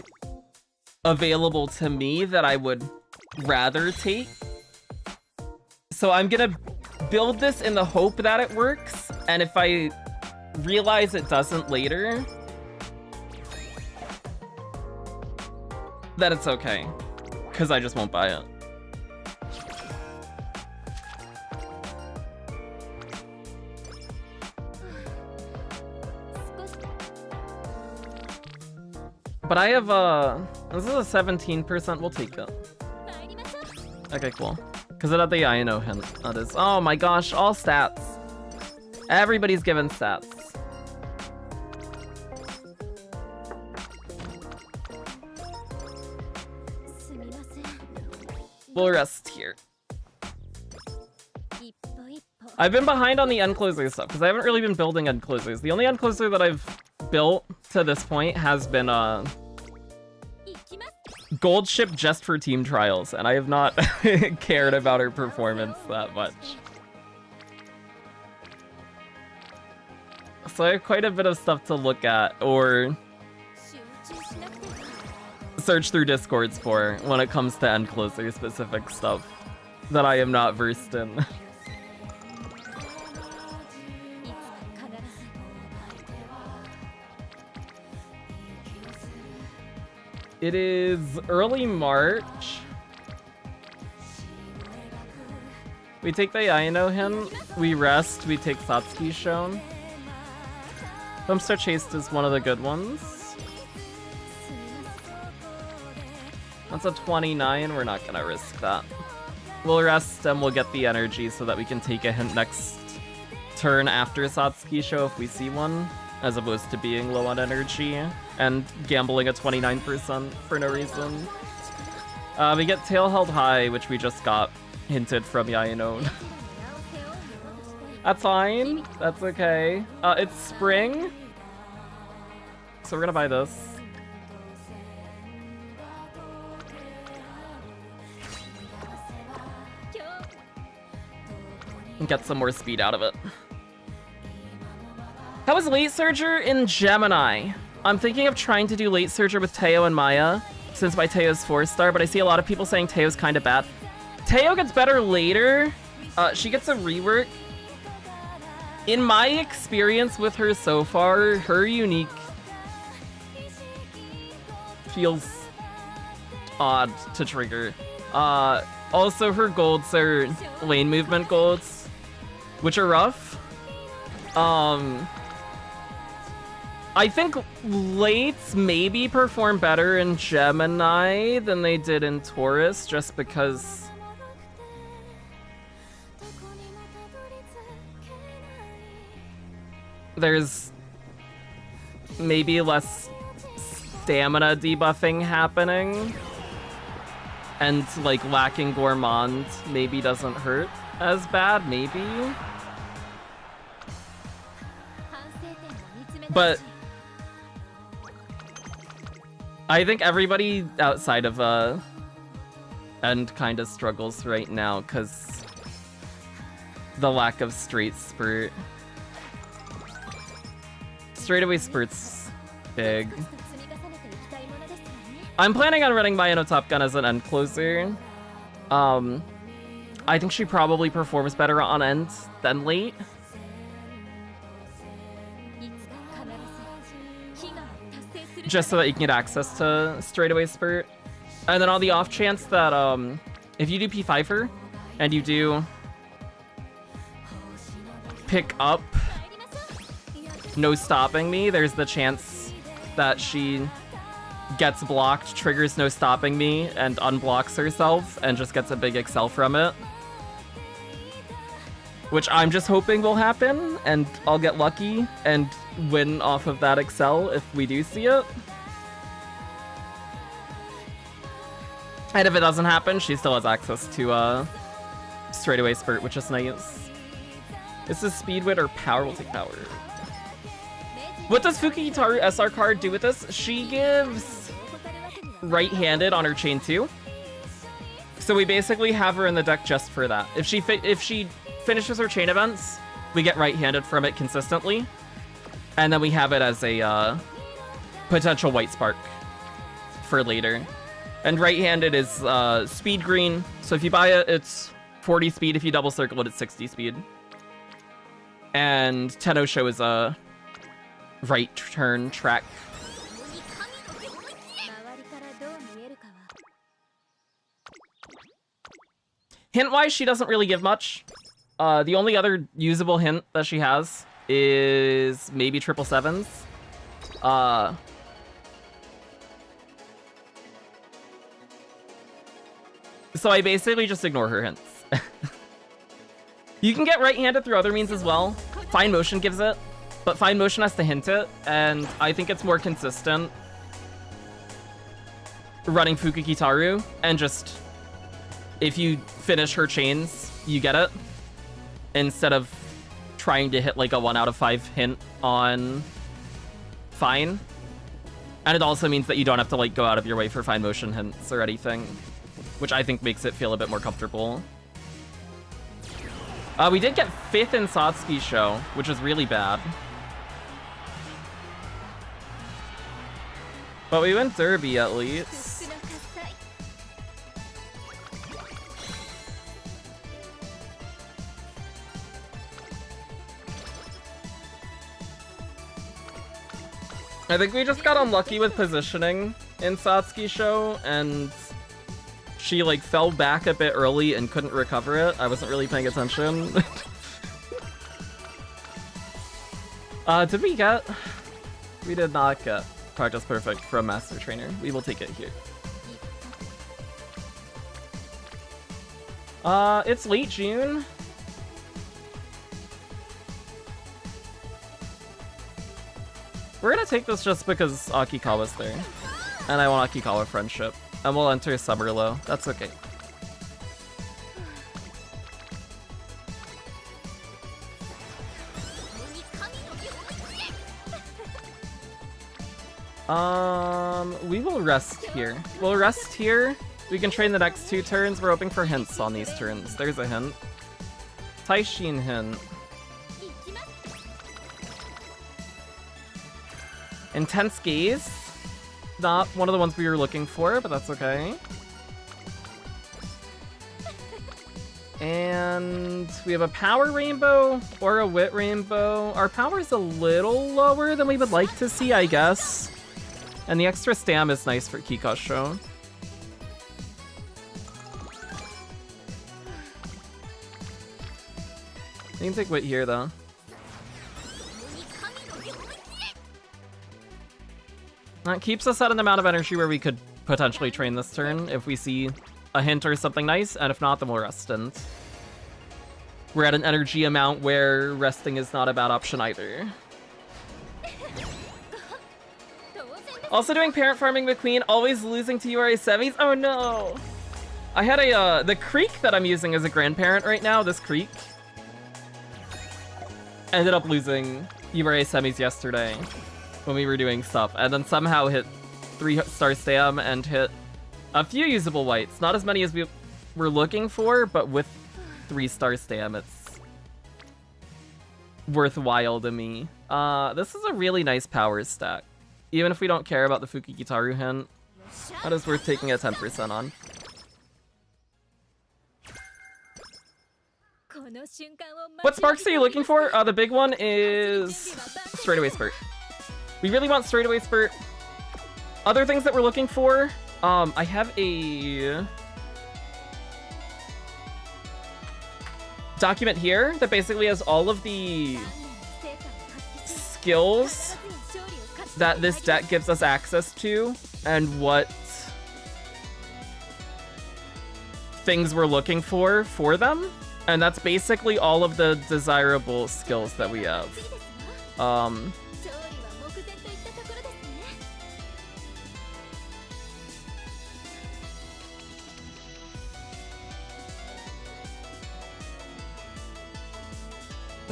available to me that I would rather take, so I'm gonna build this in the hope that it works, and if I realize it doesn't later, then it's okay, because I just won't buy it. But I have this is a 17%, we'll take it. Okay, cool. Because it had the Aino hint. That is, oh my gosh, all stats. Everybody's given stats. We'll rest here. I've been behind on the end closer stuff because I haven't really been building end closers. The only end closer that I've built to this point has been gold ship just for team trials, and I have not cared about her performance that much. So I have quite a bit of stuff to look at or search through Discords for when it comes to end closer specific stuff that I am not versed in. It is early March. We take the Aino hint, we rest, we take Satsuki Shone. Thumbstar Chased is one of the good ones. That's a 29, we're not gonna risk that. We'll rest and we'll get the energy so that we can take a hint next turn after Satsuki Show if we see one, as opposed to being low on energy. and gambling a 29% for no reason. We get tail held high, which we just got hinted from Yainone. That's fine. That's okay. It's spring. So we're gonna buy this. And get some more speed out of it. How was Late Surger in Gemini? I'm thinking of trying to do Late Surger with Teo and Maya, since my Teo's 4-star, but I see a lot of people saying Teo's kind of bad. Teo gets better later. She gets a rework. In my experience with her so far, her unique feels odd to trigger. Also, her golds are lane movement golds, which are rough. I think Lates maybe perform better in Gemini than they did in Taurus, just because there's maybe less stamina debuffing happening, and like lacking Gourmand maybe doesn't hurt as bad, maybe. But I think everybody outside of End kind of struggles right now because the lack of straight spurt. Straightaway spurt's big. I'm planning on running Mayano Top Gun as an end closer. I think she probably performs better on end than late. Just so that you can get access to straightaway spurt. And then on the off chance that if you do P5 and you do pick up No Stopping Me, there's the chance that she gets blocked, triggers No Stopping Me, and unblocks herself, and just gets a big excel from it. Which I'm just hoping will happen, and I'll get lucky and win off of that excel if we do see it. And if it doesn't happen, she still has access to straightaway spurt, which is nice. This is speed, wit, or power. We'll take power. What does Fukihitaru SR card do with this? She gives right-handed on her chain 2. So we basically have her in the deck just for that. If she finishes her chain events, we get right-handed from it consistently. And then we have it as a potential white spark for later. And right-handed is speed green. So if you buy it, it's 40 speed. If you double circle it, it's 60 speed. And Tenosho is a right turn track. Hint-wise, she doesn't really give much. The only other usable hint that she has is maybe 777s. So I basically just ignore her hints. You can get right-handed through other means as well. Fine Motion gives it, but Fine Motion has to hint it, and I think it's more consistent running Fukihitaru, and just, if you finish her chains, you get it, instead of trying to hit like a 1 out of 5 hint on Fine. And it also means that you don't have to like go out of your way for Fine Motion hints or anything, which I think makes it feel a bit more comfortable. We did get 5th in Satsuki show, which is really bad. But we went Derby at least. I think we just got unlucky with positioning in Satsuki show, and she like fell back a bit early and couldn't recover it. I wasn't really paying attention. Did we get? We did not get Practice Perfect from Master Trainer. We will take it here. It's late June. We're gonna take this just because Akikawa's there. And I want Akikawa friendship. And we'll enter Summerlow. That's okay. We will rest here. We'll rest here. We can train the next 2 turns. We're hoping for hints on these turns. There's a hint. Taishin hint. Intense Gaze. Not one of the ones we were looking for, but that's okay. And we have a Power Rainbow or a Wit Rainbow. Our power is a little lower than we would like to see, I guess. And the extra stam is nice for Kikasho. You can take Wit here, though. That keeps us at an amount of energy where we could potentially train this turn if we see a hint or something nice, and if not, then we'll rest. And we're at an energy amount where resting is not a bad option either. Also doing parent farming McQueen, always losing to URA semis. Oh no! I had the creek that I'm using as a grandparent right now, this creek, ended up losing URA semis yesterday when we were doing stuff, and then somehow hit 3-star stam and hit a few usable whites. Not as many as we were looking for, but with 3-star stam, it's worthwhile to me. This is a really nice power stack. Even if we don't care about the Fukikitaru hint, that is worth taking a 10% on. What sparks are you looking for? The big one is Straightaway Spurt. We really want Straightaway Spurt. Other things that we're looking for, I have a document here that basically has all of the skills that this deck gives us access to and what things we're looking for them. And that's basically all of the desirable skills that we have.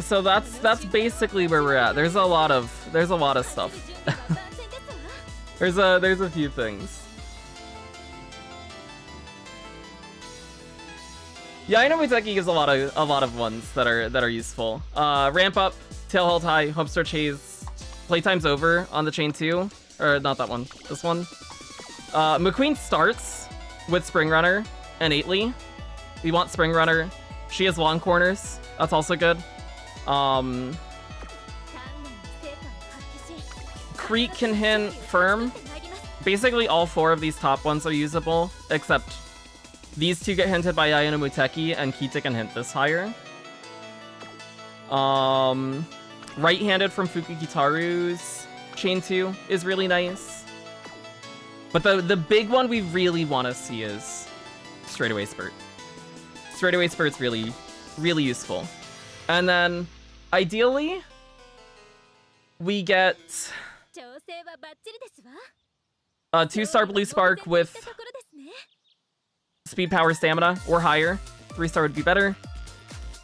So that's basically where we're at. There's a lot of stuff. there's a few things. Yeah, I know Muteki gives a lot of ones that are useful. Ramp up, tail hold high, Homestar Chase, playtime's over on the chain 2. Or not that one, this one. McQueen starts with Spring Runner innately. We want Spring Runner. She has long corners. That's also good. Creek can hint Firm. Basically all 4 of these top ones are usable, except these 2 get hinted by Ayano Muteki, and Kita can hint this higher. Right-handed from Fukikitaru's Chain 2 is really nice. But the big one we really want to see is Straightaway Spurt. Straightaway Spurt's really, really useful. And then, ideally, we get a 2-star Blue Spark with Speed, Power, Stamina, or higher. 3-star would be better.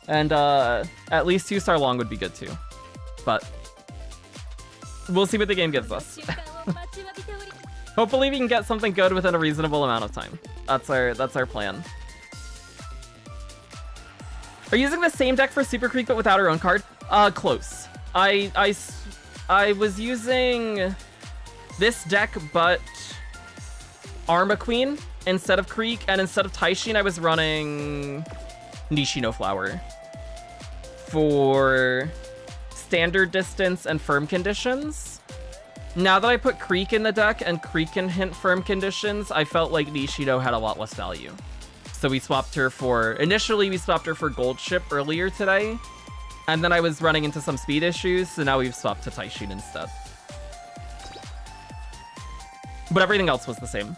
And at least 2-star Long would be good too. But we'll see what the game gives us. Hopefully we can get something good within a reasonable amount of time. That's our plan. Are you using the same deck for Super Creek but without our own card? Close. I was using this deck but Arma Queen instead of Creek, and instead of Taishin I was running Nishino Flower for standard distance and firm conditions. Now that I put Creek in the deck and Creek can hint firm conditions, I felt like Nishino had a lot less value. So we swapped her for... Initially, we swapped her for Gold Ship earlier today. And then I was running into some speed issues, so now we've swapped to Taishin instead. But everything else was the same.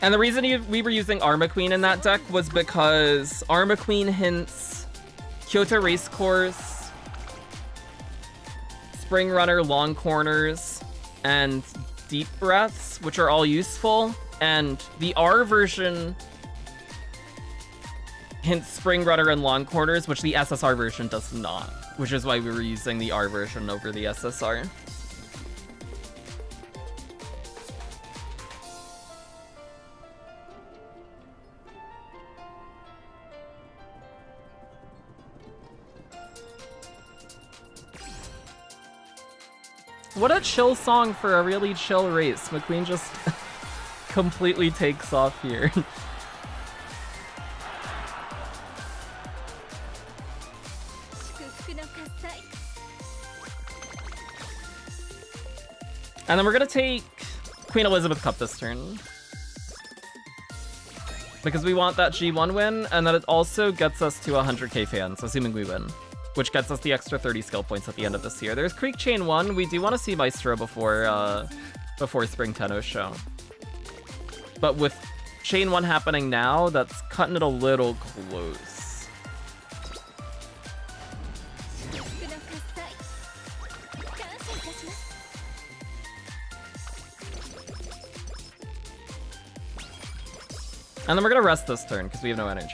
And the reason we were using Arma Queen in that deck was because Arma Queen hints Kyoto Racecourse, Spring Runner, Long Corners, and Deep Breaths, which are all useful. And the R version hints Spring Runner and Long Corners, which the SSR version does not, which is why we were using the R version over the SSR. What a chill song for a really chill race. McQueen just completely takes off here. And then we're gonna take Queen Elizabeth Cup this turn, because we want that G1 win, and then it also gets us to 100k fans, assuming we win, which gets us the extra 30 skill points at the end of this year. There's Creek Chain 1. We do want to see Maestro before Spring Tenno show. But with Chain 1 happening now, that's cutting it a little close. And then we're gonna rest this turn, because we have no energy.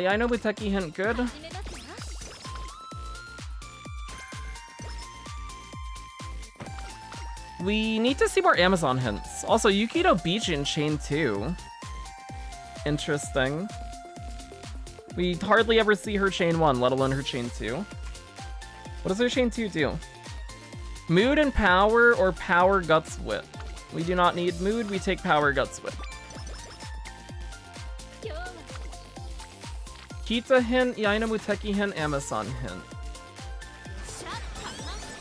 Yeah, I know Buteki hint good. We need to see more Amazon hints. Also, Yukito Beach in Chain 2. Interesting. We hardly ever see her Chain 1, let alone her Chain 2. What does her Chain 2 do? Mood and Power, or Power Guts Wit? We do not need Mood, we take Power Guts Wit. Kita hint, Yaina Muteki hint, Amazon hint.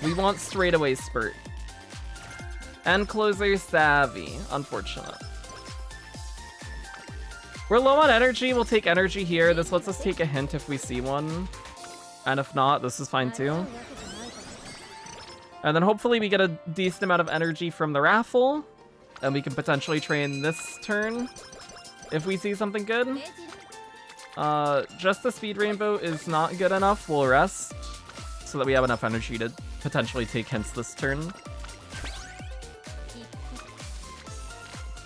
We want straightaway Spurt. And Closer Savvy, unfortunate. We're low on energy, we'll take energy here. This lets us take a hint if we see one. And if not, this is fine too. And then hopefully we get a decent amount of energy from the raffle. And we can potentially train this turn if we see something good. Just the Speed Rainbow is not good enough. We'll rest so that we have enough energy to potentially take hints this turn.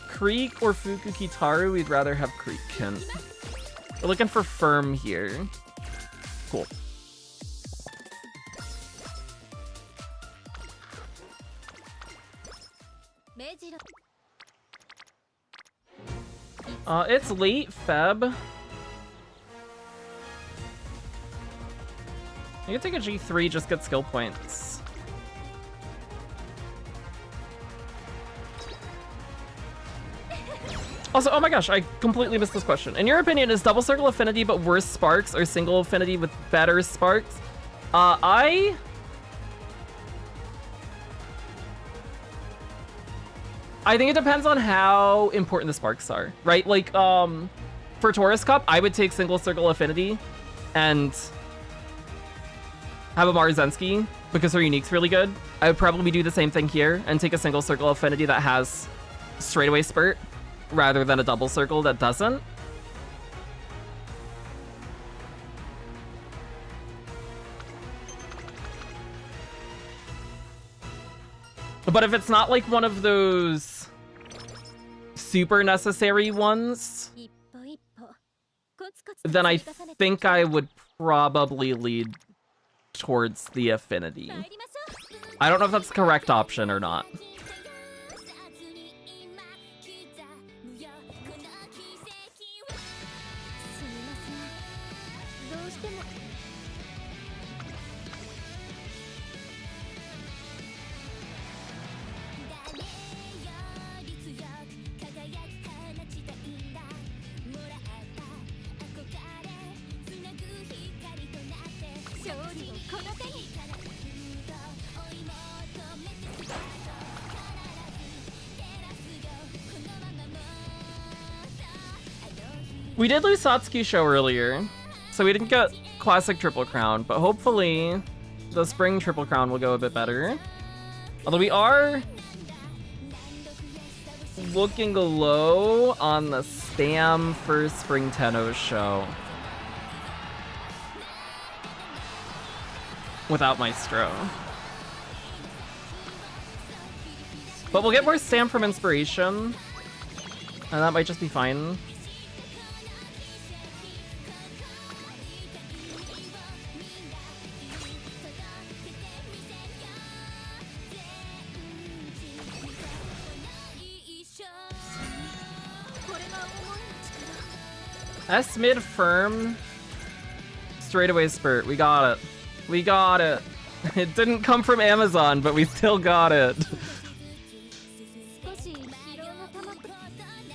Creek or Fuku Kitaru? We'd rather have Creek hint. We're looking for Firm here. Cool. It's late Feb. You can take a G3, just get skill points. Also, oh my gosh, I completely missed this question. In your opinion, is double circle affinity but worse sparks or single affinity with better sparks? I think it depends on how important the sparks are, right? Like, for Taurus Cup, I would take single circle affinity and have a Marzensky because her unique's really good. I would probably do the same thing here and take a single circle affinity that has straightaway spurt rather than a double circle that doesn't. But if it's not like one of those super necessary ones, then I think I would probably lead towards the affinity. I don't know if that's the correct option or not. We did lose Satsuki Show earlier, so we didn't get Classic Triple Crown, but hopefully the Spring Triple Crown will go a bit better. Although we are looking low on the Stam for Spring Tenno show. Without Maestro. But we'll get more Stam from Inspiration. And that might just be fine. S mid firm. Straightaway spurt. We got it. We got it. It didn't come from Amazon, but we still got it.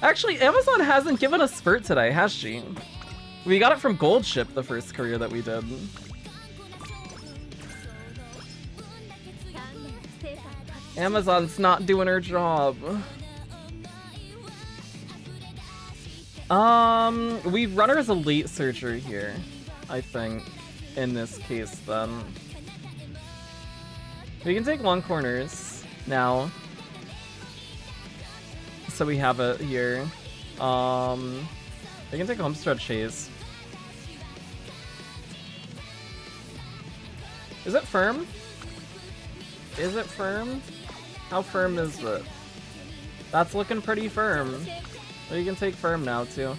Actually, Amazon hasn't given us spurt today, has she? We got it from Gold Ship, the first courier that we did. Amazon's not doing her job. We run her as a late searcher here, I think, in this case, then. We can take long corners now. So we have it here. We can take Homestead Chase. Is it firm? Is it firm? How firm is it? That's looking pretty firm. Well, you can take firm now, too.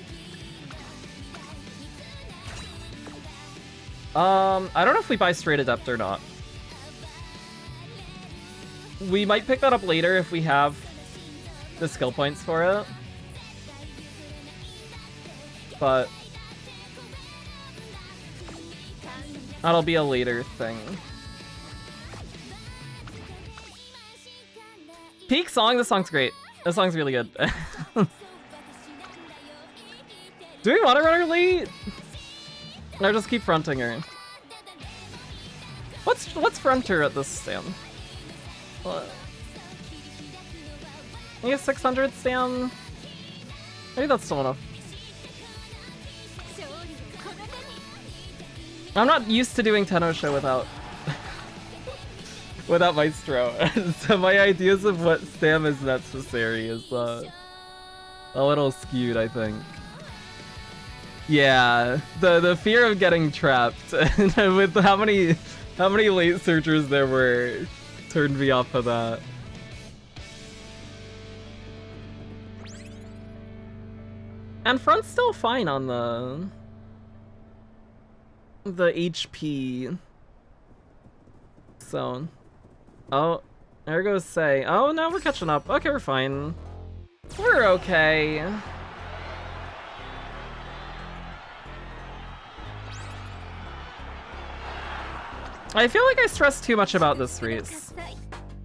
I don't know if we buy straight Adept or not. We might pick that up later if we have the skill points for it. But that'll be a later thing. Peak song? This song's great. This song's really good. Do we want to run her late? Or just keep fronting her? Let's front her at this stand. What? Maybe a 600 stand? Maybe that's still enough. I'm not used to doing Tenno show without without Maestro. So my ideas of what Stam is necessary is a little skewed, I think. Yeah, the fear of getting trapped with how many late searchers there were turned me off of that. And front's still fine on the HP. So, oh, there goes Say. Oh, no, we're catching up. Okay, we're fine. We're okay. I feel like I stressed too much about this race.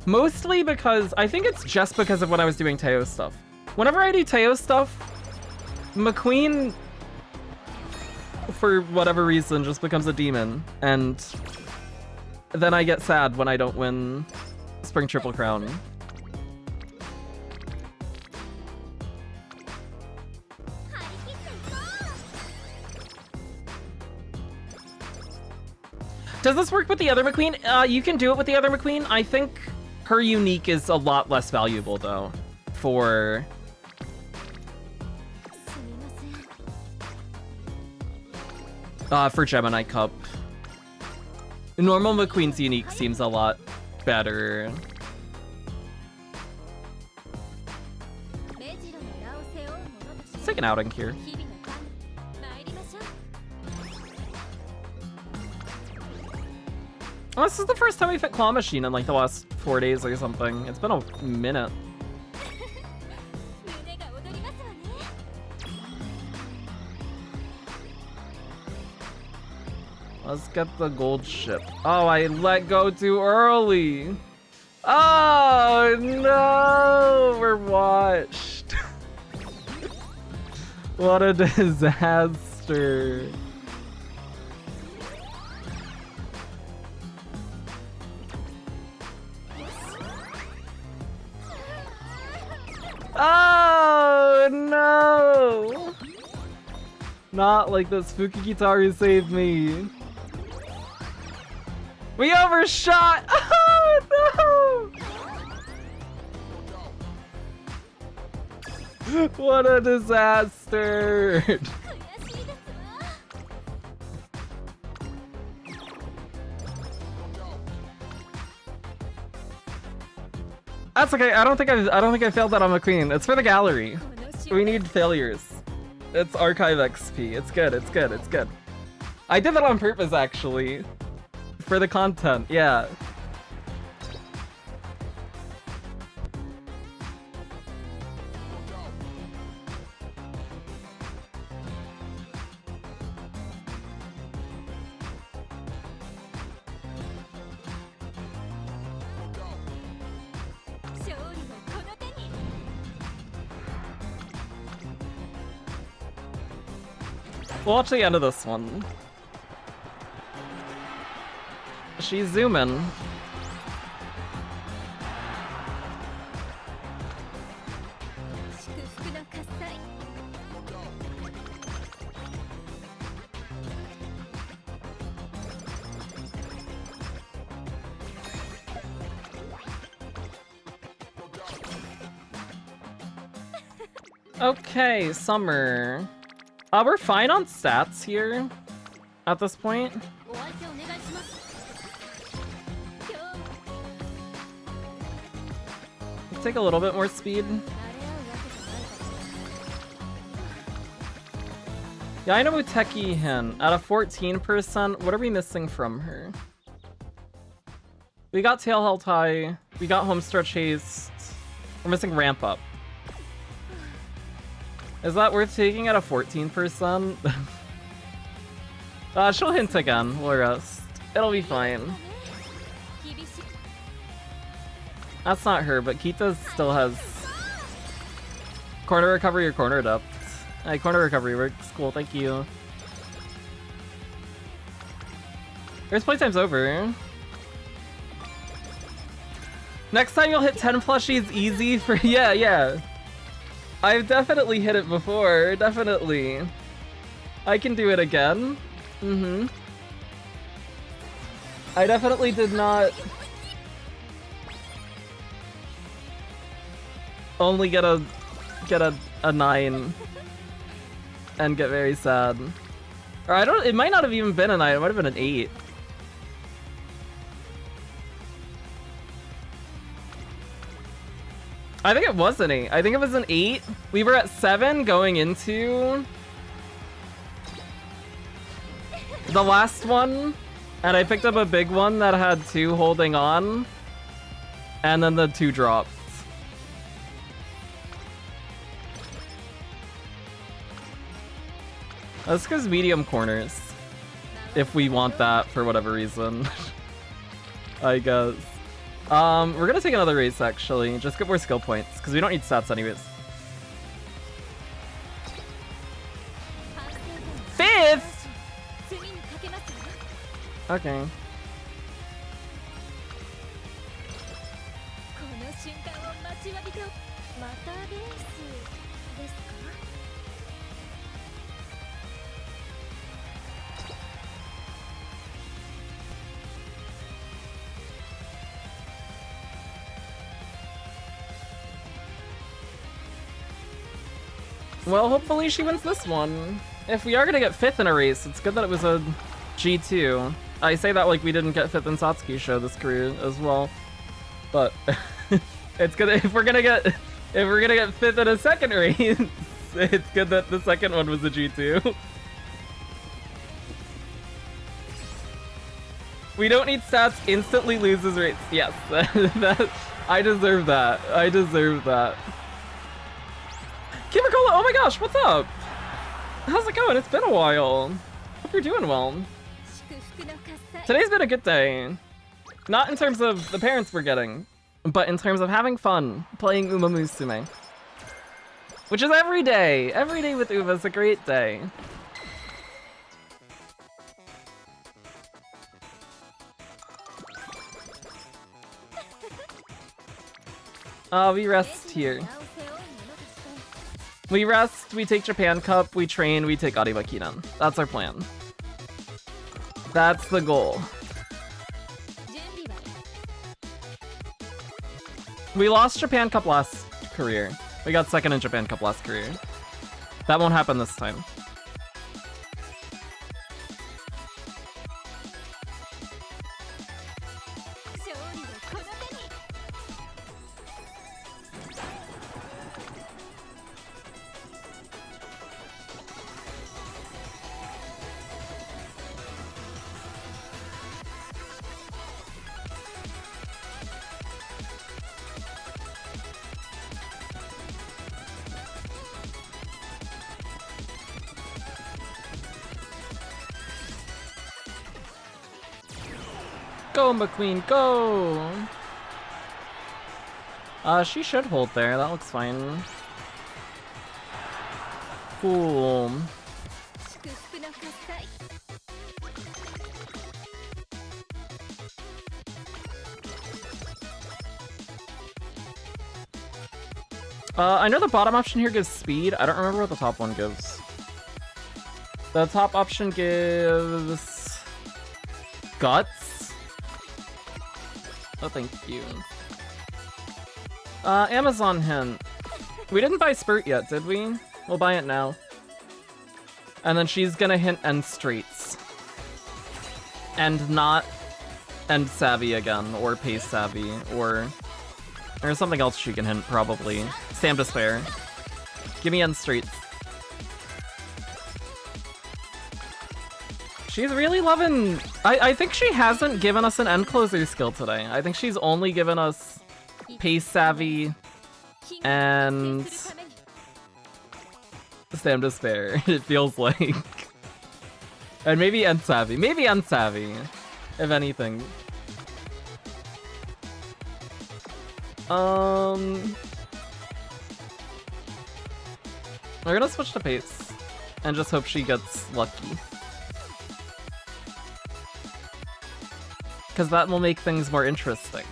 Mostly because, I think it's just because of when I was doing Teo stuff. Whenever I do Teo stuff, McQueen, for whatever reason, just becomes a demon. And then I get sad when I don't win Spring Triple Crown. Does this work with the other McQueen? You can do it with the other McQueen. I think her unique is a lot less valuable, though, for Gemini Cup. Normal McQueen's unique seems a lot better. Let's take an outing here. Oh, this is the first time we fit Claw Machine in like the last 4 days or something. It's been a minute. Let's get the gold ship. Oh, I let go too early. Oh no, we're washed. What a disaster. Oh no! Not like this. Fukikitaru saved me. We overshot! Oh no! What a disaster! That's okay. I don't think I failed that on McQueen. It's for the gallery. We need failures. It's archive XP. It's good. It's good. It's good. I did that on purpose, actually, for the content. Yeah. We'll watch the end of this one. She's zooming. Okay, summer. We're fine on stats here at this point. Let's take a little bit more speed. Yeah, I know Muteki Hin at a 14%. What are we missing from her? We got tail held high. We got homestretch haste. We're missing ramp up. Is that worth taking at a 14%? She'll hint again. We'll rest. It'll be fine. That's not her, but Kita still has corner recovery or corner depth. Hey, corner recovery works. Cool, thank you. There's playtime's over. Next time you'll hit 10 plushies easy for yeah. I've definitely hit it before, definitely. I can do it again. I definitely did not only get a 9 and get very sad. Or it might not have even been a 9, it might have been an 8. I think it was an 8. I think it was an 8. We were at 7 going into the last one, and I picked up a big one that had 2 holding on, and then the 2 dropped. That's because medium corners, if we want that for whatever reason. I guess. We're gonna take another race actually, just get more skill points, because we don't need stats anyways. 5th? Okay. Well, hopefully she wins this one. If we are gonna get 5th in a race, it's good that it was a G2. I say that like we didn't get 5th in Satsuki's show this career as well, but it's good if we're gonna get 5th in a second race. It's good that the second one was a G2. We don't need stats. Instantly loses race. Yes, I deserve that. I deserve that. Kimbercola, oh my gosh, what's up? How's it going? It's been a while. Hope you're doing well. Today's been a good day. Not in terms of the parents we're getting, but in terms of having fun playing Uma Musume. Which is every day. Every day with Uva is a great day. We rest here. We rest, we take Japan Cup, we train, we take Arima Kinan. That's our plan. That's the goal. We lost Japan Cup last career. We got second in Japan Cup last career. That won't happen this time. Go, McQueen, go! She should hold there. That looks fine. Cool. I know the bottom option here gives speed. I don't remember what the top one gives. The top option gives guts. Oh, thank you. Amazon hint. We didn't buy Spurt yet, did we? We'll buy it now. And then she's gonna hint End Streets. And not End Savvy again, or Pace Savvy, or... There's something else she can hint, probably. Sam Despair. Give me End Streets. She's really loving... I think she hasn't given us an End Closer skill today. I think she's only given us Pace Savvy and Sam Despair, it feels like. And maybe End Savvy. Maybe End Savvy, if anything. We're gonna switch to Pace and just hope she gets lucky. Because that will make things more interesting.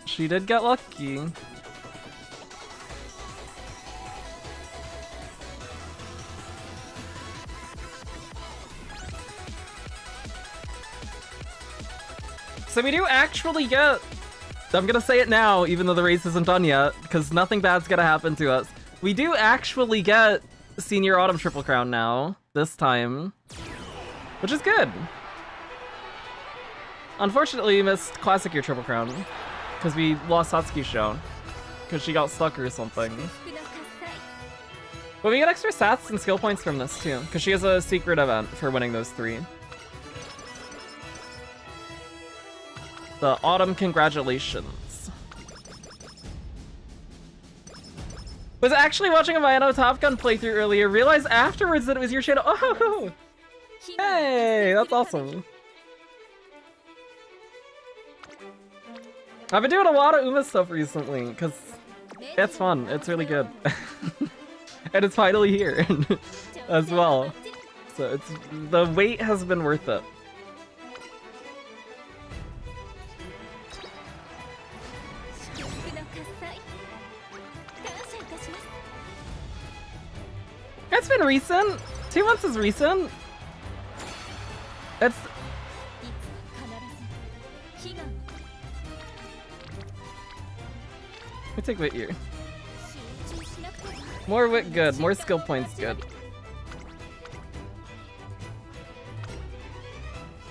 She did get lucky. So we do actually get... I'm gonna say it now, even though the race isn't done yet, because nothing bad's gonna happen to us. We do actually get Senior Autumn Triple Crown now, this time. Which is good. Unfortunately, we missed Classic Year Triple Crown, because we lost Satsuki's show, because she got stuck or something. But we get extra stats and skill points from this too, because she has a secret event for winning those 3. The Autumn Congratulations. Was actually watching a Mayano Top Gun playthrough earlier, realized afterwards that it was your channel. Oh! Hey, that's awesome. I've been doing a lot of Uma stuff recently, because it's fun. It's really good. And it's finally here as well. So the wait has been worth it. It's been recent. 2 months is recent. It's... We take wit here. More wit good, more skill points good.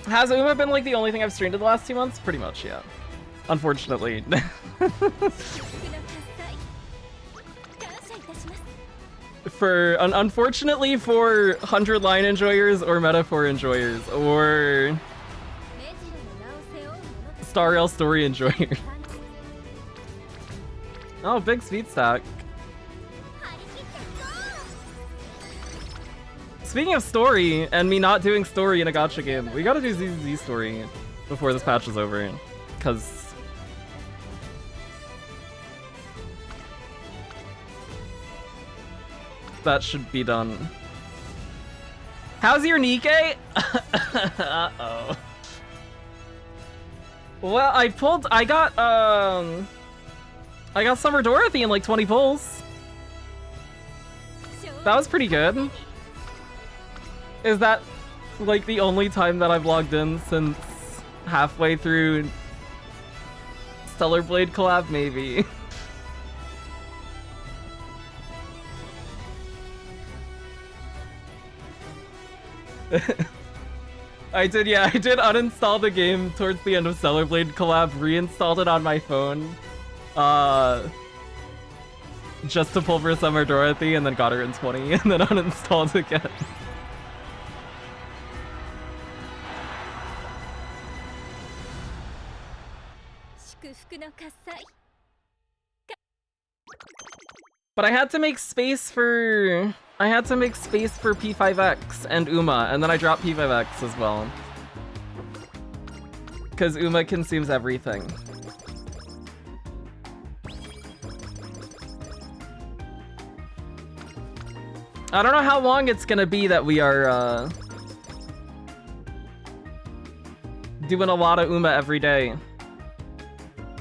Has Uma been like the only thing I've streamed in the last 2 months? Pretty much, yeah. Unfortunately. Unfortunately for 100 line enjoyers or metaphor enjoyers or Star Rail story enjoyers. Oh, big speed stack. Speaking of story and me not doing story in a gacha game, we gotta do ZZ story before this patch is over, because that should be done. How's your Nikkei? Uh-oh. Well, I got Summer Dorothy in like 20 pulls. That was pretty good. Is that Like the only time that I've logged in since halfway through Stellar Blade collab, maybe. I did uninstall the game towards the end of Stellar Blade collab, reinstalled it on my phone, just to pull for Summer Dorothy, and then got her in 20, and then uninstalled again. But I had to make space for P5X and Uma, and then I dropped P5X as well. Because Uma consumes everything. I don't know how long it's gonna be that we are doing a lot of Uma every day.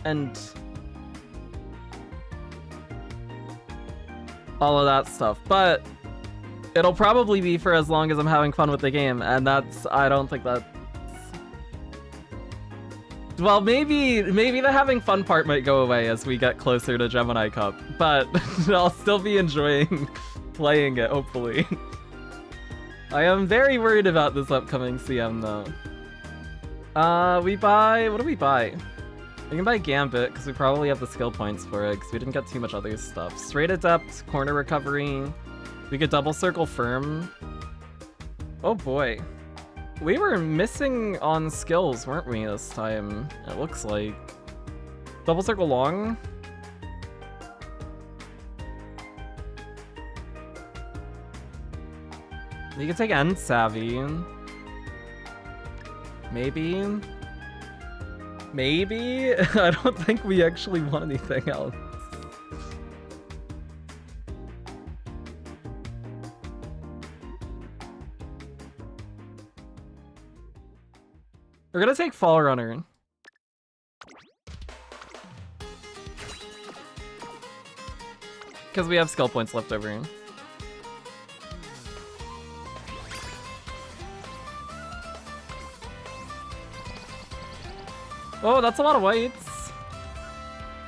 And all of that stuff, but it'll probably be for as long as I'm having fun with the game, and I don't think that's... Well, maybe the having fun part might go away as we get closer to Gemini Cup, but I'll still be enjoying playing it, hopefully. I am very worried about this upcoming CM, though. What do we buy? We can buy Gambit, because we probably have the skill points for it, because we didn't get too much other stuff. Straight Adept, Corner Recovery. We could Double Circle Firm. Oh boy. We were missing on skills, weren't we, this time? It looks like. Double Circle Long? You can take End Savvy. Maybe? Maybe? I don't think we actually want anything else. We're gonna take Fall Runner. Because we have skill points left over. Oh, that's a lot of whites.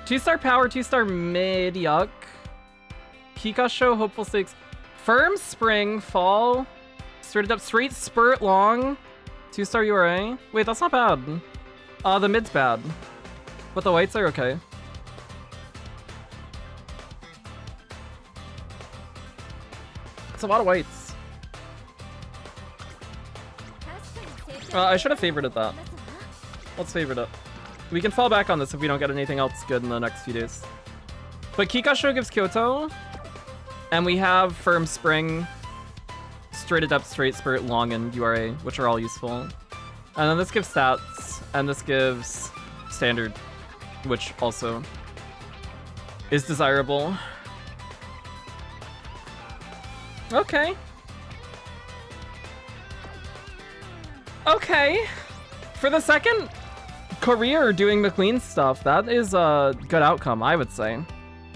2-star power, 2-star mid, yuck. Kikasho, Hopeful 6. Firm Spring, Fall. Straight up, Straight Spurt, Long. 2-star URA. Wait, that's not bad. The mid's bad. But the whites are okay. It's a lot of whites. I should have favorited that. Let's favorite it. We can fall back on this if we don't get anything else good in the next few days. But Kikasho gives Kyoto. And we have Firm Spring, Straight Adept, Straight Spurt, Long, and URA, which are all useful. And then this gives stats, and this gives Standard, which also is desirable. Okay. Okay. For the second career doing McQueen stuff, that is a good outcome, I would say.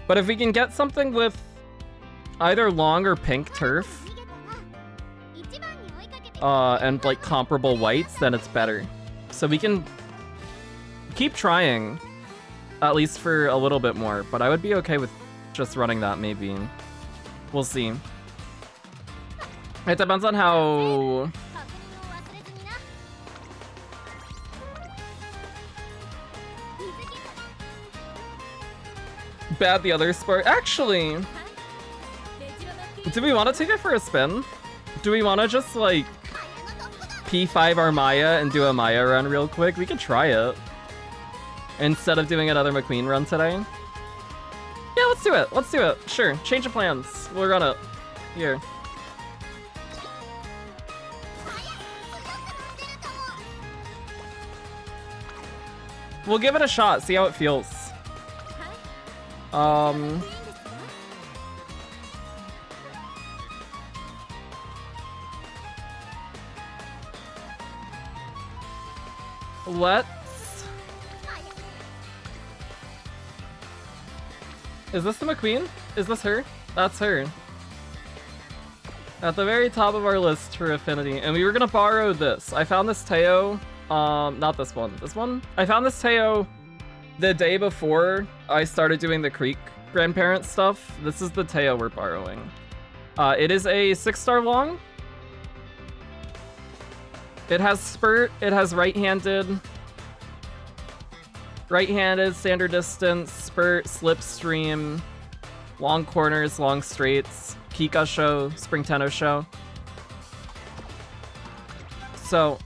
But if we can get something with either long or pink turf, and like comparable whites, then it's better. So we can keep trying, at least for a little bit more, but I would be okay with just running that, maybe. We'll see. It depends on how... bad the other sport. Actually, do we want to take it for a spin? Do we want to just like P5 our Maya and do a Maya run real quick? We could try it instead of doing another McQueen run today. Yeah, let's do it. Let's do it. Sure. Change of plans. We'll run it. Here. We'll give it a shot. See how it feels. Let's... Is this the McQueen? Is this her? That's her. At the very top of our list for Affinity. And we were gonna borrow this. I found this Teo. Not this one. This one? I found this Teo the day before I started doing the Creek grandparent stuff. This is the Teo we're borrowing. It is a 6-star long. It has spurt, it has right-handed, standard distance, spurt, slipstream, long corners, long straights, Kika show, Spring Tenno show. So,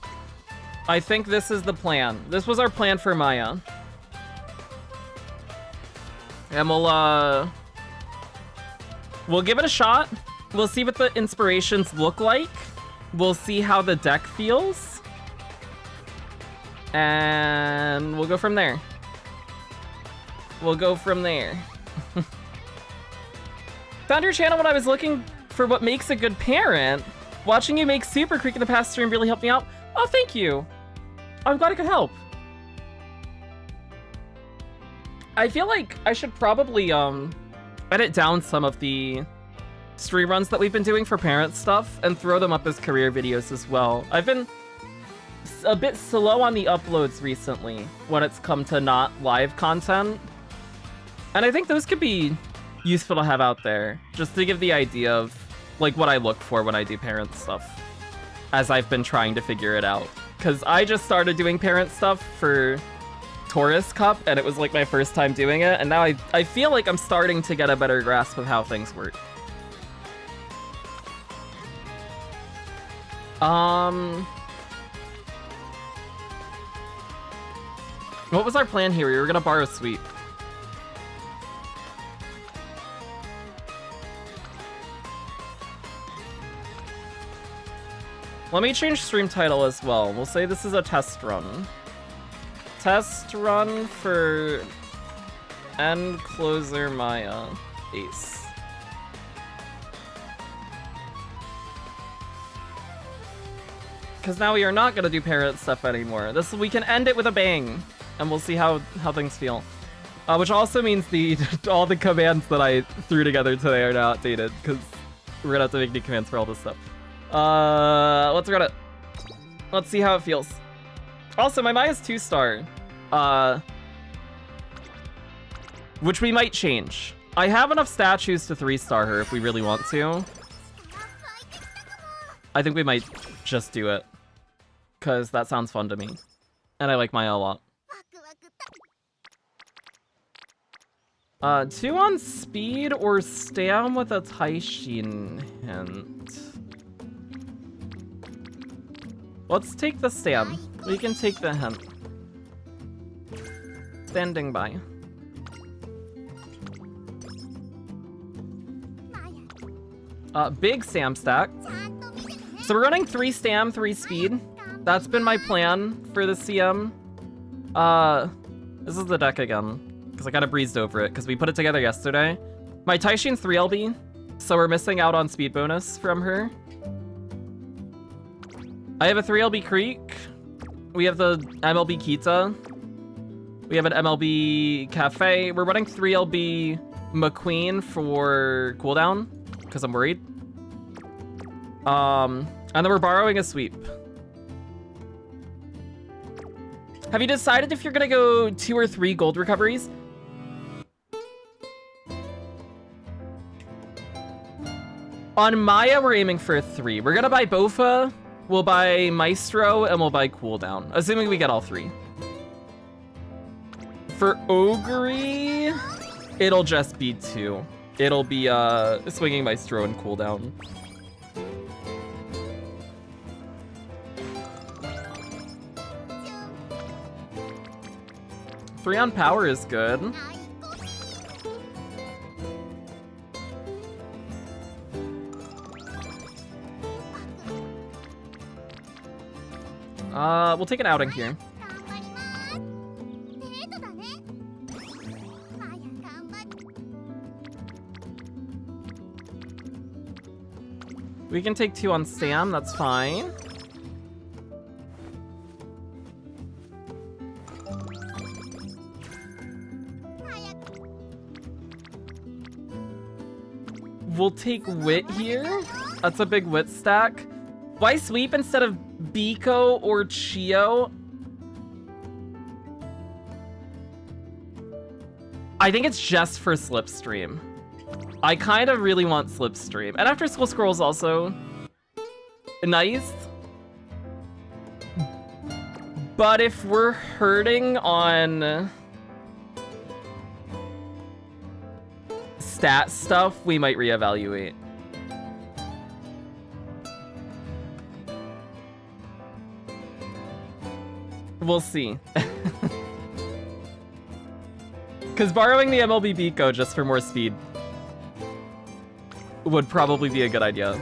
I think this is the plan. This was our plan for Maya. And we'll give it a shot. We'll see what the inspirations look like. We'll see how the deck feels. And we'll go from there. Found your channel when I was looking for what makes a good parent. Watching you make Super Creek in the past stream really helped me out. Oh, thank you. I'm glad I could help. I feel like I should probably edit down some of the stream runs that we've been doing for parent stuff and throw them up as career videos as well. I've been a bit slow on the uploads recently when it's come to not live content. And I think those could be useful to have out there, just to give the idea of like what I look for when I do parent stuff, as I've been trying to figure it out. Because I just started doing parent stuff for Taurus Cup, and it was like my first time doing it, and now I feel like I'm starting to get a better grasp of how things work. What was our plan here? We were gonna borrow Sweep. Let me change stream title as well. We'll say this is a test run. Test run for End Closer Maya Ace. Because now we are not going to do parent stuff anymore. We can end it with a bang, and we'll see how things feel. Which also means all the commands that I threw together today are now outdated, because we're going to have to make new commands for all this stuff. Let's run it. Let's see how it feels. Also, my Maya's 2-star. Which we might change. I have enough statues to 3-star her if we really want to. I think we might just do it. Because that sounds fun to me. And I like Maya a lot. 2 on speed or stay on with a Taishin hint. Let's take the stand. We can take the hint. Standing by. Big Sam stack. So we're running 3 Stam, 3 speed. That's been my plan for the CM. This is the deck again, because I kind of breezed over it, because we put it together yesterday. My Taishin's 3 LB, so we're missing out on speed bonus from her. I have a 3 LB Creek. We have the MLB Kita. We have an MLB Cafe. We're running 3 LB McQueen for cooldown, because I'm worried. And then we're borrowing a Sweep. Have you decided if you're gonna go 2 or 3 gold recoveries? On Maya, we're aiming for 3. We're gonna buy Bofa, we'll buy Maestro, and we'll buy cooldown, assuming we get all 3. For Ogre, it'll just be 2. It'll be swinging Maestro and cooldown. Three on power is good. We'll take an outing here. We can take 2 on Sam, that's fine. We'll take Wit here. That's a big wit stack. Why sweep instead of Biko or Chio? I think it's just for Slipstream. I kind of really want Slipstream. And After School Scroll's also nice. But if we're hurting on stat stuff, we might reevaluate. We'll see. Because borrowing the MLB Biko just for more speed would probably be a good idea.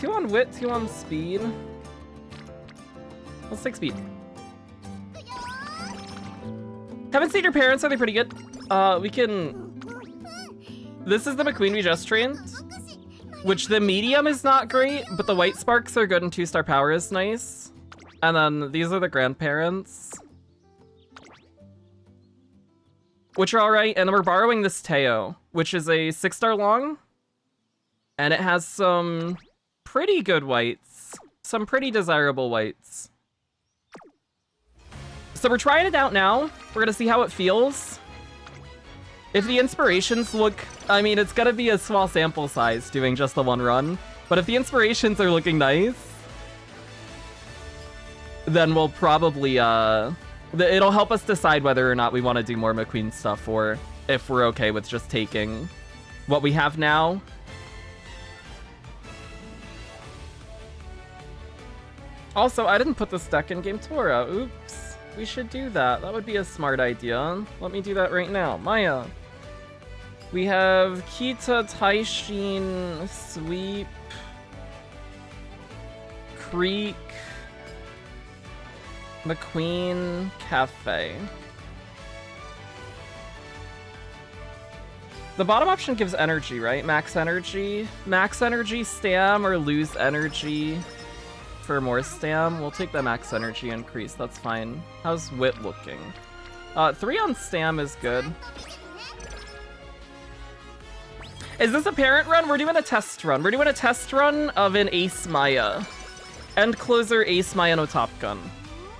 Two on wit, 2 on speed. Let's take speed. Haven't seen your parents, are they pretty good? We can... This is the McQueen we just trained, which the medium is not great, but the white sparks are good and 2-star power is nice. And then these are the grandparents, which are alright. And then we're borrowing this Teo, which is a 6-star long. And it has some pretty good whites. Some pretty desirable whites. So we're trying it out now. We're gonna see how it feels. If the inspirations look... I mean, it's gonna be a small sample size doing just the one run. But if the inspirations are looking nice, then we'll probably... it'll help us decide whether or not we want to do more McQueen stuff, or if we're okay with just taking what we have now. Also, I didn't put this deck in Game Tora. Oops. We should do that. That would be a smart idea. Let me do that right now. Maya. We have Kita, Taishin, Sweep, Creek, McQueen, Cafe. The bottom option gives energy, right? Max energy. Max energy, stam, or lose energy for more stam. We'll take the max energy increase, that's fine. How's wit looking? 3 on stam is good. Is this a parent run? We're doing a test run. We're doing a test run of an Ace Maya. End closer Ace Maya no Top Gun.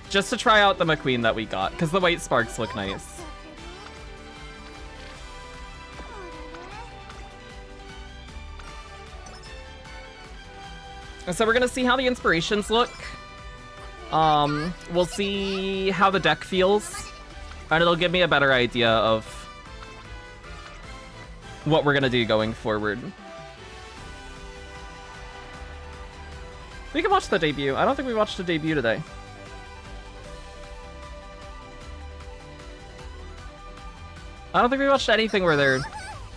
Just to try out the McQueen that we got, because the white sparks look nice. So we're gonna see how the inspirations look. We'll see how the deck feels, and it'll give me a better idea of what we're gonna do going forward. We can watch the debut. I don't think we watched the debut today. I don't think we watched anything where they're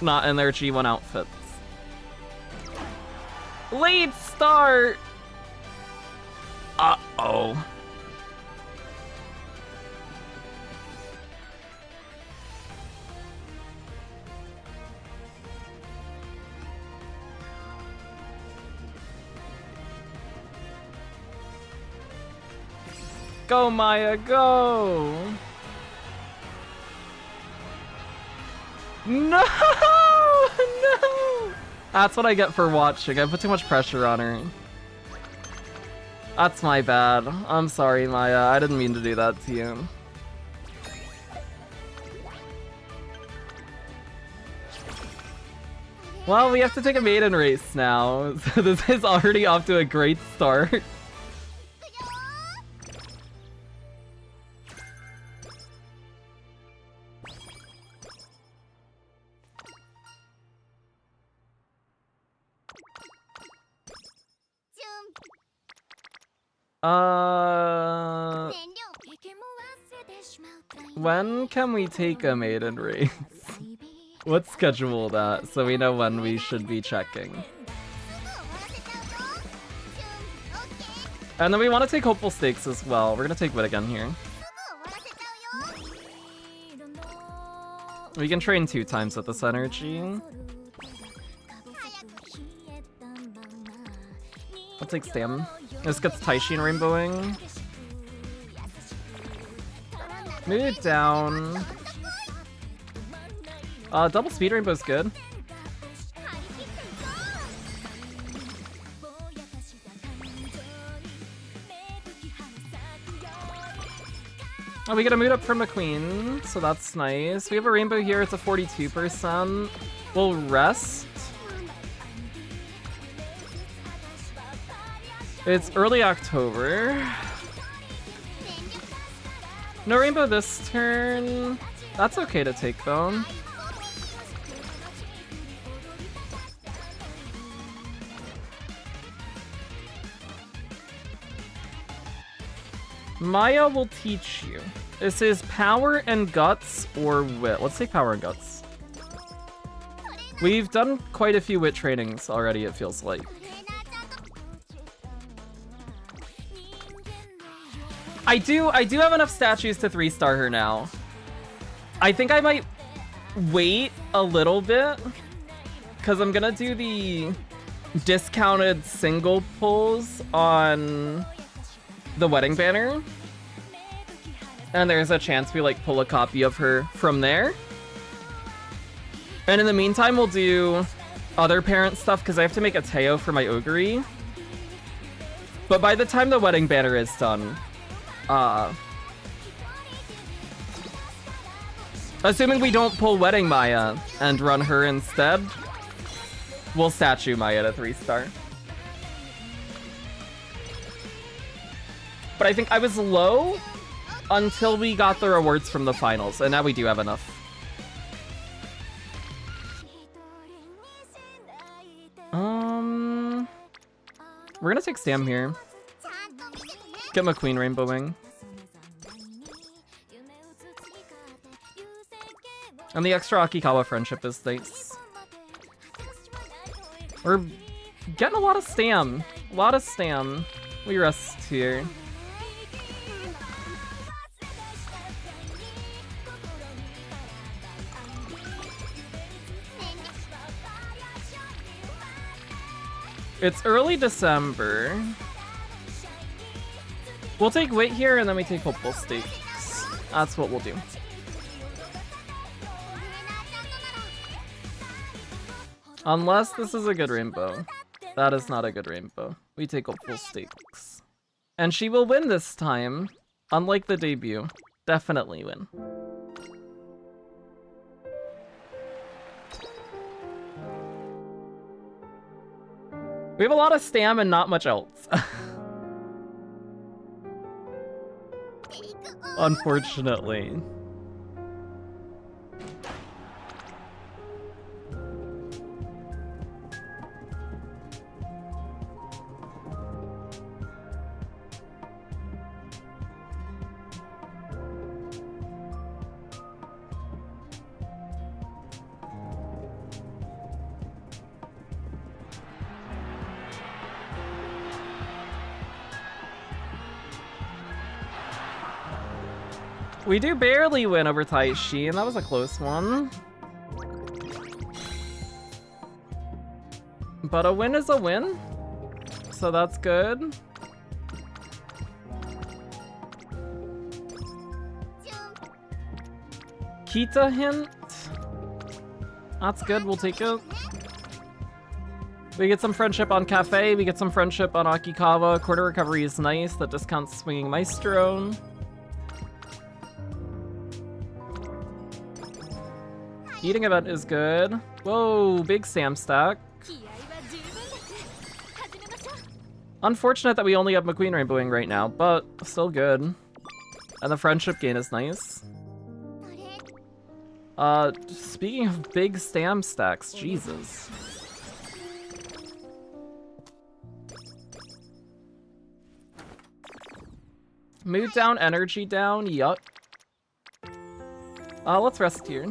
not in their G1 outfits. Late start! Uh-oh. Go, Maya, go! No! No! That's what I get for watching. I put too much pressure on her. That's my bad. I'm sorry, Maya. I didn't mean to do that to you. Well, we have to take a maiden race now. So this is already off to a great start. When can we take a maiden race? Let's schedule that so we know when we should be checking. And then we want to take Hopeful Stakes as well. We're gonna take Wit again here. We can train 2 times with this energy. I'll take Stam. This gets Taishin Rainbowing. Move it down. Double speed rainbow's good. Oh, we get a mood up from McQueen, so that's nice. We have a rainbow here, it's a 42%. We'll rest. It's early October. No rainbow this turn. That's okay to take though. Maya will teach you. This is power and guts or wit. Let's take power and guts. We've done quite a few wit trainings already, it feels like. I do have enough statues to 3-star her now. I think I might wait a little bit because I'm gonna do the discounted single pulls on the wedding banner. And there's a chance we like pull a copy of her from there. And in the meantime, we'll do other parent stuff because I have to make a Teo for my Ogre. But by the time the wedding banner is done, assuming we don't pull Wedding Maya and run her instead, we'll statue Maya to 3-star. But I think I was low until we got the rewards from the finals, and now we do have enough. We're gonna take Sam here. Get McQueen rainbowing. And the extra Akikawa friendship is nice. We're getting a lot of stam. A lot of stam. We rest here. It's early December. We'll take wait here and then we take hopeful stakes. That's what we'll do. Unless this is a good rainbow. That is not a good rainbow. We take hopeful stakes. And she will win this time. Unlike the debut. Definitely win. We have a lot of stam and not much else. Unfortunately. We do barely win over Taishi, and that was a close one. But a win is a win, so that's good. Kita hint. That's good, we'll take it. We get some friendship on Cafe, we get some friendship on Akikawa. Quarter recovery is nice, that discounts Swinging Maestro. Eating event is good. Whoa, big Sam stack. Unfortunate that we only have McQueen rainbowing right now, but still good. And the friendship gain is nice. Speaking of big Sam stacks, Jesus. Mood down, energy down, yup. Let's rest here.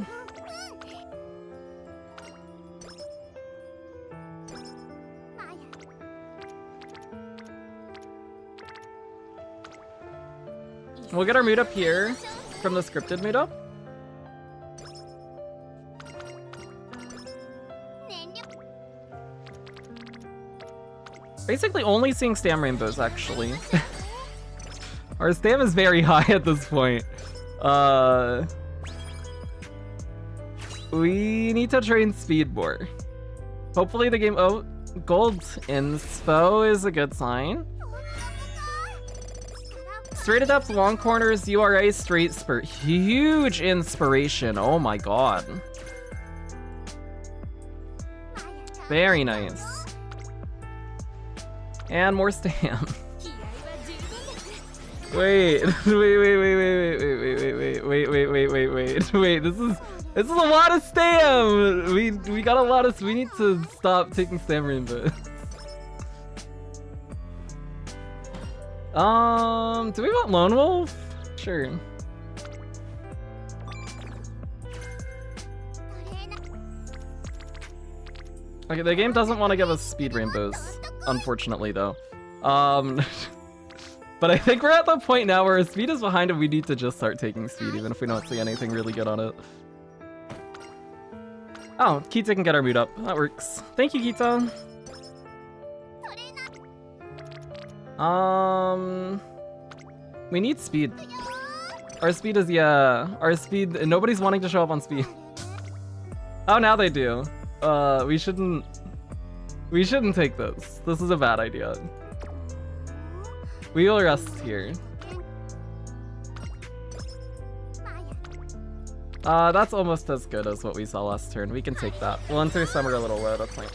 We'll get our mood up here from the scripted mood up. Basically only seeing stam rainbows, actually. Our stam is very high at this point. We need to train speed more. Hopefully the game... Oh, gold inspo is a good sign. Straight adapts long corners, URA, straight spurt. Huge inspiration. Oh my god. Very nice. And more stam. Wait, wait. This is a lot of stam. We got a lot of. We need to stop taking stam rainbows. Do we want Lone Wolf? Sure. Okay, the game doesn't want to give us speed rainbows, unfortunately, though. But I think we're at the point now where speed is behind and we need to just start taking speed, even if we don't see anything really good on it. Oh, Kita can get our mood up. That works. Thank you, Kita. We need speed. Our speed is, yeah. Our speed, nobody's wanting to show up on speed. Oh, now they do. We shouldn't take this. This is a bad idea. We will rest here. That's almost as good as what we saw last turn. We can take that. We'll enter summer a little low, that's fine.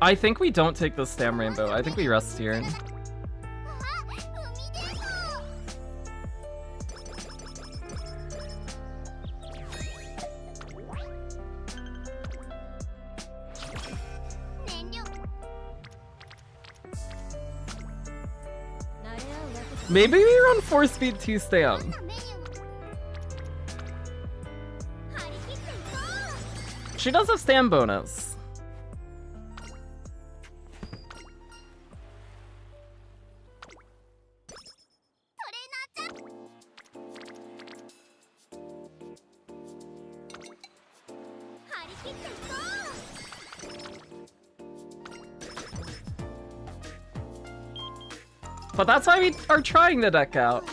I think we don't take the stam rainbow. I think we rest here. Maybe we run 4 speed 2 stam. She does have stam bonus. But that's why we are trying the deck out.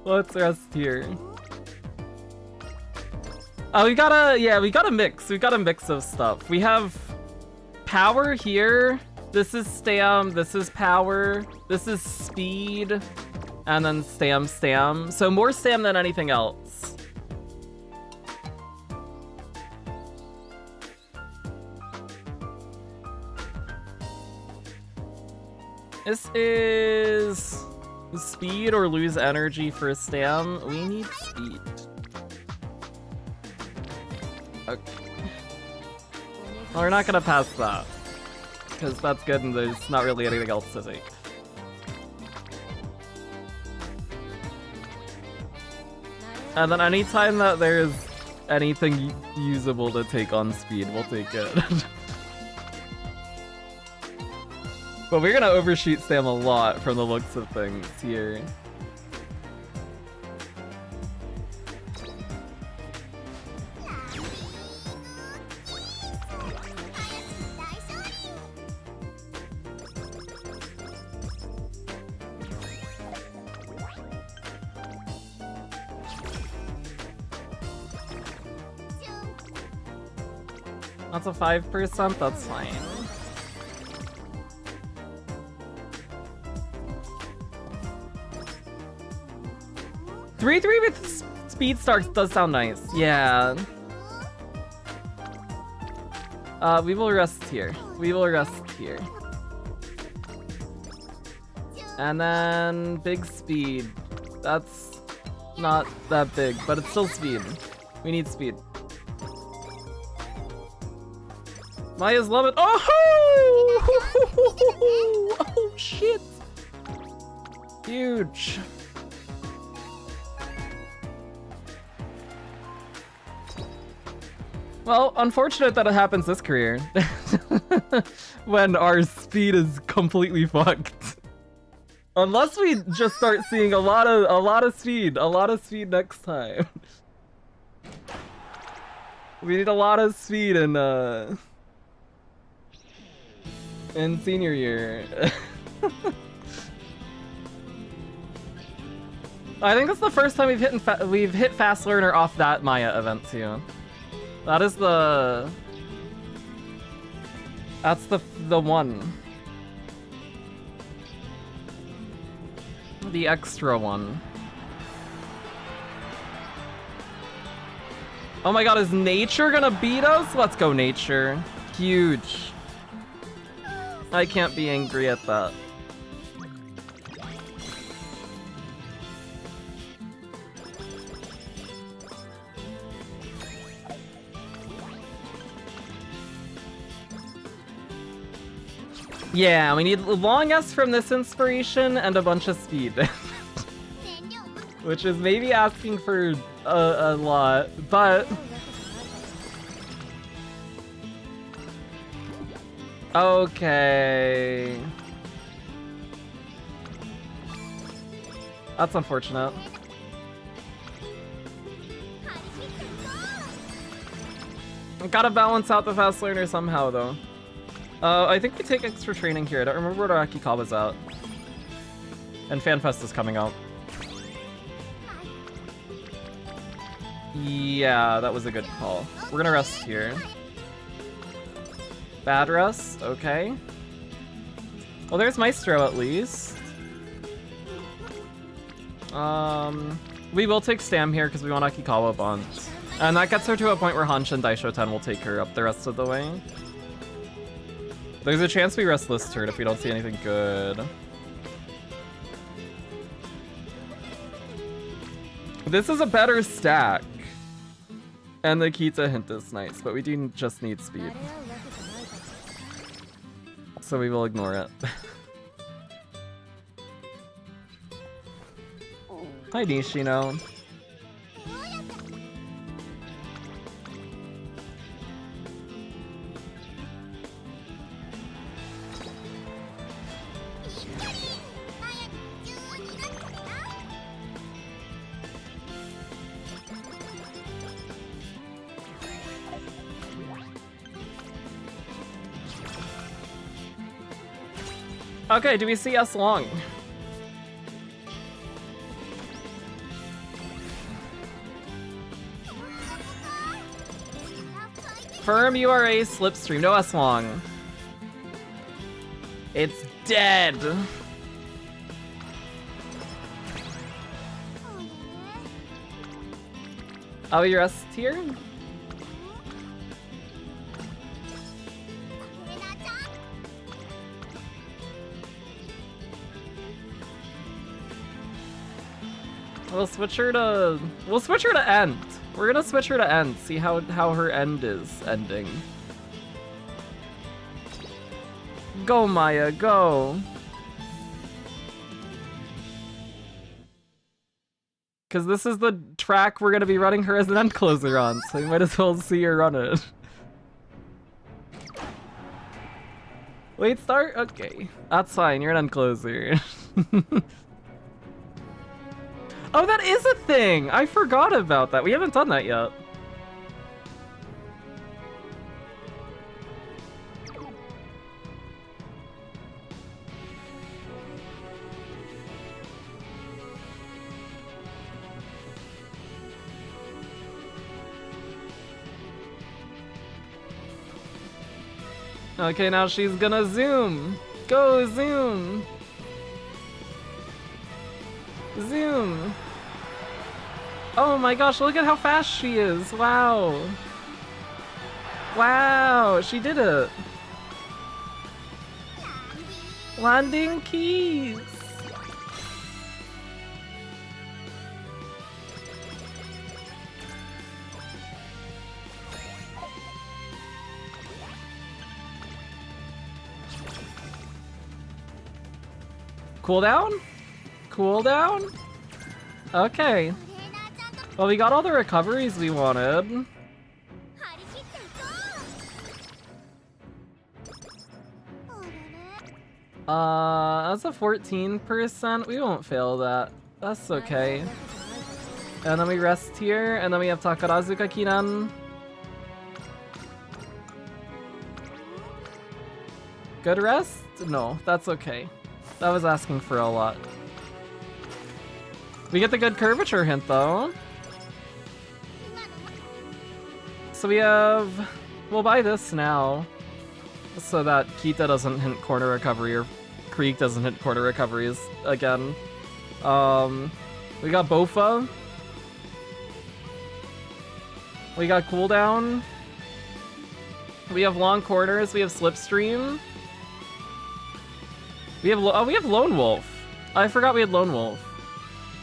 Let's rest here. Oh, we got a mix. We got a mix of stuff. We have power here. This is stam. This is power. This is speed. And then stam. So more stam than anything else. This is speed or lose energy for stam. We need speed. Okay. Well, we're not gonna pass that, because that's good and there's not really anything else to take. And then anytime that there's anything usable to take on speed, we'll take it. But we're gonna overshoot Sam a lot from the looks of things here. That's a 5%, that's fine. Three with speed starts does sound nice. Yeah. We will rest here. And then big speed. That's not that big, but it's still speed. We need speed. Maya's love it. Oh! Oh shit! Huge. Well, unfortunate that it happens this career. When our speed is completely fucked. Unless we just start seeing a lot of speed next time. We need a lot of speed in senior year. I think that's the first time we've hit Fast Learner off that Maya event too. That is the... That's the one. The extra one. Oh my god, is Nature gonna beat us? Let's go, Nature. Huge. I can't be angry at that. Yeah, we need long S from this inspiration and a bunch of speed. Which is maybe asking for a lot, but... Okay. That's unfortunate. Gotta balance out the Fast Learner somehow, though. I think we take extra training here. I don't remember where Akikawa's at. And FanFest is coming out. Yeah, that was a good call. We're gonna rest here. Bad rest, okay. Well, there's Maestro at least. We will take Stam here because we want Akikawa bonds. And that gets her to a point where Hanshin Daishoten will take her up the rest of the way. There's a chance we rest this turn if we don't see anything good. This is a better stack. And the Kita hint is nice, but we do just need speed. So we will ignore it. Hi, Nishino. Okay, do we see S long? Firm URA slipstream, no S long. It's dead. Oh, we rest here? We'll switch her to end. We're gonna switch her to end, see how her end is ending. Go, Maya, go. Because this is the track we're gonna be running her as an end closer on, so you might as well see her run it. Wait, start? Okay. That's fine, you're an end closer. Oh, that is a thing! I forgot about that. We haven't done that yet. Okay, now she's gonna zoom. Go, zoom. Zoom. Oh my gosh, look at how fast she is. Wow. Wow, she did it. Landing keys. Cooldown? Cooldown? Okay. Well, we got all the recoveries we wanted. That's a 14%. We won't fail that. That's okay. And then we rest here, and then we have Takarazuka Kinan. Good rest? No, that's okay. That was asking for a lot. We get the good curvature hint, though. So we have... We'll buy this now. So that Kita doesn't hint corner recovery, or Krieg doesn't hit corner recoveries again. We got Bofa. We got cooldown. We have long corners. We have Slipstream. We have we have Lone Wolf. I forgot we had Lone Wolf.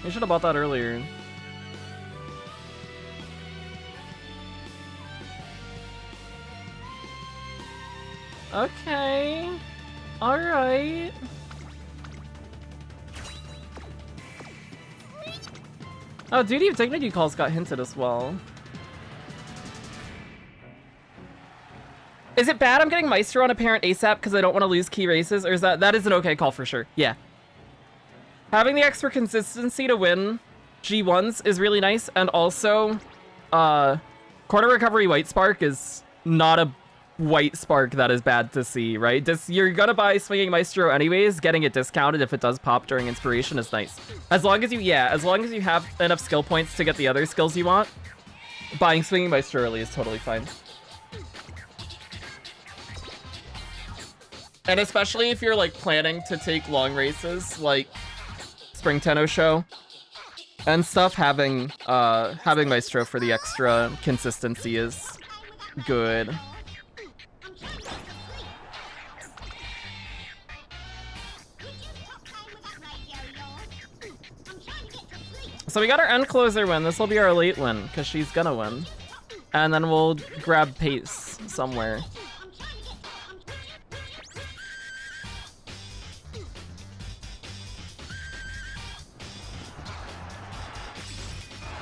We should have bought that earlier. Okay. Alright. Oh, Duty of Dignity calls got hinted as well. Is it bad I'm getting Maestro on a parent ASAP because I don't want to lose key races? Or is that is an okay call for sure. Yeah. Having the extra consistency to win G1s is really nice, and also corner recovery white spark is not a white spark that is bad to see, right? You're gonna buy Swinging Maestro anyways. Getting it discounted if it does pop during inspiration is nice. As long as you have enough skill points to get the other skills you want, buying Swinging Maestro early is totally fine. And especially if you're like planning to take long races like Spring Tenno Show and stuff, having Maestro for the extra consistency is good. So we got our end closer win. This will be our late win because she's gonna win, and then we'll grab pace somewhere.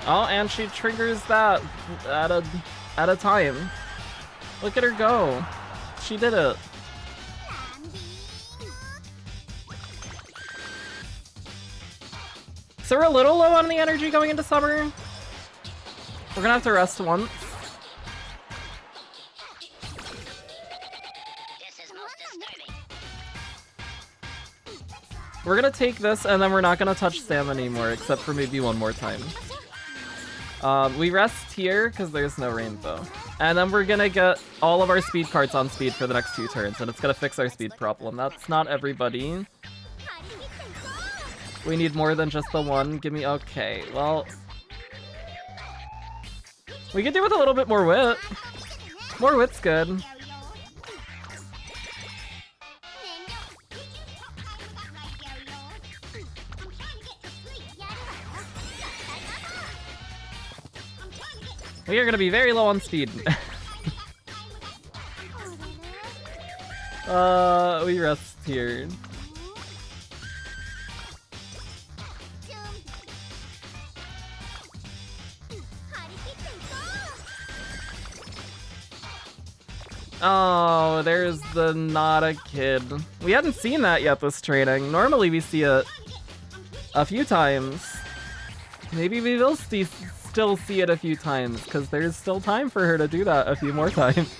Oh, and she triggers that at a time. Look at her go. She did it. So we're a little low on the energy going into summer. We're gonna have to rest once. We're gonna take this and then we're not gonna touch Sam anymore, except for maybe one more time. We rest here because there's no rainbow. And then we're gonna get all of our speed cards on speed for the next 2 turns, and it's gonna fix our speed problem. That's not everybody. We need more than just the one. Give me... Okay, well... We could do with a little bit more wit. More wit's good. We are gonna be very low on speed. We rest here. Oh, there's the not a kid. We hadn't seen that yet this training. Normally we see it a few times. Maybe we will still see it a few times, because there's still time for her to do that a few more times.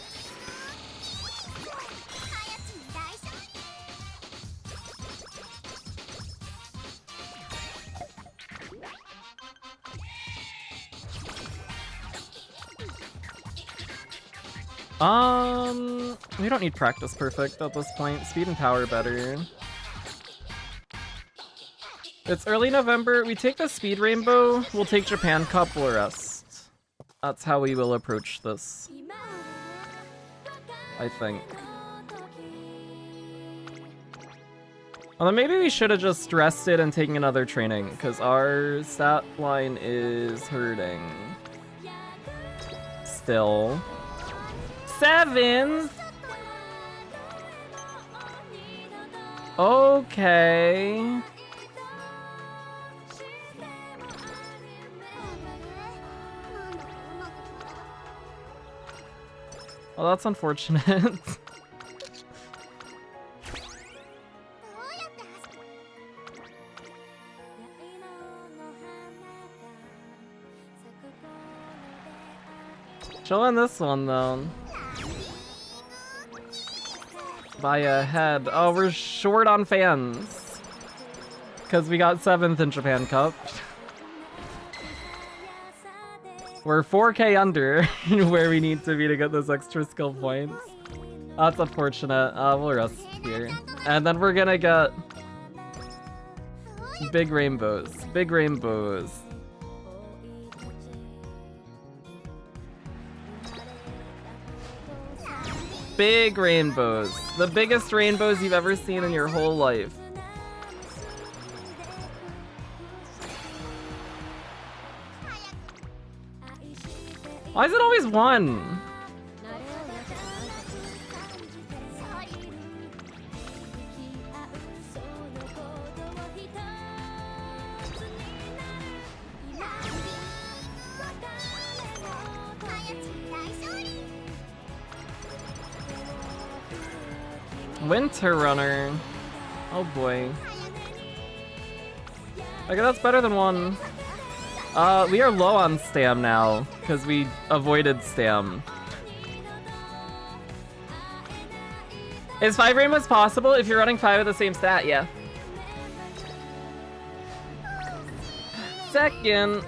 We don't need practice perfect at this point. Speed and power better. It's early November. We take the speed rainbow. We'll take Japan Cup. We'll rest. That's how we will approach this, I think. Well, then maybe we should have just rested and taken another training, because our stat line is hurting. Still. 7th? Okay. Well, that's unfortunate. Chill on this one, though. By a head. Oh, we're short on fans. Because we got 7th in Japan Cup. We're 4k under where we need to be to get those extra skill points. That's unfortunate. We'll rest here. And then we're gonna get big rainbows. Big rainbows. Big rainbows. The biggest rainbows you've ever seen in your whole life. Why is it always one? Winter Runner. Oh boy. Okay, that's better than one. We are low on stam now, because we avoided stam. Is 5 rainbows possible if you're running 5 of the same stat? Yeah. Second.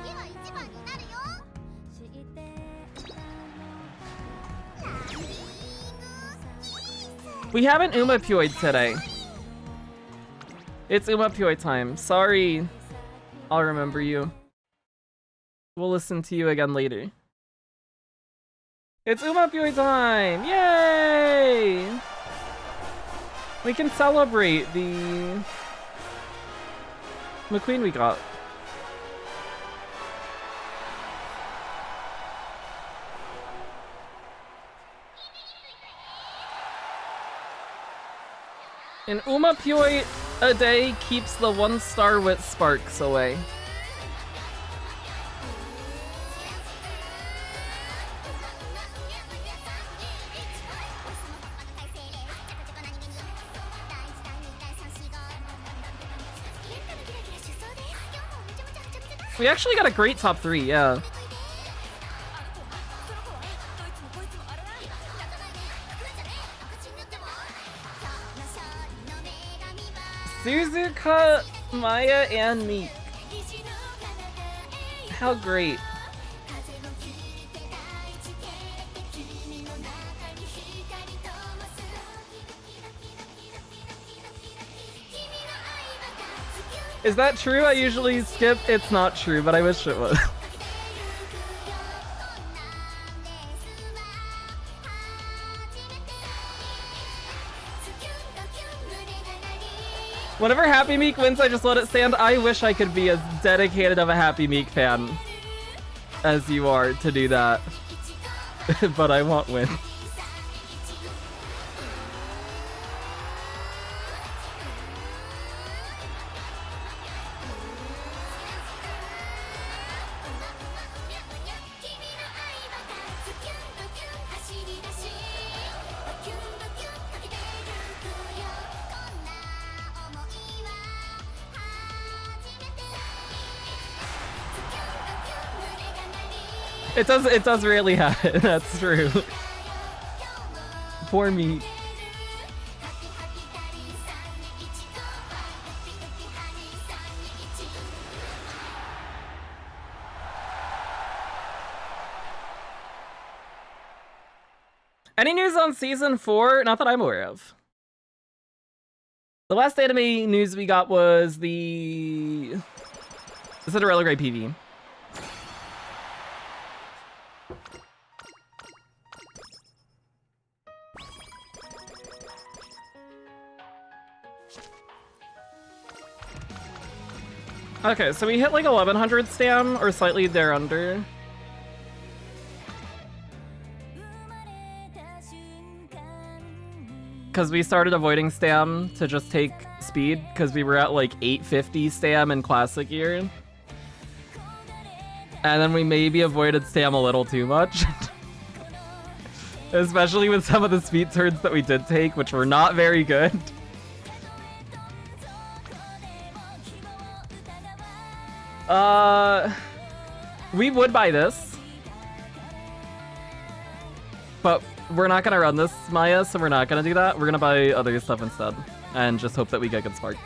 We haven't Uma-Pyoid today. It's Uma-Pyoid time. Sorry. I'll remember you. We'll listen to you again later. It's Uma-Pyoid time! Yay! We can celebrate the McQueen we got. An Uma-Pyoid a day keeps the 1-star wit sparks away. We actually got a great top 3, yeah. Suzuka, Maya, and Meek. How great. Is that true? I usually skip. It's not true, but I wish it was. Whenever Happy Meek wins, I just let it stand. I wish I could be as dedicated of a Happy Meek fan as you are to do that. But I won't win. It does really happen, that's true. Poor me. Any news on season 4? Not that I'm aware of. The last anime news we got was the Cinderella Grey PV. Okay, so we hit like 1100 stam, or slightly thereunder. Because we started avoiding stam to just take speed, because we were at like 850 stam in classic year. And then we maybe avoided stam a little too much. Especially with some of the speed turns that we did take, which were not very good. We would buy this, but we're not gonna run this, Maya, so we're not gonna do that. We're gonna buy other stuff instead, and just hope that we get good sparks.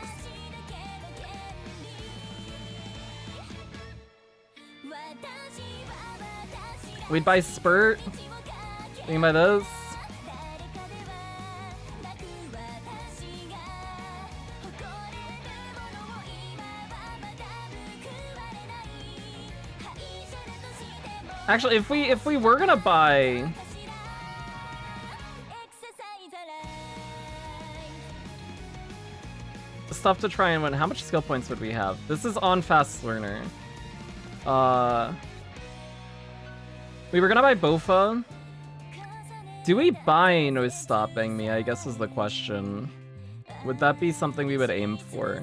We'd buy Spurt. We can buy those. Actually, if we were gonna buy stuff to try and win, how much skill points would we have? This is on Fast Learner. We were gonna buy Bofa. Do we buy No Stopping Me, I guess is the question. Would that be something we would aim for?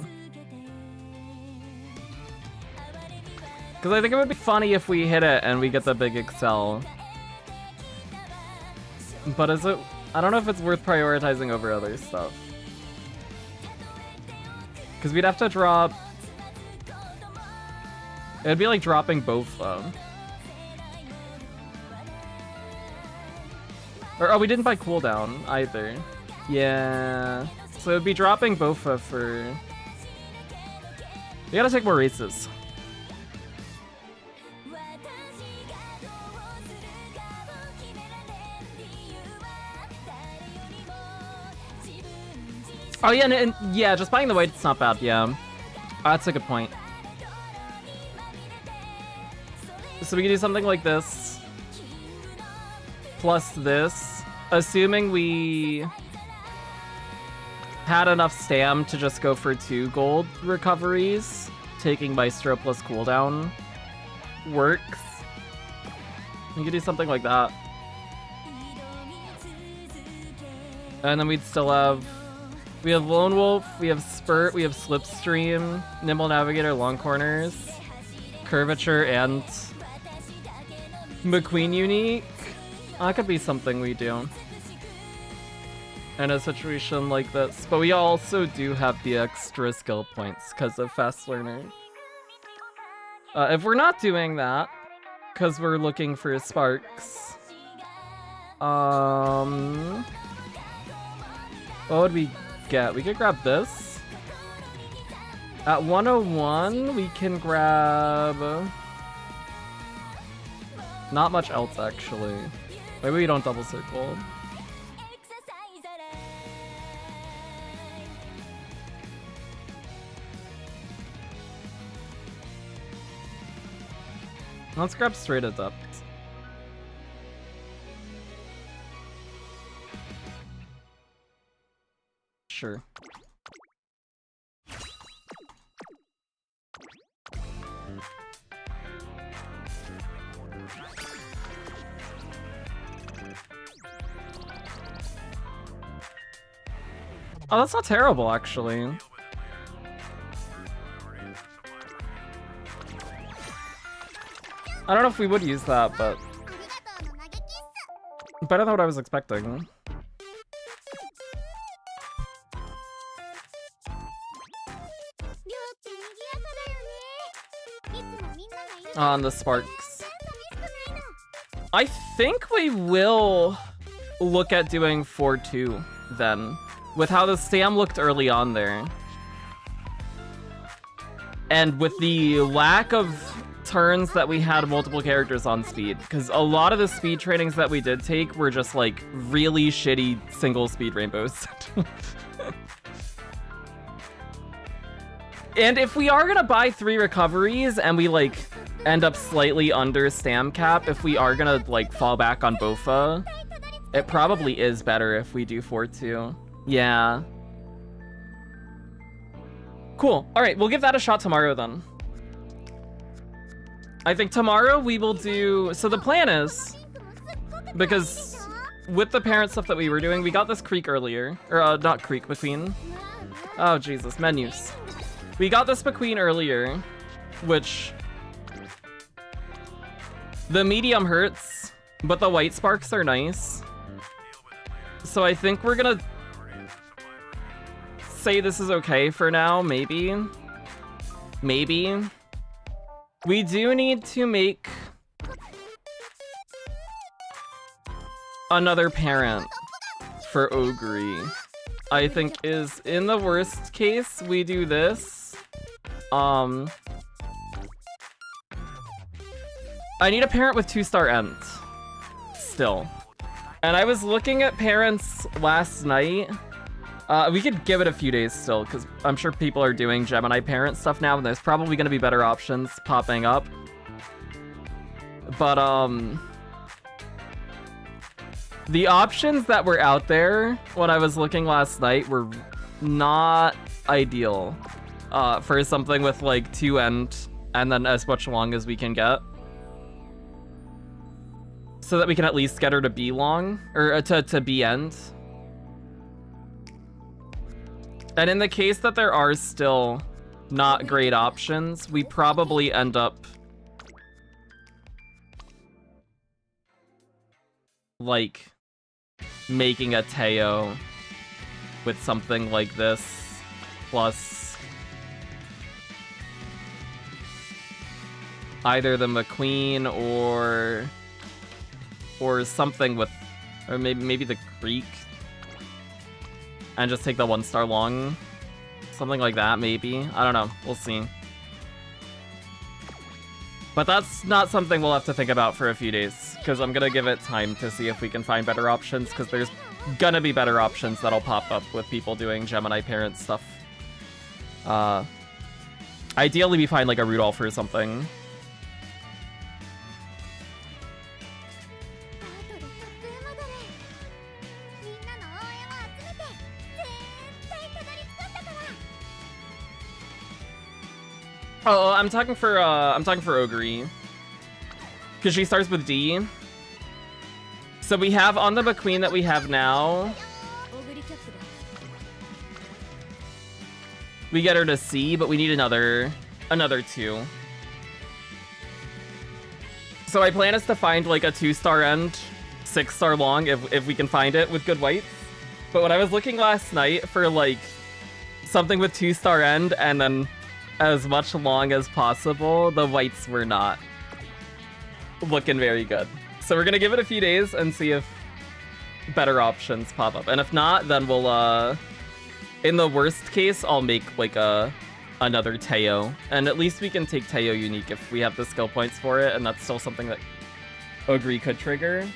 Because I think it would be funny if we hit it and we get the big Excel. But is it... I don't know if it's worth prioritizing over other stuff. Because we'd have to drop... It'd be like dropping Bofa. Or, oh, we didn't buy cooldown either. Yeah. So it'd be dropping Bofa for... We gotta take more races. Oh yeah, and yeah, just buying the white, it's not bad, yeah. That's a good point. So we can do something like this. Plus this. Assuming we had enough stam to just go for 2 gold recoveries. Taking Maestro plus cooldown works. We could do something like that. And then we'd still have... We have Lone Wolf, we have Spurt, we have Slipstream, Nimble Navigator, Long Corners, Curvature, and McQueen unique. That could be something we do in a situation like this. But we also do have the extra skill points because of Fast Learner. If we're not doing that, because we're looking for sparks, what would we get? We could grab this. At 101, we can grab... Not much else, actually. Maybe we don't double circle. Let's grab Straight Adept. Sure. Oh, that's not terrible, actually. I don't know if we would use that, but... better than what I was expecting. On the sparks. I think we will look at doing 4-2 then. With how the Sam looked early on there. And with the lack of turns that we had multiple characters on speed. Because a lot of the speed trainings that we did take were just like really shitty single speed rainbows. And if we are gonna buy 3 recoveries and we like end up slightly under stam cap, if we are gonna like fall back on Bofa, it probably is better if we do 4-2. Yeah. Cool. Alright, we'll give that a shot tomorrow then. I think tomorrow we will do... So the plan is... Because with the parent stuff that we were doing, we got this Creek earlier. Or, not Creek, McQueen. Oh, Jesus. Menus. We got this McQueen earlier, which... The medium hurts, but the white sparks are nice. So I think we're gonna... say this is okay for now, maybe. Maybe. We do need to make another parent for Ogre. I think is in the worst case, we do this. I need a parent with 2-star Ent. still. And I was looking at parents last night. We could give it a few days still, because I'm sure people are doing Gemini parent stuff now, and there's probably going to be better options popping up. But, the options that were out there when I was looking last night were not ideal for something with, like, 2 end and then as much long as we can get. So that we can at least get her to B long, or to B end. And in the case that there are still not great options, we probably end up like making a Teo with something like this, plus either the McQueen or something with, or maybe the Greek. And just take the 1-star long. Something like that, maybe. I don't know. We'll see. But that's not something we'll have to think about for a few days, because I'm gonna give it time to see if we can find better options, because there's gonna be better options that'll pop up with people doing Gemini parent stuff. Ideally, we find like a Rudolph or something. Oh, I'm talking for Ogre, because she starts with D. So we have on the McQueen that we have now, we get her to C, but we need another 2. So my plan is to find like a 2-star end, 6-star long if we can find it with good whites. But when I was looking last night for like something with 2-star end and then as much long as possible, the whites were not looking very good. So we're gonna give it a few days and see if better options pop up. And if not, then we'll, in the worst case, I'll make like another Teo. And at least we can take Teo unique if we have the skill points for it, and that's still something that Ogre could trigger.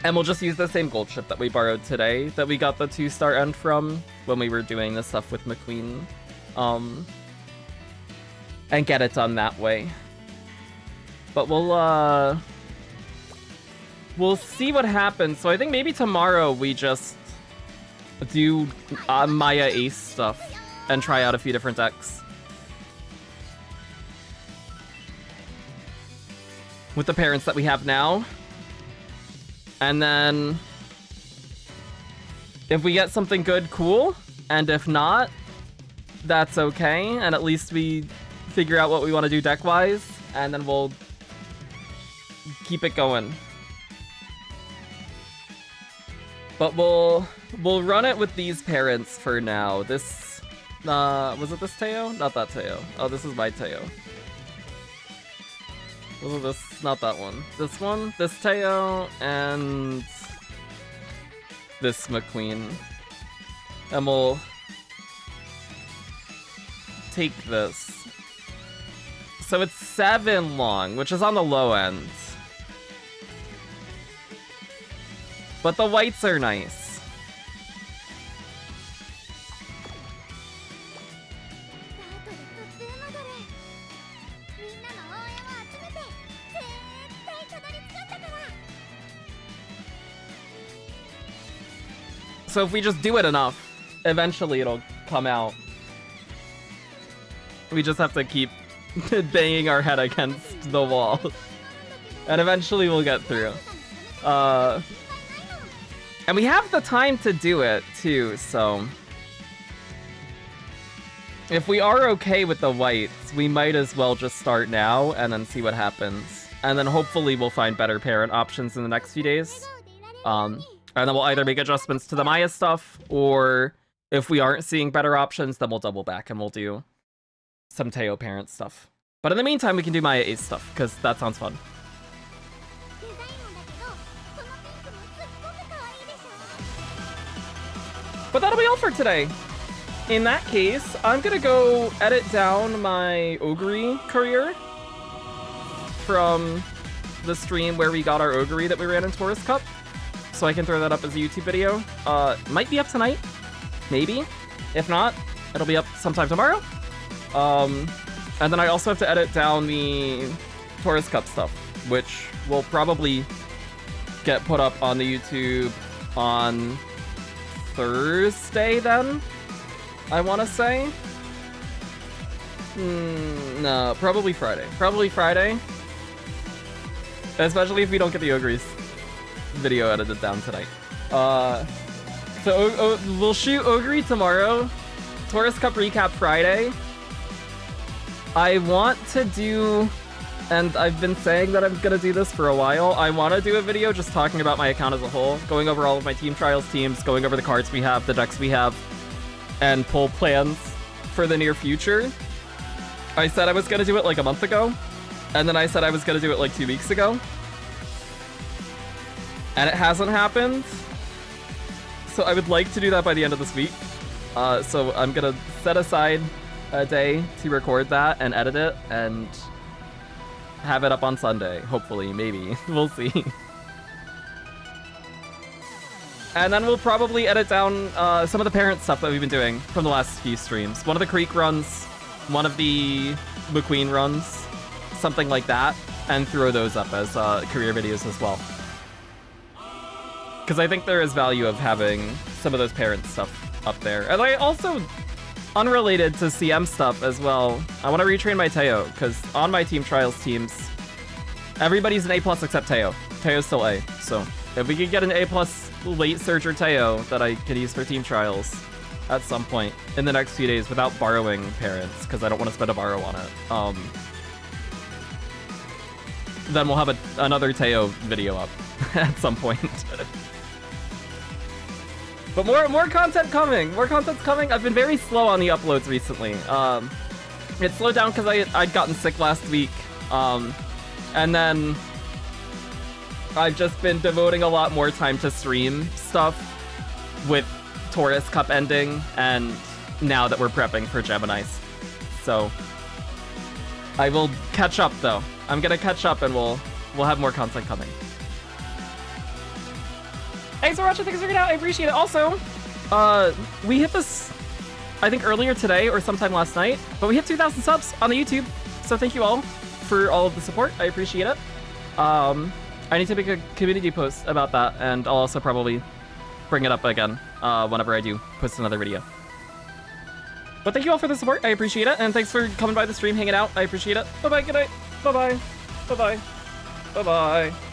And we'll just use the same gold chip that we borrowed today, that we got the 2-star end from when we were doing the stuff with McQueen. And get it done that way. But we'll see what happens. So I think maybe tomorrow we just do Maya Ace stuff and try out a few different decks. With the parents that we have now. And then if we get something good, cool. And if not, that's okay. And at least we figure out what we want to do deck-wise. And then we'll keep it going. But we'll run it with these parents for now. This, was it this Teo? Not that Teo. Oh, this is my Teo. Was it this? Not that one. This one, this Teo, and this McQueen. And we'll take this. So it's 7 long, which is on the low end. But the whites are nice. So if we just do it enough, eventually it'll come out. We just have to keep banging our head against the wall. And eventually we'll get through. And we have the time to do it, too, so... If we are okay with the whites, we might as well just start now and then see what happens. And then hopefully we'll find better parent options in the next few days. And then we'll either make adjustments to the Maya stuff, or if we aren't seeing better options, then we'll double back and we'll do some Teo parent stuff. But in the meantime, we can do Maya Ace stuff, because that sounds fun. But that'll be all for today. In that case, I'm gonna go edit down my Ogre career from the stream where we got our Ogre that we ran in Tourist Cup, so I can throw that up as a YouTube video. Might be up tonight, maybe. If not, it'll be up sometime tomorrow. And then I also have to edit down the Tourist Cup stuff, which will probably get put up on the YouTube on Thursday then, I want to say. No, probably Friday. Probably Friday. Especially if we don't get the Ogre's video edited down tonight. So we'll shoot Ogre tomorrow. Tourist Cup recap Friday. I want to do, and I've been saying that I'm gonna do this for a while, I want to do a video just talking about my account as a whole, going over all of my Team Trials teams, going over the cards we have, the decks we have, and pull plans for the near future. I said I was gonna do it like a month ago, and then I said I was gonna do it like 2 weeks ago. And it hasn't happened. So I would like to do that by the end of this week. So I'm gonna set aside a day to record that and edit it and have it up on Sunday. Hopefully, maybe. We'll see. And then we'll probably edit down some of the parent stuff that we've been doing from the last few streams. One of the Creek runs, one of the McQueen runs, something like that, and throw those up as career videos as well. Because I think there is value of having some of those parent stuff up there. And I also, unrelated to CM stuff as well, I want to retrain my Teo, because on my Team Trials teams, everybody's an A+ except Teo. Teo's still A, so if we could get an A+ late Surger Teo that I could use for Team Trials at some point in the next few days without borrowing parents, because I don't want to spend a borrow on it, then we'll have another Teo video up at some point. But more content coming! More content's coming! I've been very slow on the uploads recently. It slowed down because I'd gotten sick last week. And then I've just been devoting a lot more time to stream stuff with Tourist Cup ending, and now that we're prepping for Gemini's. So I will catch up though. I'm gonna catch up and we'll have more content coming. Thanks for watching, thanks for figuring it out, I appreciate it. Also, we hit this, I think earlier today or sometime last night, but we hit 2,000 subs on the YouTube, so thank you all for all of the support, I appreciate it. I need to make a community post about that, and I'll also probably bring it up again whenever I do post another video. But thank you all for the support, I appreciate it, and thanks for coming by the stream, hanging out, I appreciate it. Bye-bye, good night, bye-bye, bye-bye, bye-bye.